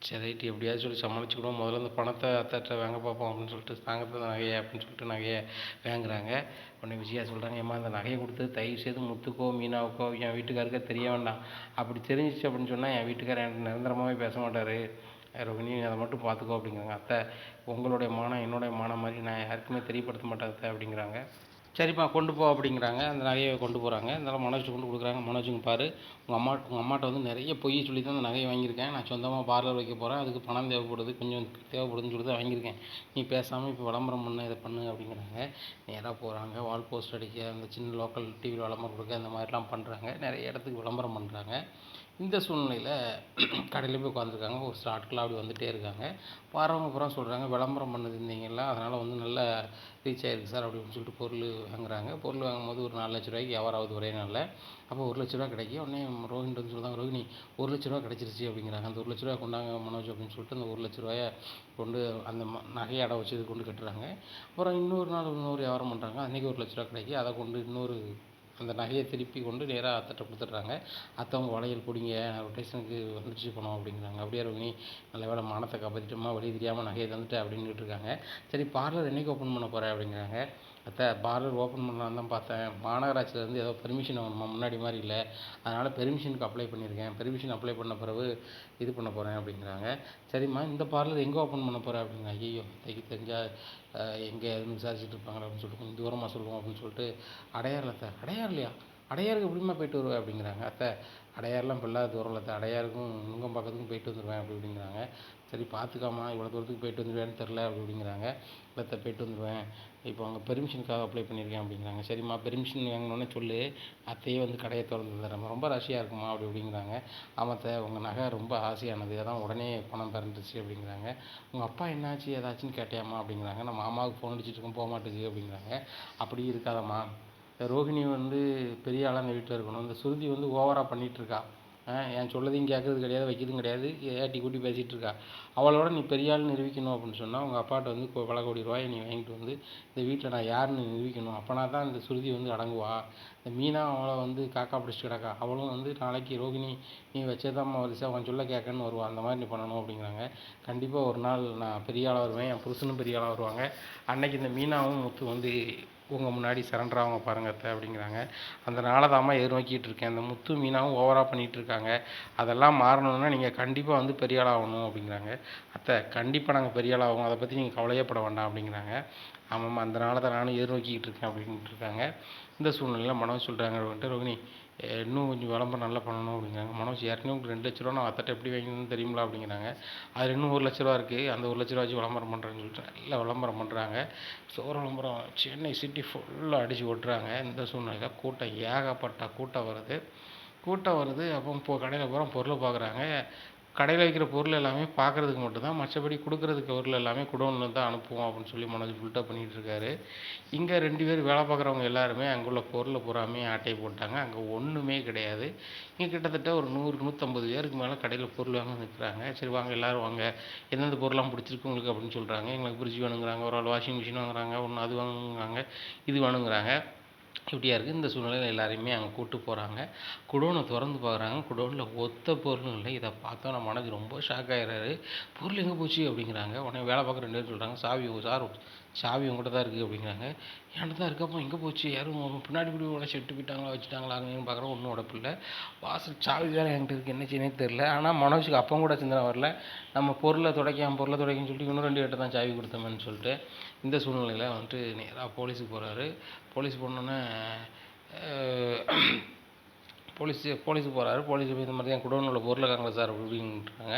சரி ரைட்டு, எப்படியாவது சொல்லி சமாளிச்சுக்கிடுவோம், முதல்ல இந்த பணத்தை அத்தைட்ட வாங்க பார்ப்போம் அப்படின்னு சொல்லிட்டு தாங்கத்த நகையை அப்படின்னு சொல்லிட்டு நகையை வாங்குறாங்க. உடனே விஜயா சொல்கிறாங்க, ஏம்மா இந்த நகையை கொடுத்தது தயவு செய்து முத்துக்கோ மீனாவுக்கோ என் வீட்டுக்காருக்கே தெரிய வேண்டாம், அப்படி தெரிஞ்சிச்சு அப்படின்னு சொன்னால் என் வீட்டுக்காரர் என்கிட்ட நிரந்தரமாகவே பேச மாட்டார், ரோஹிணி அதை மட்டும் பார்த்துக்கோ அப்படிங்கிறாங்க. அத்தை உங்களுடைய மானம் என்னுடைய மானம் மாதிரி நான் யாருக்குமே தெரியப்படுத்த மாட்டேன் அத்தை அப்படிங்கிறாங்க. சரிம்மா கொண்டு போ அப்படிங்கிறாங்க. அந்த நகையை கொண்டு போகிறாங்க. இருந்தாலும் மனோஜ் கொண்டு கொடுக்குறாங்க. மனோஜுங்க பாரு, உங்கள் அம்மாட்ட வந்து நிறைய பொய் சொல்லி தான் அந்த நகையை வாங்கியிருக்கேன், நான் சொந்தமாக பார்லர் வைக்க போகிறேன், அதுக்கு பணம் தேவைப்படுது, கொஞ்சம் தேவைப்படுதுன்னு சொல்லி தான் வாங்கியிருக்கேன், நீ பேசாமல் இப்போ விளம்பரம் பண்ண இதை பண்ணு அப்படிங்கிறாங்க. நேராக போகிறாங்க, வால் போஸ்ட் அடிக்க, அந்த சின்ன லோக்கல் டிவி விளம்பரம் கொடுக்க, இந்த மாதிரிலாம் பண்ணுறாங்க, நிறைய இடத்துக்கு விளம்பரம் பண்ணுறாங்க. இந்த சூழ்நிலையில் கடையில் போய் உட்காந்துருக்காங்க. ஒரு சில ஆட்கள் அப்படி வந்துகிட்டே இருக்காங்க. வரவங்க பூரா சொல்கிறாங்க, விளம்பரம் பண்ணது இருந்தீங்களா, அதனால் வந்து நல்லா ரீச் ஆகிருக்கு சார் அப்படின்னு சொல்லிட்டு பொருள் வாங்குறாங்க. பொருள் வாங்கும்போது ஒரு 4 லட்ச ரூபாய்க்கு வியாபாரம் ஆகுது ஒரே நாளில். அப்போ 1 லட்ச ரூபா கிடைக்கும். உடனே ரோஹிணி வந்து சொல்கிறாங்க, ரோஹிணி 1 லட்ச ரூபா கிடச்சிருச்சு அப்படிங்கிறாங்க. அந்த 1 லட்ச ரூபா கொண்டாங்க மனோஜ் அப்படின்னு சொல்லிட்டு அந்த 1 லட்ச ரூபாயை கொண்டு அந்த நகையை அடை வச்சு இது கொண்டு கட்டுறாங்க. அப்புறம் இன்னொரு நாள் இன்னொரு வியாபாரம் பண்ணுறாங்க. அன்றைக்கி 1 லட்ச ரூபா கிடைக்கும். அதை கொண்டு இன்னொரு அந்த நகையை திருப்பி கொண்டு நேராக அத்தைட்ட கொடுத்துட்றாங்க. அத்தவங்க வளையல் பிடிங்க, ரொட்டேஷனுக்கு வந்துடுச்சு பணம் அப்படிங்கிறாங்க. அப்படியே ரோஹிணி நல்ல வேலை மானத்தை காப்பாற்றிட்டோமா, வழி தெரியாமல் நகையை தந்துட்டு அப்படின்னுட்டு இருக்காங்க. சரி பார்லர் என்றைக்கு ஓப்பன் பண்ண போகிறேன் அப்படிங்கிறாங்க. அத்தை பார்லர் ஓப்பன் பண்ணலான்னு தான் பார்த்தேன். மாநகராட்சியிலேருந்து ஏதோ பெர்மிஷன் வாங்கணுமா, முன்னாடி மாதிரி இல்லை. அதனால் பெர்மிஷனுக்கு அப்ளை பண்ணியிருக்கேன். பெர்மிஷன் அப்ளை பண்ண பிறகு இது பண்ண போகிறேன் அப்படிங்கிறாங்க. சரிம்மா, இந்த பார்லர் எங்கே ஓப்பன் பண்ண போகிறேன் அப்படிங்க. ஐயோ, அத்தைக்கு தெரிஞ்சால் எங்கே எதுன்னு விசாரிச்சுட்டு இருப்பாங்க அப்படின்னு சொல்லிட்டு கொஞ்சம் தூரமாக சொல்லுவோம் அப்படின்னு சொல்லிட்டு, அடையாரில் அத்தை. அடையார்லையா? அடையாருக்கு எப்படிம்மா போயிட்டு வருவேன் அப்படிங்கிறாங்க. அத்தை, அடையார்லாம் இப்போ இல்லாத தூரம் இல்லை அத்தை. அடையாருக்கும் நுங்கம்பாக்கத்துக்கும் போயிட்டு வந்துடுவேன் அப்படிங்கிறாங்க. சரி பார்த்துக்காமா, இவ்வளோ தூரத்துக்கு போயிட்டு வந்துடுவேன்னு தெரில அப்படிங்கிறாங்க. இல்லை போயிட்டு வந்துடுவேன், இப்போ அவங்க பெர்மிஷனுக்காக அப்ளை பண்ணியிருக்கேன் அப்படிங்கிறாங்க. சரிம்மா, பெர்மிஷன் வாங்கினோன்னே சொல்லு, அத்தையே வந்து கடையை திறந்து தரேன், ரொம்ப ரஷ்யாக இருக்குமா அப்படிங்கிறாங்க. ஆமாத்த, உங்கள் நகை ரொம்ப ஆசையானது, அதான் உடனே பணம் பிறந்துச்சு அப்படிங்கிறாங்க. உங்கள் அப்பா என்னாச்சு ஏதாச்சுன்னு கேட்டியாம்மா அப்படிங்கிறாங்க. நான் மாமாவுக்கு ஃபோன் அடிச்சுட்டு இருக்கேன், போக மாட்டேங்குது அப்படிங்கிறாங்க. அப்படி இருக்காதம்மா, ரோஹிணி வந்து பெரிய ஆளாக இந்த வீட்டில் இருக்கணும், இந்த சுருதி வந்து ஓவராக பண்ணிகிட்ருக்கா. என் சொல்லதையும் கேட்குறது கிடையாது, வைக்கிறதும் கிடையாது, ஏட்டி கூட்டி பேசிகிட்டு இருக்கா. அவளோட நீ பெரிய ஆள் நிரூபிக்கணும் அப்படின்னு சொன்னால் உங்கள் அப்பாட்ட வந்து பல கோடி ரூபாயை நீ வாங்கிட்டு வந்து இந்த வீட்டில் நான் யாருன்னு நிரூபிக்கணும். அப்போனா தான் இந்த சுருதி வந்து அடங்குவா. இந்த மீனா அவளை வந்து காக்கா பிடிச்சிட்டு கிடக்கா, அவளும் வந்து நாளைக்கு ரோகிணி நீ வச்சேதாம்மா வரிசை அவன் சொல்ல கேட்கன்னு வருவான், அந்த மாதிரி நீ பண்ணணும் அப்படிங்கிறாங்க. கண்டிப்பாக ஒரு நாள் நான் பெரிய ஆளாக வருவேன், என் புருஷனும் பெரிய ஆளாக வருவாங்க, அன்னைக்கு இந்த மீனாவும் முத்து வந்து உங்கள் முன்னாடி சரண்டர் ஆகுங்க பாருங்க அத்தை அப்படிங்கிறாங்க. அந்த நாளை தாம்மா எதிர்நோக்கிட்டு இருக்கேன். அந்த முத்து மீனாவும் ஓவராக பண்ணிகிட்டு இருக்காங்க, அதெல்லாம் மாறணும்னா நீங்கள் கண்டிப்பாக வந்து பெரிய ஆளாகணும் அப்படிங்கிறாங்க. அத்தை, கண்டிப்பாக நாங்கள் பெரிய ஆளாகும், அதை பற்றி நீங்கள் கவலையப்பட வேண்டாம் அப்படிங்கிறாங்க. ஆமாம்மா, அந்த நாளை தான் நானும் எதிர்நோக்கிக்கிட்டு இருக்கேன் அப்படின்ட்டு இருக்காங்க. இந்த சூழ்நிலையில் மனோஜ் சொல்கிறாங்க வந்துட்டு, ரோகிணி இன்னும் கொஞ்சம் விளம்பரம் நல்லா பண்ணணும் அப்படிங்கிறாங்க. மனோஜ், ஏற்கனவே உங்களுக்கு 2 லட்ச ரூபா நான் அத்தட்ட எப்படி வாங்கினு தெரியுங்களா அப்படிங்கிறாங்க. அதில் இன்னும் 1 லட்ச ரூபா இருக்குது, அந்த 1 லட்ச ரூபா வச்சு விளம்பரம் பண்ணுறேன்னு சொல்லிட்டு நல்லா விளம்பரம் பண்ணுறாங்க. சோறு விளம்பரம் சென்னை சிட்டி ஃபுல்லாக அடித்து ஓட்டுறாங்க. இந்த சூழ்நிலையில் கூட்டம் ஏகப்பட்ட கூட்டம் வருது. அப்போ கடையில் பூரா பொருளை பார்க்குறாங்க. கடையில் வைக்கிற பொருள் எல்லாமே பார்க்குறதுக்கு மட்டும்தான், மற்றபடி கொடுக்குறதுக்கு பொருள் எல்லாமே குடோனில் தான் அனுப்புவோம் அப்படின்னு சொல்லி மனோஜ் பில்டப் பண்ணிகிட்டு இருக்காரு. இங்கே 2 பேர் வேலை பார்க்குறவங்க எல்லாருமே அங்குள்ள பொருளை பூராமே ஆட்டையை போட்டாங்க. அங்கே ஒன்றுமே கிடையாது. இங்கே கிட்டத்தட்ட ஒரு 100-150 பேருக்கு மேலே கடையில் பொருள் வாங்க நிற்கிறாங்க. சரி வாங்க, எல்லோரும் வாங்க, எந்தெந்த பொருள்லாம் பிடிச்சிருக்கு உங்களுக்கு அப்படின்னு சொல்கிறாங்க. எங்களுக்கு ஃப்ரிட்ஜ் வேணுங்கிறாங்க, ஒரு ஆள் வாஷிங் மிஷின் வாங்குறாங்க, ஒன்று அது வாங்குறாங்க, இது வேணுங்கிறாங்க. இப்படியா இருக்குது. இந்த சூழ்நிலையில் எல்லாரையுமே அங்கே கூப்பிட்டு போகிறாங்க. குடோனை திறந்து பார்க்குறாங்க. குடோனில் ஒத்த பொருளும் இல்லை. இதை பார்த்தோன்னா மனது ரொம்ப ஷாக் ஆகிடுறாரு. பொருள் எங்கே போச்சு அப்படிங்கிறாங்க. உடனே வேலை பார்க்குற 2 பேர் சொல்கிறாங்க, சாவி உங்கள்கிட்ட தான் இருக்குது அப்படிங்கிறாங்க. என்கிட்ட தான் இருக்கப்போ எங்கே போச்சு, யாரும் பின்னாடி உடச்சி எட்டு போயிட்டாங்களா, வச்சுட்டாங்களா அப்படின்னு பார்க்குறோம். ஒன்றும் உடப்பில்லை. வாசல் சாவி வேறு என்கிட்ட இருக்குது, என்ன செய்யனே தெரில. ஆனால் மனோஜுக்கு அப்போ கூட சிந்தனை வரல, நம்ம பொருளை துடைக்கன்னு சொல்லிட்டு இன்னும் 2 பேர்கிட்ட தான் சாவி கொடுத்தோமேன்னு சொல்லிட்டு. இந்த சூழ்நிலையில் வந்துட்டு நேராக போலீஸுக்கு போகிறாரு. போலீஸ் போனோன்னே போலீஸுக்கு போகிறாரு. போலீஸ் போய் இந்த மாதிரி தான் குடோனில் உள்ள பொருளை காங்கல சார் அப்படின்றாங்க.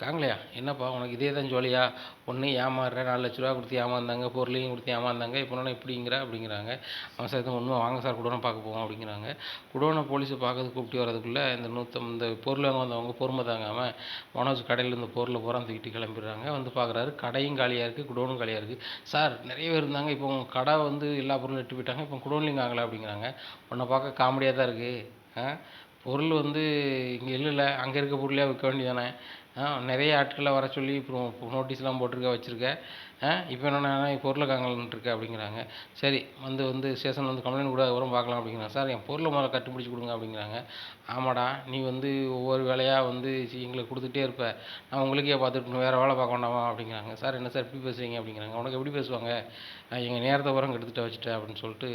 காங்கலையா, என்னப்பா உனக்கு இதே தான் ஜோலியா, ஒன்று ஏமாறுற, 4 லட்ச ரூபா கொடுத்து ஏமாந்தாங்க, பொருளையும் கொடுத்து ஏமாந்தாங்க, இப்போ ஒன்று இப்படிங்கிற அப்படிங்கிறாங்க. அவன் சார் எதுவும் ஒன்றும் வாங்க சார், குடோனை பார்க்க போவோம் அப்படிங்கிறாங்க. குடோனை போலீஸை பார்க்கறது கூப்பிட்டு வரதுக்குள்ளே இந்த பொருள் வாங்க வந்தவங்க பொறுமை தாங்காமல் மனோஜ் கடையில் இந்த பொருளை பூரா தூக்கிட்டு கிளம்பிடுறாங்க. வந்து பார்க்குறாரு, கடையும் காலியாக இருக்குது, குடோனும் காலியாக இருக்குது. சார் நிறைய பேர் இருந்தாங்க, இப்போ கடை வந்து எல்லா பொருளும் எட்டு போயிட்டாங்க, இப்போ குடோன்லையும் காங்கல அப்படிங்கிறாங்க. உன்னை பார்க்க காமெடியாக தான் இருக்குது. பொருள் வந்து இங்கே இல்லைல்ல, அங்கே இருக்க பொருளே விற்க வேண்டியதானே. நிறைய ஆட்களை வர சொல்லி இப்போ நோட்டீஸ்லாம் வச்சுருக்க. இப்போ என்னென்னா பொருளை காங்கலன்ட்ருக்க அப்படிங்கிறாங்க. சரி வந்து ஸ்டேஷனில் வந்து கம்ப்ளைண்ட் கூட வரும் பார்க்கலாம் அப்படிங்கிறாங்க. சார் என் பொருளை முதல்ல கண்டுபிடிச்சி கொடுங்க அப்படிங்கிறாங்க. ஆமாடா, நீ வந்து ஒவ்வொரு வேலையாக வந்து எங்களுக்கு கொடுத்துட்டே இருப்ப, நான் உங்களுக்கே பார்த்துட்டு வேறு வேலை பார்க்க வேண்டாமா அப்படிங்கிறாங்க. சார் என்ன சார் இப்படி பேசுகிறீங்க அப்படிங்கிறாங்க. உனக்கு எப்படி பேசுவாங்க, எங்கள் நேரத்தை பூரா கெடுத்துட்டு வச்சுட்டேன் அப்படின்னு சொல்லிட்டு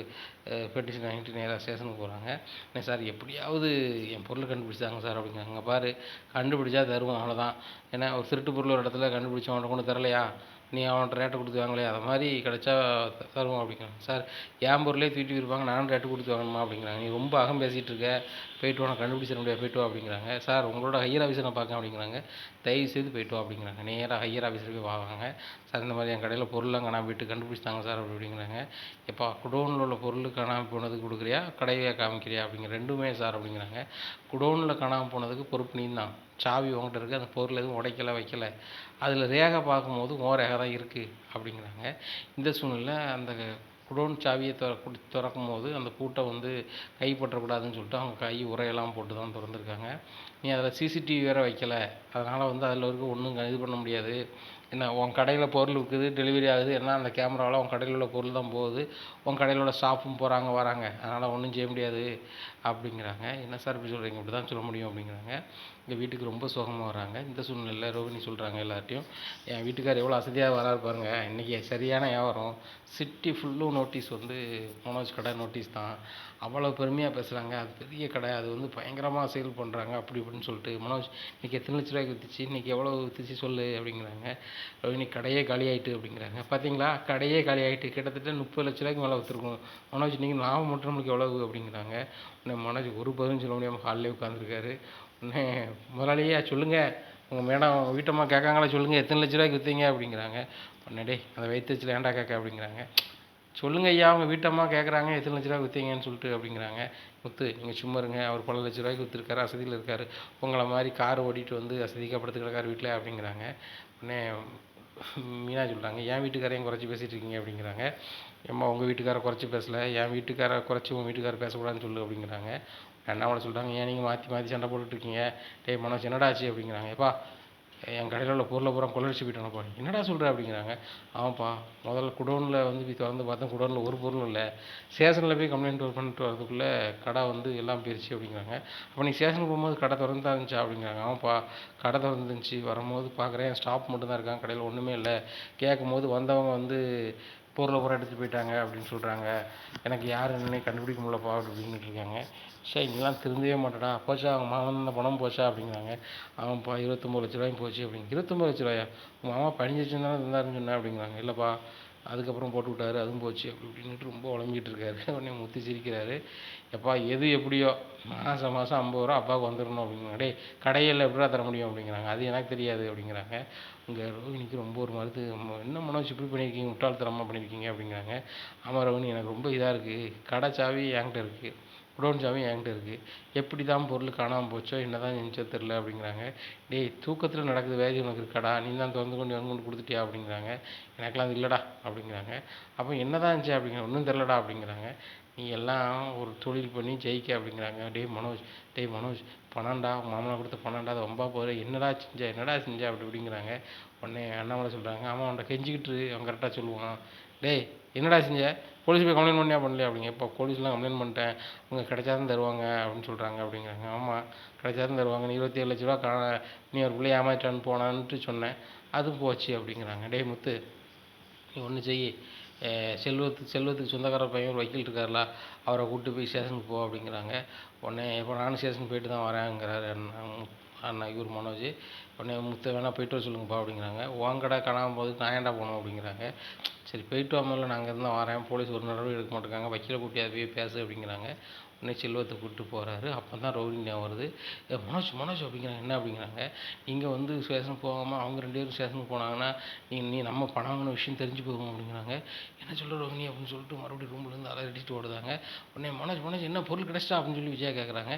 பெட்டிஷன் வாங்கிட்டு நேராக ஸ்டேஷனுக்கு போகிறாங்க. என்ன சார் எப்படியாவது என் பொருளை கண்டுபிடிச்சாங்க சார் அப்படிங்கிறாங்க. பாரு, கண்டுபிடிச்சா தருவோம், அவ்வளோதான். ஏன்னா ஒரு திருட்டு பொருள் ஒரு இடத்துல கண்டுபிடிச்சி அவன்கிட்ட கொண்டு தரலையா, நீ அவன்கிட்ட ரேட்டை கொடுத்து வாங்கலையா, அதை மாதிரி கிடச்சா தருவோம் அப்படிங்கிறாங்க. சார் என் பொருளே தூக்கிட்டு இருப்பாங்க, நானும் ரேட்டு கொடுத்து வாங்கணுமா அப்படிங்கிறாங்க. நீ ரொம்ப அகம் பேசிகிட்டு இருக்க, போயிட்டு வா, கண்டுபிடிச்சிட முடியாது, போயிட்டு வா அப்படிங்கிறாங்க. சார் உங்களோட ஹையர் ஆஃபீஸரை நான் பார்க்க அப்படிங்கிறாங்க. தயவு செய்து போயிட்டு வா அப்படிங்கிறாங்க. நேராக ஹையர் ஆஃபீஸர் போய் வாங்க. சார் இந்த மாதிரி என் கடையில் பொருள்லாம் காணாம போயிட்டு கண்டுபிடிச்சிட்டாங்க சார் அப்படிங்கிறாங்க. எப்போ குடோனில் உள்ள பொருள் காணாமல் போனதுக்கு கொடுக்குறியா, கடையை காமிக்கிறியா அப்படிங்கிற, ரெண்டுமே சார் அப்படிங்கிறாங்க. குடோனில் காணாமல் போனதுக்கு பொறுப்பு நீ தான், சாவி உங்கள்கிட்ட இருக்குது, அந்த பொருள் எதுவும் உடைக்கலை வைக்கலை, அதில் ரேகை பார்க்கும்போது ரேகை தான் இருக்குது அப்படிங்கிறாங்க. இந்த சூழ்நிலை அந்த குடோன் சாவியை திறக்கும் போது அந்த பூட்டை வந்து கைப்பற்றக்கூடாதுன்னு சொல்லிட்டு அவங்க கை உரையெல்லாம் போட்டு தான் திறந்துருக்காங்க. நீ அதில் சிசிடிவி வேறு வைக்கலை அதனால் வந்து அதில் இருக்க ஒன்றும் இது பண்ண முடியாது. என்ன உன் கடையில் பொருள் விற்குது, டெலிவரி ஆகுது, ஏன்னா அந்த கேமராவில் உன் கடையில் உள்ள பொருள் தான் போகுது, உன் கடையில் உள்ள ஸ்டாஃபும் போகிறாங்க வராங்க, அதனால் ஒன்றும் செய்ய முடியாது அப்படிங்கிறாங்க. என்ன சார் இப்படி சொல்கிறீங்க? இப்படி தான் சொல்ல முடியும் அப்படிங்கிறாங்க. எங்கள் வீட்டுக்கு ரொம்ப சோகமாக வராங்க. இந்த சூழ்நிலையில் ரோகிணி சொல்கிறாங்க எல்லார்ட்டையும், என் வீட்டுக்கார் எவ்வளோ அசதியாக வராரு பாருங்க, இன்றைக்கி சரியான வியாபாரம், சிட்டி ஃபுல்லும் நோட்டீஸ் வந்து மனோஜ் கடை நோட்டீஸ் தான், அவ்வளோ பெருமையாக பேசுகிறாங்க, அது பெரிய கடை, அது வந்து பயங்கரமாக சேல் பண்ணுறாங்க அப்படி இப்படின்னு சொல்லிட்டு, மனோஜ் இன்றைக்கி எத்தனை லட்ச ரூபாய்க்கு விற்றுச்சு, இன்றைக்கி எவ்வளோ விற்றுச்சு சொல்லு அப்படிங்கிறாங்க. ரோகிணி கடையே காலி ஆகிட்டு அப்படிங்கிறாங்க. பார்த்தீங்களா, கடையே காலி ஆகிட்டு, கிட்டத்தட்ட 30 லட்ச ரூபாய்க்கு மேலே விற்றுருக்கும். மனோஜ் நீங்கள் லாபம் மட்டும் நம்மளுக்கு எவ்வளவு அப்படிங்கிறாங்க. உடனே மனோஜ் ஒரு பதிலும் சொல்ல முடியாமல் ஹாலிலே உட்காந்துருக்காரு. உடனே முதலாளியா சொல்லுங்கள், உங்கள் மேடம் உங்கள் வீட்டம்மா கேட்காங்களா, சொல்லுங்கள் எத்தனை லட்ச ரூபாய்க்கு விற்றீங்க அப்படிங்கிறாங்க. உடனே டேய் அதை வைத்து வச்சுல ஏன்டா கேட்க அப்படிங்கிறாங்க. சொல்லுங்க ஐயா, அவங்க வீட்டம்மா கேட்குறாங்க எத்தனை லட்ச ரூபா விற்றீங்கன்னு சொல்லிட்டு அப்படிங்கிறாங்க. முத்து நீங்கள் சும்மா இருங்க, அவர் பல லட்ச ரூபாய்க்கு விற்றுருக்காரு, அசதியில் இருக்கார், உங்களை மாதிரி கார் ஓட்டிகிட்டு வந்து அசதிக்காக படுத்து கிடக்கார் வீட்டில் அப்படிங்கிறாங்க. உடனே மீனா சொல்கிறாங்க, என் வீட்டுக்காரையும் குறைச்சி பேசிகிட்டு இருக்கீங்க அப்படிங்கிறாங்க. ஏம்மா உங்கள் வீட்டுக்காரை குறைச்சி பேசலை, என் வீட்டுக்காரை குறைச்சி உங்கள் வீட்டுக்காரர் பேசக்கூடாதுன்னு சொல்லு அப்படிங்கிறாங்க. அண்ணாமலை சொல்கிறாங்க, ஏன் நீங்கள் மாற்றி மாற்றி சண்டை போட்டுட்ருக்கீங்க, டேய் மனோஜ் என்னடாச்சு அப்படிங்கிறாங்க. எப்பா என் கடையில் உள்ள பொருளை பூரா கொள்ளடிச்சு போயிட்டானப்பா. என்னடா சொல்கிற அப்படிங்கிறாங்க. ஆமாப்பா, முதல்ல குடோனில் வந்து போய் திறந்து பார்த்தா குடோனில் ஒரு பொருளும் இல்லை, ஸ்டேஷனில் போய் கம்ப்ளைண்ட் பண்ணிட்டு வரதுக்குள்ளே கடை வந்து எல்லாம் போயிடுச்சு அப்படிங்கிறாங்க. அப்போ நீ ஸ்டேஷனுக்கு போகும்போது கடை திறந்து தான் இருந்துச்சா அப்படிங்கிறாங்க. ஆமாப்பா கடை திறந்து இருந்துச்சு, வரும்போது பார்க்குறேன் ஸ்டாஃப் மட்டும்தான் இருக்காங்க, கடையில் ஒன்றுமே இல்லை, கேட்கும்போது வந்தவங்க வந்து பொருளை பூரா எடுத்துகிட்டு போயிட்டாங்க அப்படின்னு சொல்கிறாங்க, எனக்கு யார் என்னன்னே கண்டுபிடிக்க முடியலப்பா அப்படின்ட்டு இருக்காங்க. சரி இதெல்லாம் திருந்தவே மாட்டேடா, போச்சா அவங்க மாமன் அந்த பணம் போச்சா அப்படிங்கிறாங்க. ஆமாப்பா 29 லட்ச ரூபாயும் போச்சு அப்படிங்க. 29 லட்ச ரூபாயா, உங்கள் மாமா 15 லட்சம் தானே இருந்தாருன்னு சொன்னேன் அப்படிங்கிறாங்க. இல்லைப்பா அதுக்கப்புறம் போட்டு விட்டாரு, அதுவும் போச்சு அப்படி இப்படின்ட்டு ரொம்ப உழம்பிக்கிட்டு இருக்காரு. உடனே முத்து சிரிக்கிறாரு. எப்பா எது எப்படியோ மாதம் 50 ரூபா அப்பாவுக்கு வந்துடணும் அப்படிங்கிறாங்க. டே கடையில் எப்படிடா தர முடியும் அப்படிங்கிறாங்க. அது எனக்கு தெரியாது அப்படிங்கிறாங்க. இங்கே ரோகிணிக்கு ரொம்ப ஒரு மருத்து, என்ன மனோஜ் இப்படி பண்ணியிருக்கீங்க, முட்டாள்தனமாக பண்ணியிருக்கீங்க அப்படிங்கிறாங்க. ஆமாம் ரோகிணி எனக்கு ரொம்ப இதாக இருக்குது, கடை சாவி என்கிட்ட இருக்குது, குடோன் சாவி என்கிட்ட இருக்குது, எப்படி தான் பொருள் காணாமல் போச்சோ என்ன தான் செஞ்சோ தெரில அப்படிங்கிறாங்க. டேய் தூக்கத்தில் நடக்குது வேதி உனக்கு இருக்காடா, நீ தான் திறந்து கொண்டு கொடுத்துட்டியா அப்படிங்கிறாங்க. எனக்கெலாம் அது இல்லைடா அப்படிங்கிறாங்க. அப்போ என்ன தான் இருந்துச்சு அப்படிங்கிற, ஒன்றும் தெரிலடா அப்படிங்கிறாங்க. நீ எல்லாம் ஒரு தொழில் பண்ணி ஜெயிக்க அப்படிங்கிறாங்க. டேய் மனோஜ் பணம்டா, மாமனை கொடுத்த பணம்டா, அதை ரொம்ப போகிற, என்னடா செஞ்ச அப்படி இப்படிங்கிறாங்க. உடனே அண்ணாமலை சொல்கிறாங்க, ஆமாம் அவன்கிட்ட கெஞ்சிக்கிட்டு அவன் கரெக்டாக சொல்லுவான். டேய் என்னடா செஞ்ச, போலீஸ் போய் கம்ப்ளைண்ட் பண்ணியா பண்ணலையா அப்படிங்க. இப்போ போலீஸ்லாம் கம்ப்ளைண்ட் பண்ணிட்டேன், அவங்க கிடைச்சாதான் தருவாங்க அப்படின்னு சொல்கிறாங்க அப்படிங்கிறாங்க. ஆமாம் கிடைச்சாதான் தருவாங்க, நீ 27 லட்ச ரூபா நீ ஒரு பிள்ளை ஏமாற்றான்னு போனான்ட்டு சொன்னேன், அதுவும் போச்சு அப்படிங்கிறாங்க. டேய் முத்து நீ ஒன்று செய், செல்வத்துக்கு சொந்தக்கார பையன் ஒரு வக்கீல் இருக்கார்ல, அவரை கூப்பிட்டு போய் ஸ்டேஷனுக்கு போ அப்படிங்கிறாங்க. உடனே இப்போ நானும் ஸ்டேஷனுக்கு போயிட்டு தான் வரேங்கிறாரு அண்ணா இவர் மனோஜ். உடனே முத்து வேணா போயிட்டு வர சொல்லுங்கப்பா அப்படிங்கிறாங்க. உன் கடை காணாமல் போது நான் ஏன்டா போகணும் அப்படிங்கிறாங்க. சரி போயிட்டு வாமல, நாங்கள் இருந்தால் வரேன், போலீஸ் ஒரு நடவடிக்கை எடுக்க மாட்டேங்காங்க, வக்கீலை கூட்டி அதை போய் பேசு அப்படிங்கிறாங்க. உடனே செல்வத்தை கூப்பிட்டு போகிறாரு. அப்போ தான் ரோகிணி ஞாபகம் வருது. மனோஜ் அப்படிங்கிறாங்க. என்ன அப்படிங்கிறாங்க. நீங்கள் வந்து ஸ்டேஷனுக்கு போகாமல் அவங்க 2 பேரும் ஸ்டேஷனுக்கு போனாங்கன்னா நீ நம்ம பணம் வாங்கின விஷயம் தெரிஞ்சு போகும் அப்படிங்கிறாங்க. என்ன சொல்கிற ரோகிணி அப்படின்னு சொல்லிட்டு மறுபடியும் ரூம்லேருந்து அடிச்சுட்டு ஓடுதாங்க. உடனே மனோஜ் என்ன பொருள் கிடச்சிட்டா அப்படின்னு சொல்லி விஜயா கேட்குறாங்க.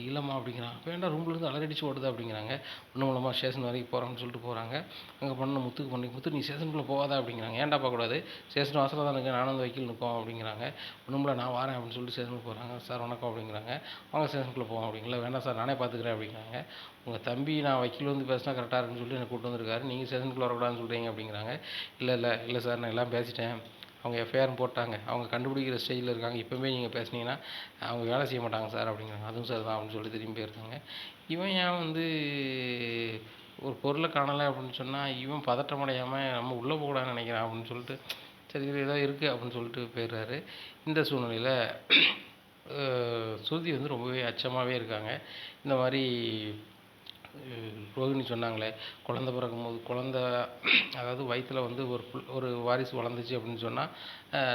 இல்லைம்மா அப்படிங்கிறாங்க. வேண்டாம் ரூம்லேருந்து அடிச்சு ஓடுதா அப்படிங்கிறாங்க. ஒன்றும் மூலமாக ஸ்டேஷன் வரைக்கும் போகிறான்னு சொல்லிட்டு போகிறாங்க. அங்கே முத்து நீ ஸ்டேஷனுக்குள்ளே போகாதா அப்படிங்கிறாங்க. ஏன்டா பார்க்கக்கூடாது, ஸ்டேஷன் வாசலில் தான் இருக்கேன், நானும் அந்த வக்கீல் நிற்கும் அப்படிங்கிறாங்க. ஒன்றும்ல நான் வரேன் அப்படின்னு சொல்லிட்டு ஸ்டேஷனுக்கு போகிறாங்க. சார் வணக்கம் அப்படிங்கிறாங்க. அவங்க ஸ்டேஷனுக்குள்ளே போவோம் அப்படிங்களா, வேண்டாம் சார் நானே பார்த்துக்கிறேன் அப்படிங்கிறாங்க. உங்கள் தம்பி நான் வக்கீல் வந்து பேசினா கரெக்டாக இருக்குன்னு சொல்லி என்னை கூப்பிட்டு வந்திருக்காரு, நீங்கள் ஸ்டேஷனுக்குள்ளே வரக்கூடாதுன்னு சொல்கிறீங்க அப்படிங்கிறாங்க. இல்லை சார் நான் எல்லாம் பேசிட்டேன், அவங்க எஃப்ஐஆர் போட்டாங்க, அவங்க கண்டுபிடிக்கிற ஸ்டேஜில் இருக்காங்க, இப்போவே நீங்கள் பேசுனீங்கன்னா அவங்க வேலை செய்ய மாட்டாங்க சார் அப்படிங்கிறாங்க. அதுவும் சார் தான் அப்படின்னு சொல்லி திரும்பி போயிருக்காங்க. இவன் ஏன் வந்து ஒரு பொருளை காணலை அப்படின்னு சொன்னால் இவன் பதட்டம் அடையாமல் நம்ம உள்ளே போகக்கூடாதுன்னு நினைக்கிறான் அப்படின்னு சொல்லிட்டு, சரி இது ஏதோ இருக்குது அப்படின்னு சொல்லிட்டு போயிடுறாரு. இந்த சூழ்நிலையில் ஸ்ருதி வந்து ரொம்பவே அச்சமாகவே இருக்காங்க. இந்த மாதிரி ரோகிணி சொன்னாங்களே, குழந்த பிறக்கும்போது அதாவது வயிற்றில் வந்து ஒரு வாரிசு வளர்ந்துச்சு அப்படின்னு சொன்னால்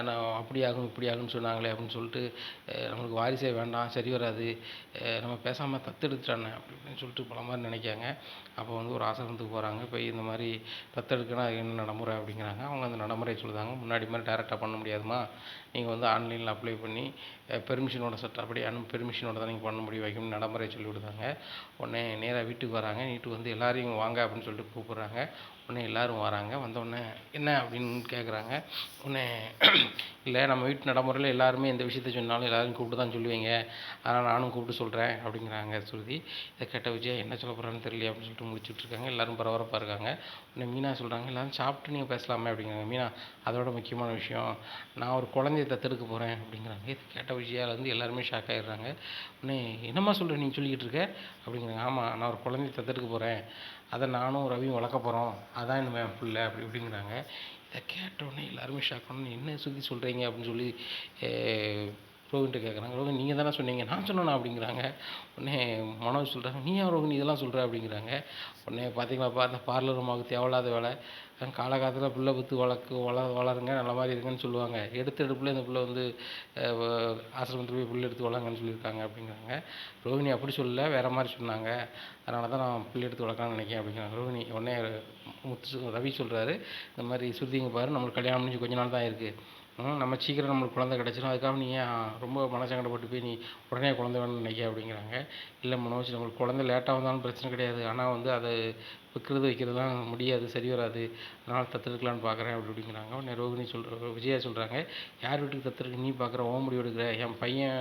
நான் அப்படி ஆகும் இப்படி ஆகும்னு சொன்னாங்களே அப்படின்னு சொல்லிட்டு, நம்மளுக்கு வாரிசே வேண்டாம், சரி வராது, நம்ம பேசாமல் தத்தெடுத்துட்டானே அப்படி இப்படின்னு சொல்லிட்டு பல மாதிரி நினைக்காங்க. அப்போ வந்து ஒரு ஆசிரமத்துக்கு போகிறாங்க. போய் இந்த மாதிரி தத்தெடுக்கனா என்ன நடைமுறை அப்படிங்கிறாங்க. அவங்க அந்த நடைமுறை சொல்லுதாங்க. முன்னாடி மாதிரி டேரெக்டாக பண்ண முடியாதுமா, நீங்கள் வந்து ஆன்லைனில் அப்ளை பண்ணி பெர்மிஷனோட சட்டப்படி பெர்மிஷனோட தான் நீங்கள் பண்ண முடியும் வைக்கணும் நடைமுறை சொல்லி விடுதாங்க. உடனே நேராக வீட்டுக்கு வராங்க. வீட்டுக்கு வந்து எல்லாரையும் வாங்க அப்படின்னு சொல்லிட்டு கூப்பிட்றாங்க. உடனே எல்லோரும் வராங்க. வந்தோடனே என்ன அப்படின்னு கேட்குறாங்க. உடனே இல்லை நம்ம வீட்டு நடைமுறையில் எல்லாருமே எந்த விஷயத்த சொன்னாலும் எல்லோரும் கூப்பிட்டு தான் சொல்லுவீங்க, அதனால் நானும் கூப்பிட்டு சொல்கிறேன் அப்படிங்கிறாங்க ஸ்ருதி. இதை கேட்ட விஜயா என்ன சொல்ல போகிறான்னு தெரியல அப்படின்னு சொல்லிட்டு முடிச்சுட்டு இருக்காங்க. எல்லோரும் பரபரப்பாக இருக்காங்க. உடனே மீனா சொல்கிறாங்க எல்லோரும் சாப்பிட்டு நீங்கள் பேசலாமே அப்படிங்கிறாங்க. மீனா அதோட முக்கியமான விஷயம், நான் ஒரு குழந்தைய தத்தெடுக்க போகிறேன் அப்படிங்கிறாங்க. இதை கேட்ட விஜயாவிலேருந்து எல்லாருமே ஷாக் ஆகிடுறாங்க. உடனே என்னம்மா சொல்கிற நீங்கள் சொல்லிக்கிட்டு இருக்க அப்படிங்கிறாங்க. ஆமாம், நான் ஒரு குழந்தைய தத்தெடுக்க போகிறேன், அதை நானும் ரவியும் வளர்க்க போகிறோம், அதான் இந்த பிள்ளை அப்படி இப்படிங்கிறாங்க. இதை கேட்டவுடனே எல்லாருமே ஷாக் பண்ணணும். என்ன சுற்றி சொல்கிறீங்க அப்படின்னு சொல்லி ரோஹின்கிட்ட கேட்குறாங்க. ரோஹின் நீங்கள் தானே சொன்னீங்க. நான் சொன்னேண்ணா அப்படிங்கிறாங்க. உடனே மனோஜ் சொல்கிறாங்க நீ ஏன் ரோஹின் இதெல்லாம் சொல்கிற அப்படிங்கிறாங்க. உடனே பார்த்தீங்களாப்பா அந்த பார்லர் அம்மாவுக்கு தேவையில்லாத வேலை, காலகாலத்தில் பிள்ளை பத்து வளருங்க நல்ல மாதிரி இருக்குன்னு சொல்லுவாங்க, எடுத்த எடுப்பில் இந்த பிள்ளை வந்து ஆசிரமத்தில் போய் பிள்ளை எடுத்து வளங்கன்னு சொல்லியிருக்காங்க அப்படிங்கிறாங்க. ரோஹினி அப்படி சொல்லலை, வேறு மாதிரி சொன்னாங்க, அதனால தான் நான் பிள்ளை எடுத்து வளர்க்கலான்னு நினைக்கிறேன் அப்படிங்கிறாங்க ரோஹினி. உடனே ரவி சொல்கிறாரு இந்த மாதிரி சுருதிங்க பாரு, நம்மளுக்கு கல்யாணம் முடிஞ்சு கொஞ்ச நாள் தான் இருக்குது, நம்ம சீக்கிரம் நம்மளுக்கு குழந்தை கிடச்சிடும், அதுக்காக நீ ஏன் ரொம்ப மனசங்கடப்பட்டு போய் நீ உடனே குழந்தை வேணும்னு நினைக்க அப்படிங்கிறாங்க. இல்லை மனோஜ், நம்மளுக்கு குழந்தை லேட்டாக வந்தாலும் பிரச்சனை கிடையாது, ஆனால் வந்து அதை விற்கிறது வைக்கிறதுலாம் முடியாது, சரி வராது, அதனால் தத்தெடுக்கலான்னு பார்க்குறேன் அப்படி அப்படிங்கிறாங்க. உடனே ரோகிணி விஜயா சொல்கிறாங்க யார் வீட்டுக்கு தத்தெடுக்க நீ பார்க்குற, ஓ முடிவு எடுக்கிற, என் பையன்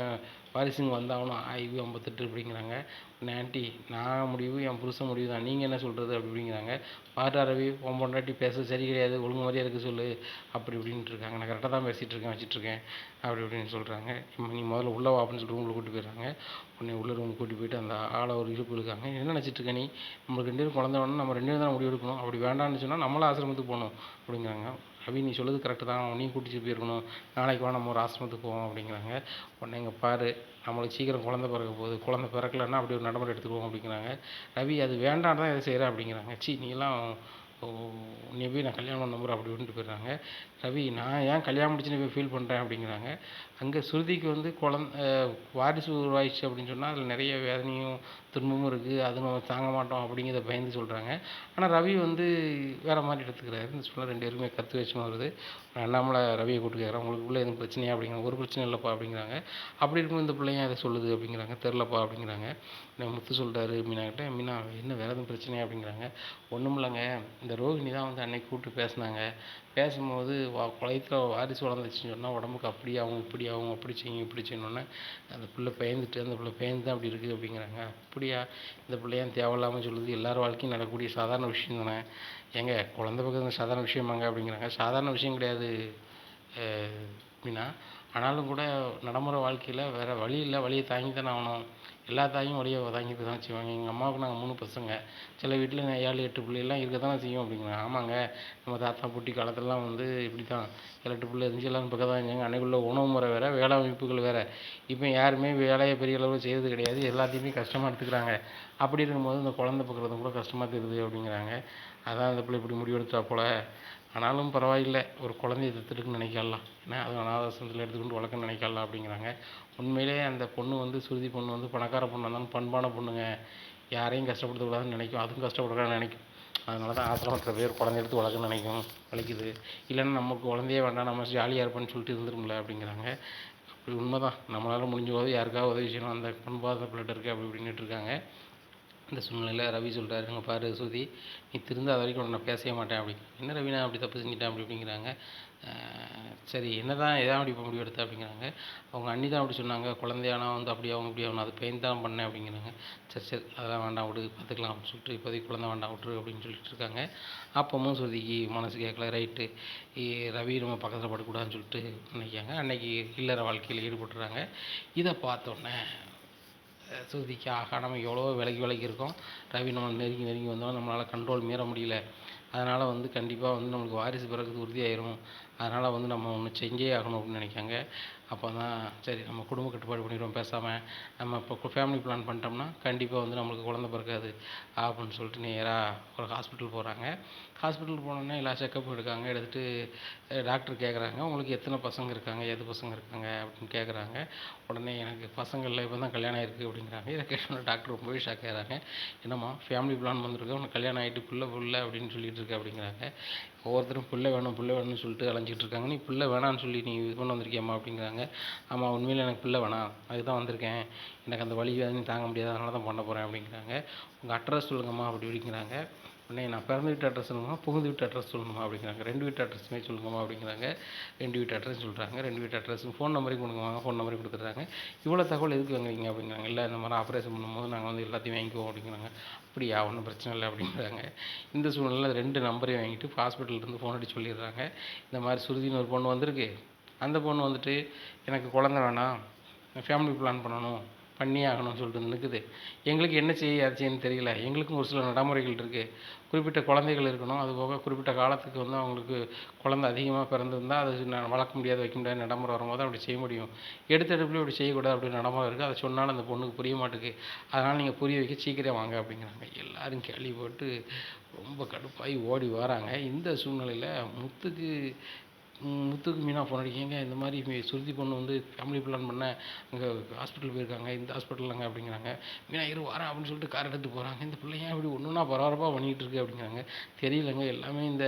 வாரிசுங்க வந்தாகணும், ஆய்வு 58 அப்படிங்கிறாங்க. உடனே ஆண்டி நான் முடிவு என் புருஷன் முடிவு தான், நீங்கள் என்ன சொல்கிறது அப்படி அப்படிங்கிறாங்க. பாரு ரவி, உன் பொண்டாட்டி பேச சரி கிடையாது, ஒழுங்கு மாதிரியே இருக்க சொல்லு அப்படி இப்படின்ட்டு இருக்காங்க. நான் கரெக்டாக தான் பேசிகிட்டு இருக்கேன் வச்சிட்ருக்கேன் அப்படி இப்படின்னு சொல்கிறாங்க. நீ முதல்ல உள்ளே வா அப்படின்னு சொல்லிட்டு ரூமில் கூட்டி போயிடுறாங்க. உடனே உள்ள ரூமுக்கு கூட்டி போயிட்டு அந்த ஆளை ஒரு இழுப்பு இழுக்காங்க. என்ன நினச்சிட்டு இருக்க நீ, நம்மளுக்கு 2 பேரும் குழந்தை வேணும், நம்ம 2 பேரும் தான் முடிவு எடுக்கணும், அப்படி வேண்டாம்னு சொன்னால் நம்மளும் ஆசிரமத்துக்கு போகணும் அப்படிங்கிறாங்க. ரவி நீ சொல்லுறது கரெக்டு தான், நீ கூட்டிட்டு போயிருக்கணும், நாளைக்கு வா நம்ம ஒரு ஆசிரமத்துக்கு போவோம் அப்படிங்கிறாங்க. உடனே இங்கே பாரு, நம்மளுக்கு சீக்கிரம் குழந்தை பிறக்க போகுது, குழந்தை பிறக்கலைன்னா அப்படி ஒரு நடைமுறை எடுத்துக்குவோம் அப்படிங்கிறாங்க. ரவி அது வேண்டாம் தான் எதை செய்கிறேன் அப்படிங்கிறாங்க. நீலாம் நீ போய் நான் கல்யாணம் பண்ண நம்புகிறேன் அப்படி விட்டுட்டு போயிடுறாங்க. ரவி நான் ஏன் கல்யாணம் முடிச்சுன்னு போய் ஃபீல் பண்ணுறேன் அப்படிங்கிறாங்க. அங்கே ஸ்ருதிக்கு வந்து வாரிசு உருவாயிடுச்சு அப்படின்னு சொன்னால் அதில் நிறைய வேதனையும் துன்பமும் இருக்குது, அது நம்ம தாங்க மாட்டோம் அப்படிங்கிறத பயந்து சொல்கிறாங்க. ஆனால் ரவி வந்து வேறு மாதிரி எடுத்துக்கிறாரு. இந்த சொல்ல 2 பேருமே கற்று வச்சு வருது. அண்ணாமலை ரவியை கூப்பிட்டு கேட்குறேன், உங்களுக்குள்ளே எதுவும் பிரச்சனையா அப்படிங்கிறாங்க. ஒரு பிரச்சனை இல்லைப்பா அப்படிங்கிறாங்க. அப்படி இருக்கும் இந்த பிள்ளைங்க அதை சொல்லுது அப்படிங்கிறாங்க. தெரிலப்பா அப்படிங்கிறாங்க. முத்து சொல்கிறாரு மீனாக்கிட்ட, மீனா என்ன வேறு எதுவும் பிரச்சனையா அப்படிங்கிறாங்க. ஒன்றும் இல்லைங்க, இந்த ரோஹிணி தான் வந்து அன்னைக்கு கூப்பிட்டு பேசினாங்க, பேசும்போது குளத்தில் வாரிசு வளர்ந்துச்சுன்னு சொன்னால் உடம்புக்கு அப்படி ஆகும் இப்படி ஆகும், அப்படி செய்யும் இப்படி செய்யணுன்னே அந்த பிள்ளை பயந்துட்டு அந்த பிள்ளை பயந்து தான் அப்படி இருக்குது அப்படிங்கிறாங்க. அப்படியா, இந்த பிள்ளையான் தேவையில்லாமல் சொல்லுது, எல்லார் வாழ்க்கையும் நடக்கக்கூடிய சாதாரண விஷயம் தானே, ஏங்க குழந்தை பக்கம் சாதாரண விஷயமாங்க அப்படிங்கிறாங்க. சாதாரண விஷயம் கிடையாது மீனா, ஆனாலும் கூட நடைமுறை வாழ்க்கையில் வேறு வழி இல்லை, வழியை தாங்கி தானே ஆகணும், எல்லா தாயும் வழியை தாங்கிட்டு தான் செய்வாங்க. எங்கள் அம்மாவுக்கு நாங்கள் 3 பசங்க, சில வீட்டில் 7 8 பிள்ளைலாம் இருக்க தானே செய்யும் அப்படிங்கிறாங்க. ஆமாங்க, நம்ம தாத்தா பூட்டி காலத்துலலாம் வந்து இப்படி தான் 7 8 பிள்ளை இருந்துச்சு, எல்லோரும் பக்கம் தான் இருந்தாங்க. அன்னைக்குள்ள உணவு முறை வேறு, வேலை அமைப்புகள் வேறு, இப்போ யாருமே வேலையை பெரிய அளவில் செய்கிறது கிடையாது, எல்லாத்தையுமே கஷ்டமாக எடுத்துக்கிறாங்க. அப்படி இருக்கும்போது இந்த குழந்தை பார்க்குறது கூட கஷ்டமாக தெரியுது அப்படிங்கிறாங்க. அதான் அந்த பிள்ளை இப்படி முடிவெடுத்தா போல், ஆனாலும் பரவாயில்லை, ஒரு குழந்தைய தத்தெடுக்குன்னு நினைக்கலாம், ஏன்னா அது அனாதாசிரமத்தில் எடுத்துக்கிட்டு வளர்க்கணும்னு நினைக்கலாம் அப்படிங்கிறாங்க. உண்மையிலே அந்த பொண்ணு வந்து சுருதி பொண்ணு வந்து பணக்கார பொண்ணு இருந்தாலும் பண்பான பொண்ணுங்க, யாரையும் கஷ்டப்படுத்தக்கூடாதுன்னு நினைக்கும், அதுவும் கஷ்டப்படக்கூடாதுன்னு நினைக்கும், அதனால தான் ஆசிரமத்தில் போய் ஒரு குழந்தை எடுத்து வளர்க்கணும்னு நினைக்கும், வலிக்குது, இல்லைன்னா நமக்கு குழந்தையே வேண்டாம் நம்ம ஜாலியாக இருப்பேன்னு சொல்லிட்டு இருந்துரும்ல அப்படிங்கிறாங்க. அப்படி உண்மை தான், நம்மளால் முடிஞ்ச போது யாருக்காவது உதவி செய்யணும், அந்த பண்பாத பிள்ளைட்டு இருக்குது அப்படி இப்படின்ட்டு இருக்காங்க. இந்த சூழ்நிலையில் ரவி சொல்கிறாரு, இங்கே பாரு சுருதி, நீ திருந்தாத வரைக்கும் நான் பேசவே மாட்டேன் அப்படி. என்ன ரவி நான் அப்படி தப்பு செஞ்சுட்டேன் அப்படி அப்படிங்கிறாங்க. சரி என்ன தான் எதாவது அப்படி இப்போ முடிவு எடுத்த அப்படிங்கிறாங்க. அவங்க அண்ணி தான் அப்படி சொன்னாங்க, குழந்தையானா வந்து அப்படி ஆகும் இப்படி ஆகணும், அது பெயின் தான் பண்ணேன் அப்படிங்கிறாங்க. சரி சரி அதெல்லாம் வேண்டாம் விடு, பார்த்துக்கலாம் அப்படின்னு சொல்லிட்டு இப்போதைக்கு குழந்தை வேண்டாம் விட்டுரு அப்படின்னு சொல்லிட்டு இருக்காங்க. அப்பவும் சுருதிக்கு மனசு கேட்கல, ரைட்டு ரவி நம்ம பக்கத்தில் படக்கூடாதுன்னு சொல்லிட்டு நினைக்காங்க. அன்னைக்கு இல்லற வாழ்க்கையில் ஈடுபட்டுறாங்க. இதை பார்த்தோன்னே சுருதிக்கு ஆகா நம்ம எவ்வளோ விலகி இருக்கோம், ரவி நம்ம நெருங்கி வந்தோம், நம்மளால் கண்ட்ரோல் மீற முடியல, அதனால் வந்து கண்டிப்பாக வந்து நம்மளுக்கு வாரிசு பிறகு உறுதியாயிரும், அதனால் வந்து நம்ம ஒன்று செஞ்சே ஆகணும் அப்படின்னு நினைக்காங்க. அப்போ தான் சரி நம்ம குடும்ப கட்டுப்பாடு பண்ணிடுவோம், பேசாமல் நம்ம இப்போ ஃபேமிலி பிளான் பண்ணிட்டோம்னா கண்டிப்பாக வந்து நம்மளுக்கு குழந்தை பிறக்காது அப்படின்னு சொல்லிட்டு நேராக ஒரு ஹாஸ்பிட்டல் போகிறாங்க. ஹாஸ்பிட்டல் போனோன்னே எல்லா செக்கப்பும் எடுக்காங்க. எடுத்துகிட்டு டாக்டர் கேட்குறாங்க, உங்களுக்கு எத்தனை பசங்க இருக்காங்க, எது பசங்க இருக்காங்க அப்படின்னு கேட்குறாங்க. உடனே எனக்கு பசங்களில் இப்போ தான் கல்யாணம் ஆகிருக்கு அப்படிங்கிறாங்க. இதை கேட்டோன்னே டாக்டர் ரொம்பவே ஷாக் ஆகிறாங்க. என்னம்மா ஃபேமிலி பிளான் வந்திருக்கு, உனக்கு கல்யாணம் ஆகிட்டு புள்ள அப்படின்னு சொல்லிட்டு இருக்கு அப்படிங்கிறாங்க. ஒவ்வொருத்தரும் புள்ள வேணும்னு சொல்லிட்டு அலைஞ்சிட்டு நினச்சிக்கிட்டு இருக்காங்க. நீ பிள்ளை வேணான்னு சொல்லி நீ இது பண்ண வந்திருக்கியாம்மா அப்படிங்கிறாங்க. ஆமாம், உண்மையிலே எனக்கு பிள்ளை வேணாம், அதுக்கு தான் வந்திருக்கேன். எனக்கு அந்த வலி வேதனை தாங்க முடியாது, அதனால தான் பண்ண போகிறேன் அப்படிங்கிறாங்க. உங்கள் அட்ரஸ் சொல்லுங்கம்மா அப்படி இப்படிங்கிறாங்க. உடனே நான் பிறந்த வீட்டு அட்ரஸ் சொல்லணுமா, புகுந்த வீட்டு அட்ரஸ் சொல்லணுமா அப்படிங்கிறாங்க. 2 வீட்டு அட்ரஸுமே சொல்லுங்கம்மா அப்படிங்கிறாங்க. 2 வீட்டு அட்ரஸ் சொல்கிறாங்க. 2 வீட்டு அட்ரஸ் ஃபோன் நம்பரையும் கொடுங்கம்மா, ஃபோன் நம்பரையும் கொடுத்துட்றாங்க. இவ்வளோ தகவல் எதுக்கு வாங்குறீங்க அப்படிங்கிறாங்க. இல்லை, இந்த மாதிரி ஆப்ரேஷன் பண்ணும்போது நாங்கள் வந்து எல்லாத்தையும் வாங்கிக்குவோம் அப்படிங்கிறாங்க. அப்படியா, ஒன்றும் பிரச்சனை இல்லை அப்படிங்கிறாங்க. இந்த சூழ்நிலையில் 2 நம்பரையும் வாங்கிட்டு ஹாஸ்பிட்டல்லேருந்து ஃபோன் அடித்து சொல்லிடுறாங்க. இந்த மாதிரி சுருதின்னு ஒரு பொண்ணு வந்திருக்கு. அந்த பொண்ணு வந்துட்டு எனக்கு குழந்தை வேணாம், ஃபேமிலி பிளான் பண்ணணும், பண்ணியே ஆகணும்னு சொல்லிட்டு நிற்குது. எங்களுக்கு என்ன செய்ய செய்யன்னு தெரியல. எங்களுக்கும் ஒரு சில நடைமுறைகள் இருக்குது. குறிப்பிட்ட குழந்தைகள் இருக்கணும், அதுபோக குறிப்பிட்ட காலத்துக்கு வந்து அவங்களுக்கு குழந்தை அதிகமாக பிறந்திருந்தால் அது வளர்க்க முடியாது, வைக்க முடியாது நடைமுறை வரும்போது அப்படி செய்ய முடியும். எடுத்த எடுப்புலேயே அப்படி செய்யக்கூடாது அப்படின்னு நடைமுறை இருக்குது. அதை சொன்னாலும் அந்த பொண்ணுக்கு புரிய மாட்டேங்குது. அதனால் நீங்கள் புரிய வைக்க சீக்கிரம் வாங்க அப்படிங்கிறாங்க. எல்லோரும் கேள்வி போட்டு ரொம்ப கடுப்பாகி ஓடி வராங்க. இந்த சூழ்நிலையில் முத்துக்கு மீனா ஃபோன் அடிக்கங்க, இந்த மாதிரி சுருதி பொண்ணு வந்து ஃபேமிலி பிளான் பண்ண அங்கே ஹாஸ்பிட்டல் போயிருக்காங்க, இந்த ஹாஸ்பிட்டலுங்க அப்படிங்கிறாங்க. மீனா இரு வரேன் அப்படின்னு சொல்லிட்டு கார் எடுத்து போகிறாங்க. இந்த பிள்ளை ஏன் இப்படி ஒன்றுனா பரபரப்பாக பண்ணிகிட்டு இருக்கு அப்படிங்கிறாங்க. தெரியலங்க, எல்லாமே இந்த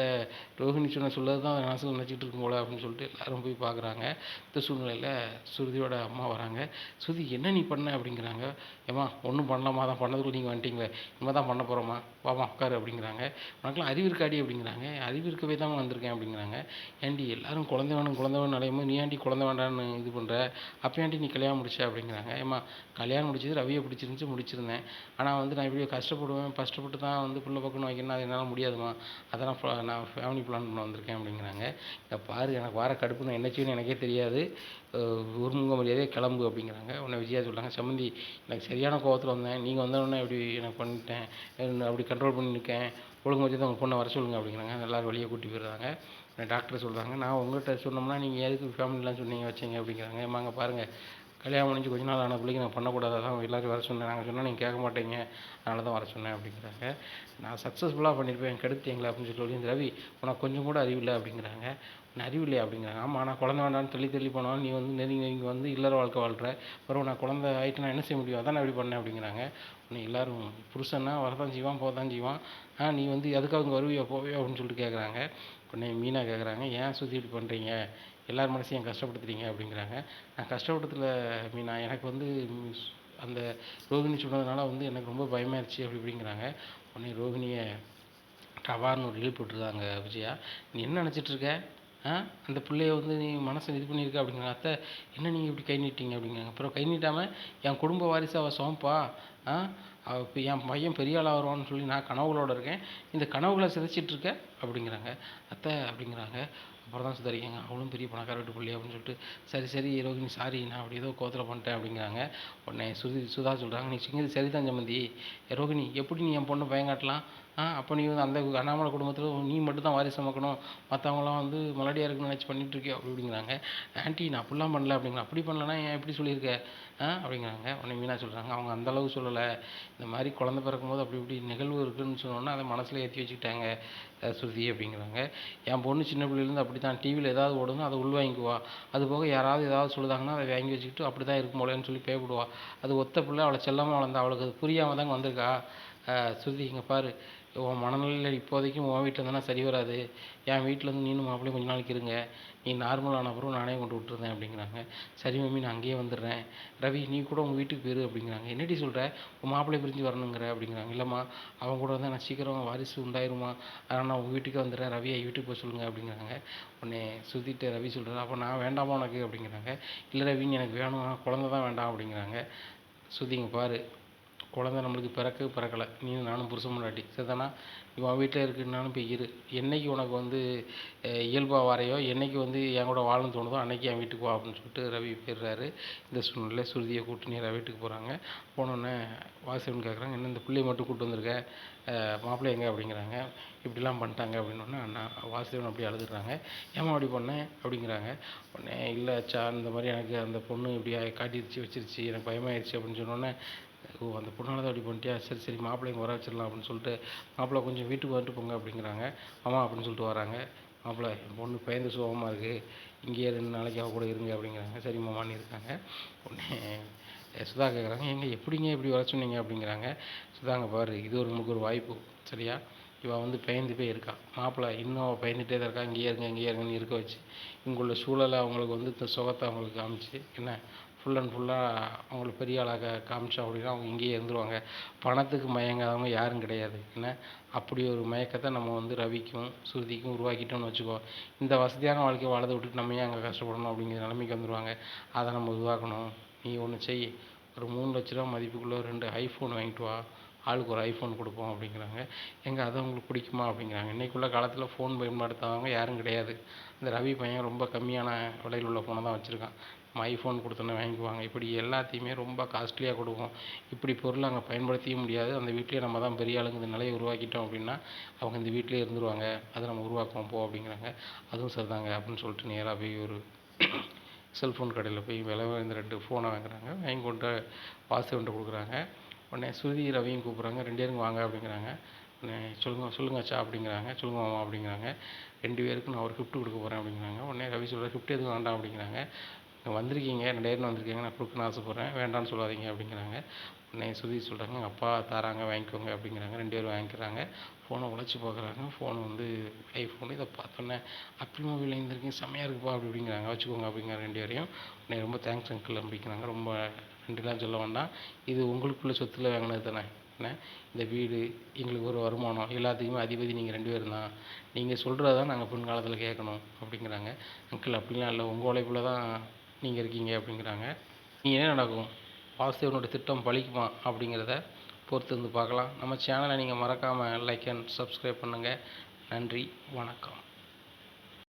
ரோஹிணி சொல்லது தான் மனசில் நினச்சிட்டு இருக்கும் போல அப்படின்னு சொல்லிட்டு எல்லாரும் போய் பார்க்குறாங்க. இந்த சூழ்நிலையில் சுருதியோட அம்மா வராங்க. சுருதி என்ன நீ பண்ண அப்படிங்கிறாங்க. ஏம்மா ஒன்றும் பண்ணலாமா, தான் பண்ணதுக்குள்ள நீங்கள் வந்துட்டீங்களே, இனிமேல் தான் பண்ண போகிறோமா, வாமா உட்காரு அப்படிங்கிறாங்க. உனக்குலாம் அறிவு இருக்காடி அப்படிங்கிறாங்க. அறிவு இருக்கவே தான் வந்திருக்கேன் அப்படிங்கிறாங்க. ஏன்டி எல்லாரும் குழந்தை வேணும் குழந்தை வேணும் அலையும்போது நீ ஏன்டி குழந்தை வேண்டான்னு இது பண்ணுற, அப்போ ஏன்டி நீ கல்யாணம் முடிச்ச அப்படிங்கிறாங்க. ஏம்மா கல்யாணம் முடிச்சது ரவியை பிடிச்சிருந்துச்சி, முடிச்சிருந்தேன். ஆனால் வந்து நான் இப்படி கஷ்டப்பட்டு தான் வந்து பிள்ளை பக்கம் வைக்கணும், அது என்னால் முடியாதுமா, அதெல்லாம் நான் ஃபேமிலி பிளான் பண்ண வந்திருக்கேன் அப்படிங்கிறாங்க. இதை பாரு, எனக்கு வர கடுப்பு நான் என்ன செய்யணும்னு எனக்கே தெரியாது, ஒருமுக மரியாதையே கிளம்பு அப்படிங்கிறாங்க. உடனே விஜயா சொல்கிறாங்க, சம்மந்தி எனக்கு சரியான கோவத்தில் வந்தேன், நீங்கள் வந்தோடனே இப்படி எனக்கு பண்ணிட்டேன், அப்படி கண்ட்ரோல் பண்ணி நிற்கேன், ஒழுங்கு வச்சு தான் உங்கள் பொண்ணை வர சொல்லுங்க அப்படிங்கிறாங்க. எல்லோரும் வெளியே கூட்டி போயிடுறாங்க. டாக்டர் சொல்கிறாங்க, நான் உங்கள்கிட்ட சொன்னோம்னா நீங்கள் எதுக்கு ஃபேமிலிலாம் சொன்னீங்க வச்சிங்க அப்படிங்கிறாங்க. ஏமாங்க பாருங்கள், கல்யாணம் முடிஞ்சு கொஞ்ச நாள் ஆன பிள்ளைக்கு நான் பண்ணக்கூடாது, அதான் எல்லோரும் வர சொன்னேன், நாங்கள் சொன்னால் நீங்கள் கேட்க மாட்டீங்க, அதனால தான் வர சொன்னேன் அப்படிங்கிறாங்க. நான் சக்ஸஸ்ஃபுல்லாக பண்ணியிருப்பேன், கெடுத்தீங்களா அப்படின்னு சொல்லி இந்த ரவி உனக்கு கொஞ்சம் கூட அறிவில்லை அப்படிங்கிறாங்க. நான் அறிவில்லையா அப்படிங்கிறாங்க. ஆமாம், நான் குழந்தை வேண்டான்னு தள்ளி போனாலும் நீ வந்து நெருங்கி வந்து இல்லற வாழ்க்கை வாழ்கிற, பிறகு நான் குழந்தை ஆகிட்டு நான் என்ன செய்ய முடியும், அதான் நான் இப்படி பண்ணேன் அப்படிங்கிறாங்க. உன்னை எல்லோரும் புருஷன்னா வரதான் செய்வான், போதான் செய்வான், நீ வந்து எதுக்காக அங்கே வருவியா போவியா அப்படின்னு சொல்லிட்டு கேட்குறாங்க. உடனே மீனா கேட்குறாங்க, ஏன் சுற்றி இப்படி பண்ணுறீங்க, எல்லார் மனசையும் கஷ்டப்படுத்துறீங்க அப்படிங்கிறாங்க. நான் கஷ்டப்படுத்தல மீனா, எனக்கு வந்து அந்த ரோகிணி சொன்னதுனால வந்து எனக்கு ரொம்ப பயமாயிருச்சு அப்படி இப்படிங்கிறாங்க. உடனே ரோகிணியை டவார்னு ஒரு இழுப்பு விட்டுருதாங்க விஜயா. நீ என்ன நினச்சிட்ருக்க, அந்த பிள்ளைய வந்து நீ மனசை இது பண்ணியிருக்க அப்படிங்கிறாங்க. அத்தை என்ன நீங்கள் இப்படி கை நீட்டிங்க அப்படிங்கிறாங்க. அப்புறம் கை நீட்டாமல் என் குடும்ப வாரிசு அவள் சோம்பா, இப்போ என் பையன் பெரிய ஆளாக வருவான்னு சொல்லி நான் கனவுகளோடு இருக்கேன், இந்த கனவுகளை சிதைச்சிட்ருக்க அப்படிங்கிறாங்க. அத்தை அப்படிங்கிறாங்க. அப்புறம் தான் சுதாரிக்காங்க, அவளும் பெரிய பணக்கார வீட்டு பிள்ளை அப்படின்னு சொல்லிட்டு, சரி ரோகிணி சாரி, நான் அப்படி ஏதோ கோவத்தில் பண்ணிட்டேன் அப்படிங்கிறாங்க. உடனே சுதா சொல்கிறாங்க, நீ செஞ்சது சரிதான் சம்மந்தி, ரோகிணி எப்படி நீ என் பொண்ணை பயங்காட்டலாம், அப்போ நீ வந்து அந்த அண்ணாமலை குடும்பத்தில் நீ மட்டும் தான் வாரிசு சுமக்கணும், மற்றவங்களாம் வந்து மலடியாக இருக்குன்னு நினச்சி பண்ணிகிட்ருக்கே அப்படி அப்படிங்கிறாங்க. ஆண்டி நான் அப்படிலாம் பண்ணல அப்படிங்கிற. அப்படி பண்ணலன்னா ஏன் எப்படி சொல்லியிருக்க அப்படிங்கிறாங்க. உடனே மீனா சொல்கிறாங்க, அவங்க அந்தளவு சொல்லலை, இந்த மாதிரி குழந்தை பிறக்கும்போது அப்படி இப்படி நிகழ்வு இருக்குதுன்னு சொன்னோன்னா அதை மனசில் ஏற்றி வச்சுக்கிட்டாங்க சுருதி அப்படிங்கிறாங்க. என் பொண்ணு சின்ன பிள்ளைலேருந்து அப்படி தான், டிவியில் ஏதாவது ஓடுங்க அதை உள்வாங்கிக்குவா, அது போக யாராவது ஏதாவது சொல்லுதாங்கன்னா அதை வாங்கி வச்சுக்கிட்டு அப்படி தான் இருக்கும் போலேன்னு சொல்லி பேய்விடுவா. அது ஒத்த பிள்ளை, அவளை செல்லமாக வளர்ந்தா, அவளுக்கு அது புரியாமல் தாங்க வந்திருக்கா. சுருதி இங்கே பாரு, உன் மனநிலையில் இப்போதைக்கும் உன் வீட்டில் இருந்தால் சரி வராது, என் வீட்டில் இருந்து நீனும் மாப்பிள்ளையும் கொஞ்ச நாளைக்கு இருங்க, நீ நார்மலான அப்புறம் நானே கொண்டு விட்டுருந்தேன் அப்படிங்கிறாங்க. சரி மம்மி நான் அங்கேயே வந்துடுறேன், ரவி நீ கூட உங்கள் வீட்டுக்கு போயிரு அப்படிங்கிறாங்க. என்னடி சொல்கிற, உன் மாப்பிள்ளை பிரிஞ்சு வரணுங்கிற அப்படிங்கிறாங்க. இல்லைம்மா அவங்க கூட வந்தால் நான் சீக்கிரம் வாரிசு உண்டாயிருமா, அதனால் நான் உங்கள் வீட்டுக்கு வந்துடுறேன், ரவியை வீட்டுக்கு போய் சொல்லுங்கள் அப்படிங்கிறாங்க. உடனே சுற்றிட்டு ரவி சொல்கிறார், அப்போ நான் வேண்டாமா உனக்கு அப்படிங்கிறாங்க. இல்லை ரவின்னு எனக்கு வேணும், குழந்தை தான் வேண்டாம் அப்படிங்கிறாங்க. சுத்திங்க பாரு, குழந்தை நம்மளுக்கு பிறக்கலை, நீ நானும் புருஷன் முன்னாடி சரிதானா, இவன் வீட்டில் இருக்குன்னாலும் போய் இரு, என்றைக்கு உனக்கு வந்து இயல்பாக வரையோ, என்றைக்கு வந்து என் கூட வாழணும்னு தோணுதோ அன்றைக்கி என் வீட்டுக்கு வா அப்படின்னு சொல்லிட்டு ரவி போயிடுறாரு. இந்த சூழ்நிலையில் சுருதியை கூப்பிட்டு நேராக வீட்டுக்கு போகிறாங்க. போனோடனே வாசவன் கேட்குறாங்க, என்ன இந்த பிள்ளையை மட்டும் கூப்பிட்டு வந்திருக்க, மாப்பிள்ளை எங்கே அப்படிங்கிறாங்க. இப்படிலாம் பண்ணிட்டாங்க அப்படின்னோடனே அண்ணா வாசுதேவன் அப்படி அழுதுறாங்க. ஏமா அப்படி பண்ணேன் அப்படிங்கிறாங்க. உடனே இல்லை அச்சா, இந்த மாதிரி எனக்கு அந்த பொண்ணு இப்படி காட்டிடுச்சு வச்சிருச்சு, எனக்கு பயமாயிடுச்சு அப்படின்னு சொன்னோன்னே, ஓ அந்த பொண்ணால் தான் அப்படி பண்ணிட்டியா, சரி மாப்பிள்ளைங்க வர வச்சிடலாம் அப்படின்னு சொல்லிட்டு, மாப்பிள்ளை கொஞ்சம் வீட்டுக்கு வந்துட்டு போங்க அப்படிங்கிறாங்க. ஆமாம் அப்படின்னு சொல்லிட்டு வராங்க. மாப்பிள்ளை என் பொண்ணு பயந்து சோகமாக இருக்குது, இங்கேயே 2 நாளைக்கு அவ கூட இருங்க அப்படிங்கிறாங்க. சரி மாமான்னு இருக்காங்க. உடனே சுதா கேட்குறாங்க, எப்படிங்க இப்படி வர சொன்னீங்க அப்படிங்கிறாங்க. சுதாங்க பாரு, இது நமக்கு ஒரு வாய்ப்பு சரியா, இவள் வந்து பயந்து போய் இருக்கா. மாப்பிள்ளை இன்னும் அவள் பயந்துகிட்டே தான் இருக்கா. இங்கேயே இருங்க இங்கேயே இருங்கன்னு இருக்க வச்சு இங்குள்ள சூழலை அவங்களுக்கு வந்து இந்த சுகத்தை அவங்களுக்கு காமிச்சு என்ன ஃபுல் அண்ட் ஃபுல்லாக அவங்களுக்கு பெரிய ஆளாக காமிச்சோம் அப்படின்னா அவங்க இங்கேயே இருந்துருவாங்க. பணத்துக்கு மயங்காதவங்க யாரும் கிடையாது. என்ன அப்படி ஒரு மயக்கத்தை நம்ம வந்து ரவிக்கும் ஸ்ருதிக்கும் உருவாக்கிட்டோம்னு வச்சுக்கோ. இந்த வசதியான வாழ்க்கையை வாழதை விட்டுட்டு நம்ம ஏன் அங்கே கஷ்டப்படணும் அப்படிங்கிற நிலைமைக்கு வந்துடுவாங்க. அதை நம்ம உருவாக்கணும். நீ ஒன்று செய், ஒரு 3 லட்ச ரூபா மதிப்புக்குள்ளே 2 ஐஃபோன் வாங்கிட்டு வா, ஆளுக்கு ஒரு ஐஃபோன் கொடுப்போம் அப்படிங்கிறாங்க. எங்கே அது உங்களுக்கு பிடிக்குமா அப்படிங்கிறாங்க. இன்றைக்குள்ள காலத்தில் ஃபோன் பயன்படுத்தாதவங்க யாரும் கிடையாது. இந்த ரவி பையன் ரொம்ப கம்மியான விலையில் உள்ள ஃபோனை தான் வச்சுருக்கான். நம்ம ஐஃபோன் கொடுத்தோன்னே வாங்கிக்குவாங்க. இப்படி எல்லாத்தையுமே ரொம்ப காஸ்ட்லியாக கொடுக்கும். இப்படி பொருளை அங்கே பயன்படுத்தவும் முடியாது. அந்த வீட்டிலே நம்ம தான் பெரிய ஆளுங்க இந்த நிலையை உருவாக்கிட்டோம் அப்படின்னா அவங்க இந்த வீட்டிலே இருந்துருவாங்க. அதை நம்ம உருவாக்குவோம் போ அப்படிங்கிறாங்க. அதுவும் சரிதாங்க அப்படின்னு சொல்லிட்டு நேராக போய் ஒரு செல்ஃபோன் கடையில் போய் விலை உயர்ந்த 2 ஃபோனை வாங்குறாங்க. வாங்கி கொண்டு வாசுவன்ட்ட கொடுக்குறாங்க. உடனே ஸ்ருதி ரவியும் கூப்பிட்றாங்க. 2 பேரும் வாங்க அப்படிங்கிறாங்க. உடனே சொல்லுங்கச்சா அப்படிங்கிறாங்க. சொல்லுங்க மாமா அப்படிங்கிறாங்க. 2 பேருக்கு நான் ஒரு கிஃப்ட் கொடுக்க போகிறேன் அப்படிங்கிறாங்க. உடனே ரவி சொல்கிற கிஃப்ட் எதுவும் வேண்டாம் அப்படிங்கிறாங்க. வந்திருக்கீங்க 2 பேரும் வந்திருக்கீங்க, நான் கொடுக்கணும்னு ஆசைப்பட்றேன், வேண்டான்னு சொல்லாதீங்க அப்படிங்கிறாங்க. உடனே ஸ்ருதி சொல்கிறாங்க எங்கள் அப்பா தராங்க வாங்கிக்கோங்க அப்படிங்கிறாங்க. 2 பேரும் வாங்கிக்கிறாங்க. ஃபோனை உழைச்சி பார்க்குறாங்க. ஃபோன் வந்து ஐஃபோனு. இதை பார்த்தோன்னே ஆப்பிள் மொபைல் வாங்கியிருக்கீங்க, செம்மையாக இருக்குப்பா அப்படி அப்படிங்கிறாங்க. வச்சுக்கோங்க அப்படிங்கிறாங்க 2 பேரையும். உடனே ரொம்ப தேங்க்ஸ் அங்கிள் அப்படிங்கிறாங்க. ரொம்ப நன்றிலாம் சொல்ல வேண்டாம், இது உங்களுக்குள்ள சொத்தில் வாங்கினது தானே. என்ன இந்த வீடு எங்களுக்கு ஒரு வருமானம், எல்லாத்துக்குமே அதிபதி நீங்கள் 2 பேரும் தான். நீங்கள் சொல்கிறத தான் நாங்கள் பின்காலத்தில் கேட்கணும் அப்படிங்கிறாங்க. அங்கிள் அப்படிலாம் இல்லை, உங்கள் உழைப்பில் தான் நீங்கள் இருக்கீங்க அப்படிங்கிறாங்க. நீ என்ன நடக்கும், வாசுதேவனோட திட்டம் பலிக்குமா அப்படிங்கிறத பொறுத்து இருந்து பார்க்கலாம். நம்ம சேனலை நீங்கள் மறக்காமல் லைக் அண்ட் சப்ஸ்கிரைப் பண்ணுங்கள். நன்றி, வணக்கம்.